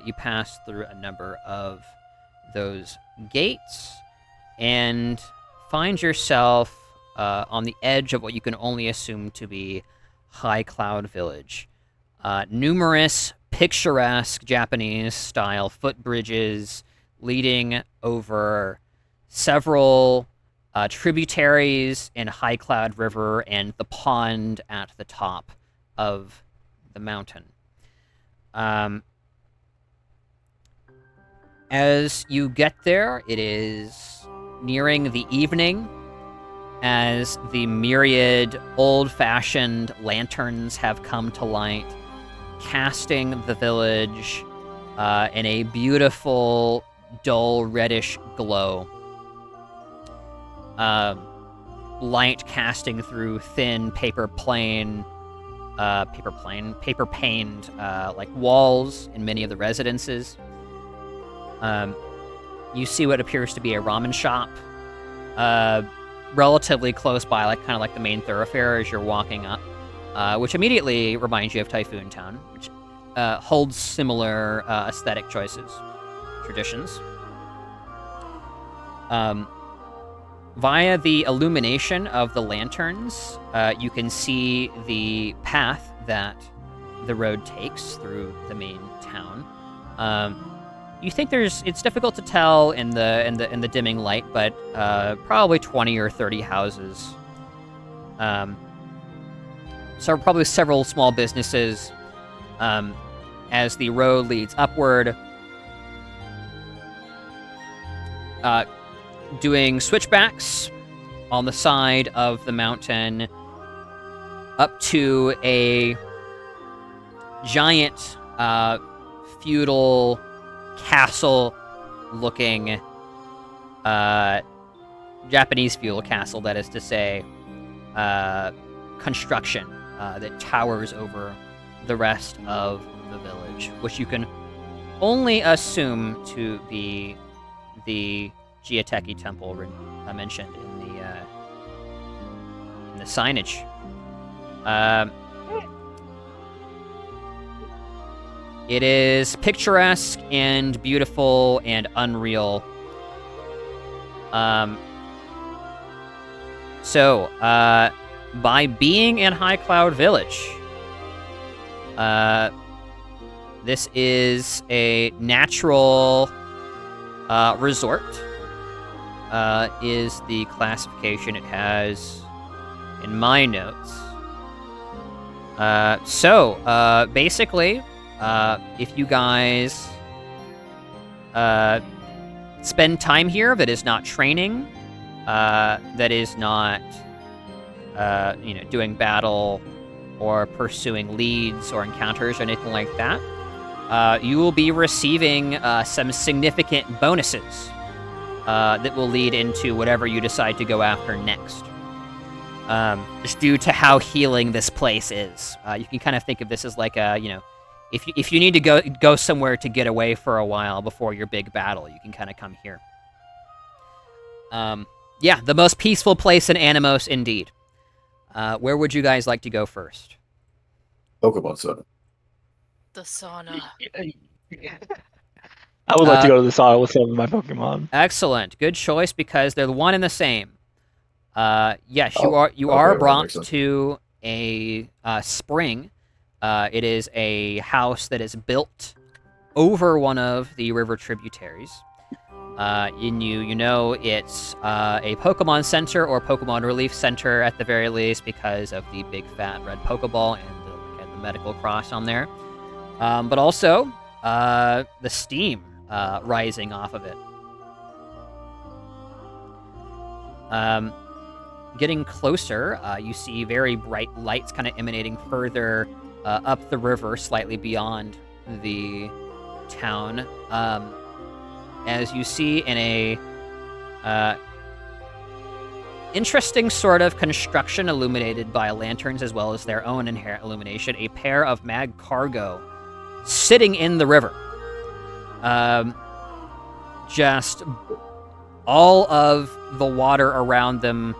you pass through a number of those gates and find yourself on the edge of what you can only assume to be High Cloud Village. Numerous picturesque Japanese-style footbridges leading over several tributaries in High Cloud River and the pond at the top of the mountain. As you get there, it is nearing the evening, as the myriad old-fashioned lanterns have come to light, casting the village in a beautiful, dull reddish glow. Light casting through thin paper-paned like walls in many of the residences. You see what appears to be a ramen shop, relatively close by, kind of like the main thoroughfare as you're walking up, which immediately reminds you of Typhoon Town, which holds similar aesthetic choices, traditions. Via the illumination of the lanterns, you can see the path that the road takes through the main town. You think it's difficult to tell in the dimming light, but probably 20 or 30 houses. So probably several small businesses. As the road leads upward, doing switchbacks on the side of the mountain up to a giant feudal castle-looking Japanese feudal castle, that is to say, construction that towers over the rest of the village, which you can only assume to be the Giateki Temple mentioned in the signage. It is picturesque and beautiful and unreal. So, by being in High Cloud Village, this is a natural resort, is the classification it has in my notes. Basically, if you guys spend time here that is not training, that is not doing battle or pursuing leads or encounters or anything like that, you will be receiving some significant bonuses that will lead into whatever you decide to go after next. Just due to how healing this place is. You can kind of think of this as like a, if you need to go somewhere to get away for a while before your big battle, you can kind of come here. Yeah, the most peaceful place in Animos, indeed. Where would you guys like to go first? Pokemon Center. The sauna. I would like to go to the sauna with some of my Pokemon. Excellent, good choice because they're the one and the same. Yes, you Okay, are well, brought makes sense. to a spring. It is a house that is built over one of the river tributaries. You know it's a Pokemon Center or Pokemon Relief Center at the very least because of the big fat red Pokeball and the medical cross on there. But also the steam rising off of it. Getting closer, you see very bright lights kind of emanating further up the river, slightly beyond the town. As you see in a interesting sort of construction illuminated by lanterns as well as their own inherent illumination, a pair of mag cargo sitting in the river. Just all of the water around them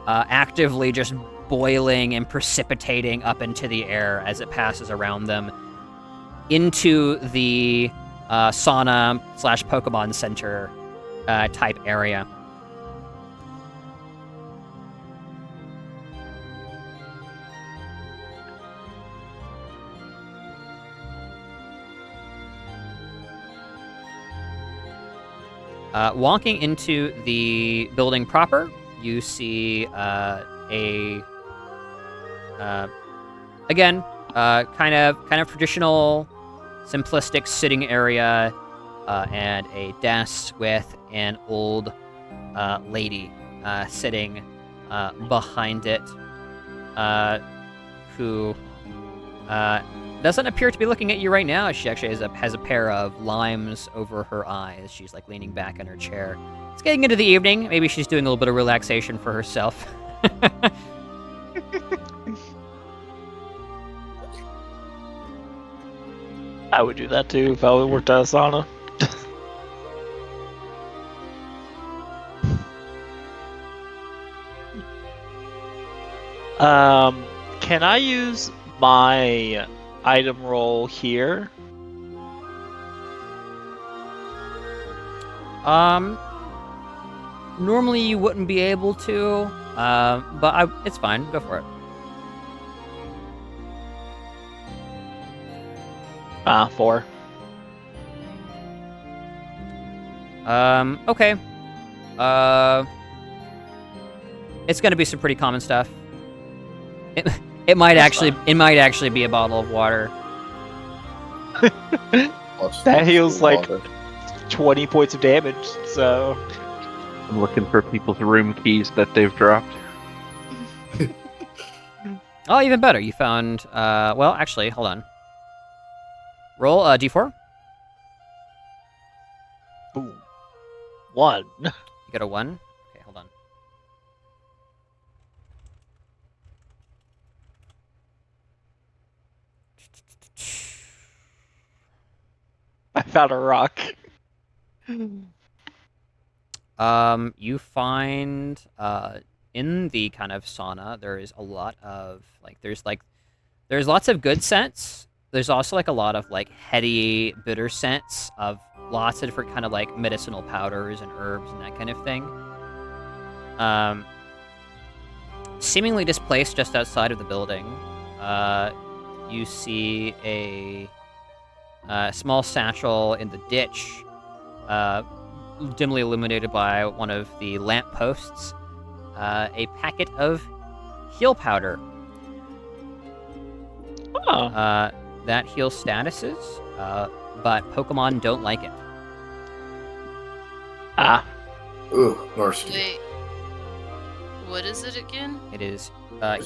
actively just boiling and precipitating up into the air as it passes around them into the sauna / Pokemon Center type area. Walking into the building proper, you see again, kind of traditional, simplistic sitting area, and a desk with an old lady sitting behind it, who doesn't appear to be looking at you right now. She actually has a pair of limes over her eyes. She's like leaning back in her chair. It's getting into the evening. Maybe she's doing a little bit of relaxation for herself. I would do that too if I worked at a sauna. Can I use my item roll here? Normally you wouldn't be able to, but it's fine. Go for it. 4. Okay. It's gonna be some pretty common stuff. It might actually be a bottle of water. That heals like 20 points of damage, so I'm looking for people's room keys that they've dropped. Oh, even better. You found well, actually, hold on. Roll d4. Ooh. 1. You got a 1? Okay, hold on. I found a rock. You find in the kind of sauna there is a lot of there's lots of good scents. There's also like a lot of like heady, bitter scents of lots of different kind of like medicinal powders and herbs and that kind of thing. Seemingly displaced just outside of the building, you see a small satchel in the ditch, dimly illuminated by one of the lamp posts, a packet of heal powder. Oh. That heals statuses, but Pokemon don't like it. Ah. Ooh, nasty. Wait. What is it again? It is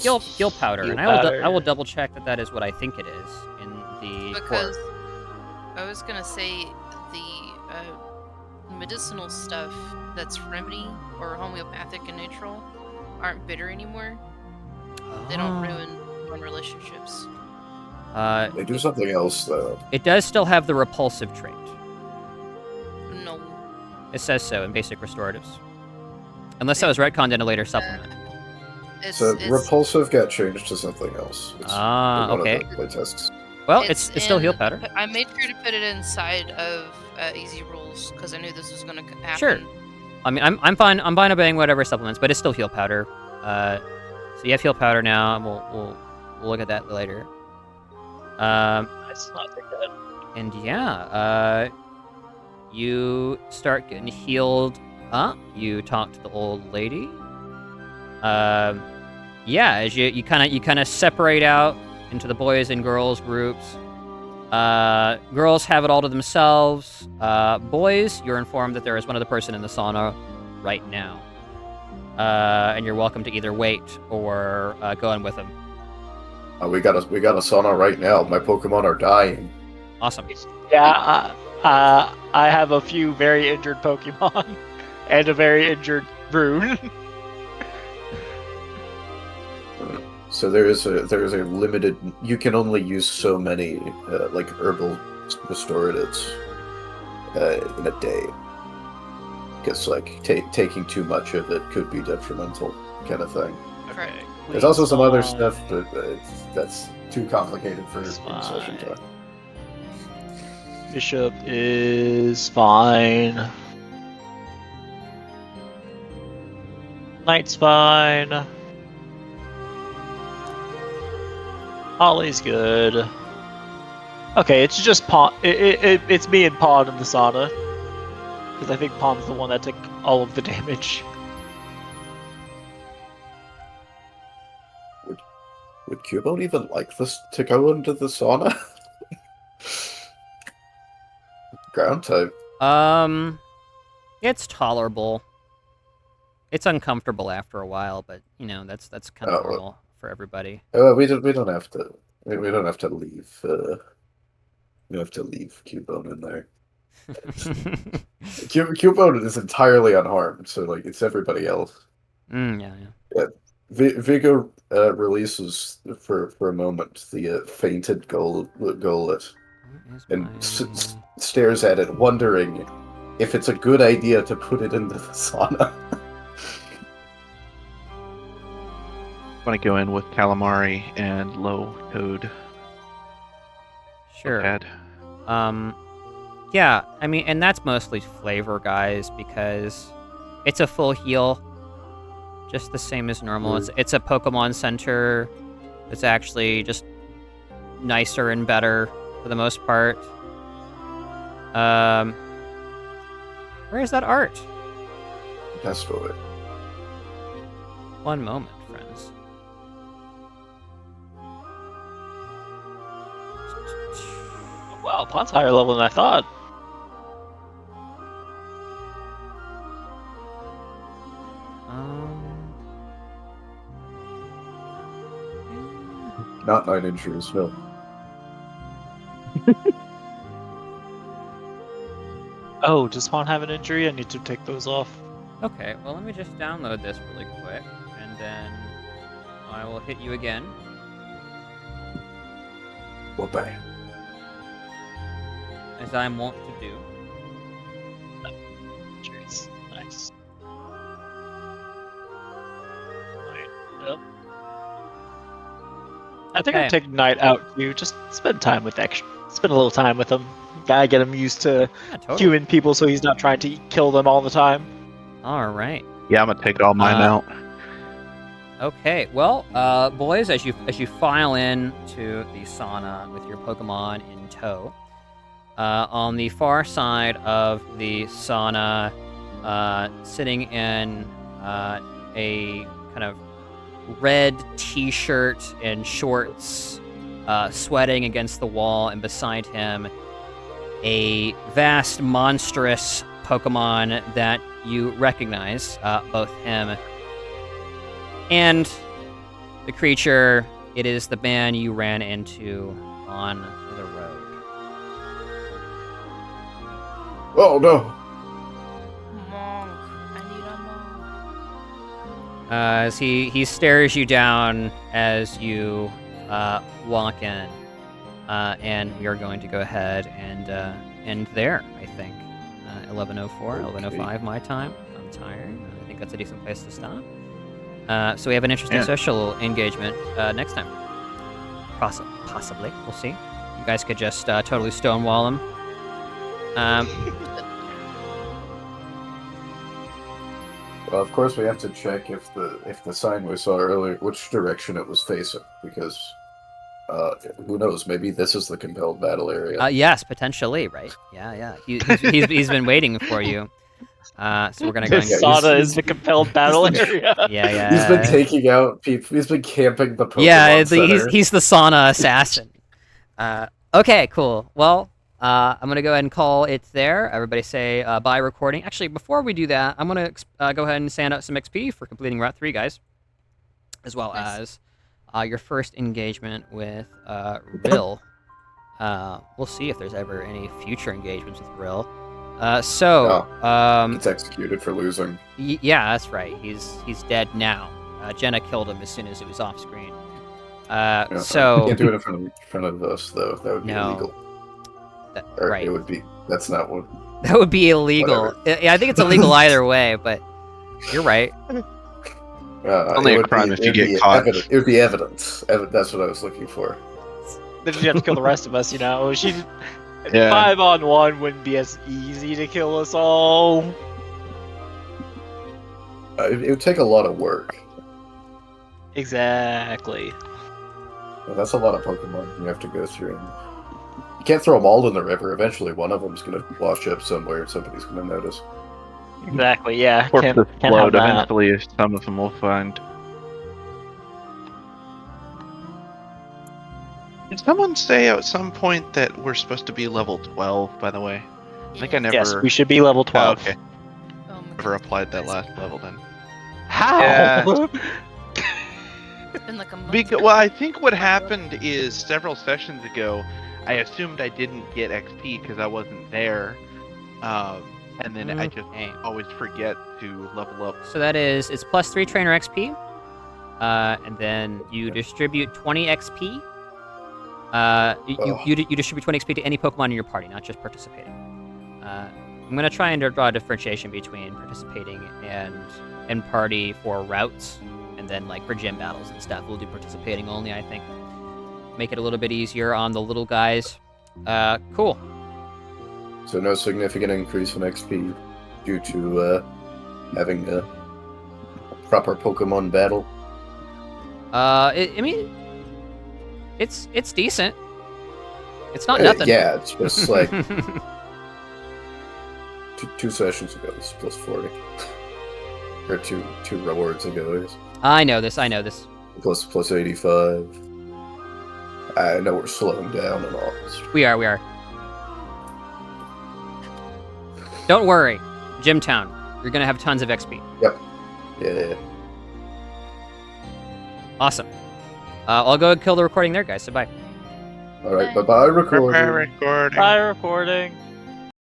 heal powder, Heal and powder. I will double check that is what I think it is in the Because I was gonna say the medicinal stuff that's remedy or homeopathic and neutral aren't bitter anymore. They don't ruin relationships. They do something else though. It does still have the repulsive trait. No. It says so in basic restoratives. Unless that was retconned in a later supplement. So repulsive got changed to something else. It's okay. One of the playtests. Well, it's still heal powder. I made sure to put it inside of easy rules because I knew this was gonna happen. Sure. I mean, I'm fine. I'm fine obeying whatever supplements, but it's still heal powder. So you have heal powder now, and we'll look at that later. That's not good. And yeah, you start getting healed up. You talk to the old lady. Yeah, as you kind of separate out into the boys and girls groups. Girls have it all to themselves. Boys, you're informed that there is one other person in the sauna right now. And you're welcome to either wait or go in with them. We got a sauna right now. My Pokemon are dying. Awesome. Yeah, I have a few very injured Pokemon and a very injured Rune. So there is a limited. You can only use so many like herbal restoratives in a day. Because like taking too much of it could be detrimental, kind of thing. Okay. There's also some other stuff, but that's too complicated for session time. Bishop is fine. Knight's fine. Holly's good. Okay, it's just Pawn. It's me and Pawn in the sauna. Because I think Pawn's the one that took all of the damage. Would Cubone even like this to go into the sauna? Ground type. It's tolerable. It's uncomfortable after a while, but you know that's kind of normal for everybody. We don't have to. We don't have to leave. We have to leave Cubone in there. Cubone is entirely unharmed, so like it's everybody else. Yeah. Vigo releases for a moment the fainted gullet and stares at it, wondering if it's a good idea to put it into the sauna. I want to go in with calamari and low toad. Sure. Bad. Yeah, I mean, and that's mostly flavor, guys, because it's a full heal, just the same as normal. It's a Pokemon Center. It's actually just nicer and better for the most part. Where's that art? That's for it. One moment, friends. Wow, Pawn's higher level than I thought. Not 9 inches, no. Oh, does Pawn have an injury? I need to take those off. Okay, well, let me just download this really quick, and then I will hit you again. Well, bang. As I'm wont to do. Injuries. Nice. Right. Yep. I think Okay. I'd take Knight out too. Just spend time with spend a little time with him. Gotta get him used to Yeah, totally. human people, so he's not trying to kill them all the time. All right. Yeah, I'm gonna take all mine out. Okay. Well, boys, as you file in to the sauna with your Pokemon in tow, on the far side of the sauna, sitting in a kind of red T-shirt and shorts, sweating against the wall, and beside him, a vast, monstrous Pokemon that you recognize, both him and the creature. It is the man you ran into on the road. Oh no! Monk. I need a monk. As he stares you down as you walk in, and we are going to go ahead and end there. I think 11:04, 11:05 my time. I'm tired. I think that's a decent place to stop. So we have an interesting social engagement next time. Possibly, we'll see. You guys could just totally stonewall him. Well, of course we have to check if the sign we saw earlier, which direction it was facing, because who knows? Maybe this is the compelled battle area. Yes, potentially, right? Yeah. He's been waiting for you. So we're gonna go. The sauna is the compelled battle area. Yeah. He's been taking out people. He's been camping the Pokemon Yeah, Center. he's the sauna assassin. Okay, cool. Well, I'm gonna go ahead and call it there. Everybody say bye recording. Actually, before we do that, I'm gonna go ahead and send out some XP for completing Route 3, guys, as well as your first engagement with Rill. We'll see if there's ever any future engagements with Rill. It's executed for losing. Yeah, that's right. He's dead now. Jenna killed him as soon as it was off screen. So you can't do it in front of us, though. That would be illegal. Right. It would be. That's not what. That would be illegal. Yeah, I think it's illegal either way, but you're right. Only a crime if you get caught. It would be evidence. That's what I was looking for. Then you have to kill the rest of us, 5-on-1 wouldn't be as easy to kill us all. It would take a lot of work. Exactly. Well, that's a lot of Pokemon you have to go through. And you can't throw them all in the river. Eventually, one of them's going to wash up somewhere, and somebody's going to notice. Exactly, yeah. Or Can't the have float, that. eventually some of them will find. Did someone say at some point that we're supposed to be level 12, by the way? I think I never... Yes, we should be level 12. Oh, okay. Oh my Never God. applied that last level then. How? Yeah. It's been like a month. Well, I think what happened is several sessions ago, I assumed I didn't get XP because I wasn't there, and then I just always forget to level up. So that is, it's +3 trainer XP, and then you distribute 20 XP. You distribute 20 XP to any Pokemon in your party, not just participating. I'm gonna try and draw a differentiation between participating and party for routes, and then like for gym battles and stuff, we'll do participating only. I think make it a little bit easier on the little guys. Cool. So no significant increase in XP due to having a proper Pokemon battle. I mean, it's decent. It's not nothing. Yeah, it's just like two sessions ago, it's +40. Or two rewards ago, it is. I know this. Plus 85. I know we're slowing down and all this. We are. Don't worry, Gymtown. You're gonna have tons of XP. Yep. Yeah. Awesome. I'll go kill the recording there, guys. So bye. All right. Bye-bye, recording. Recording. Bye, recording.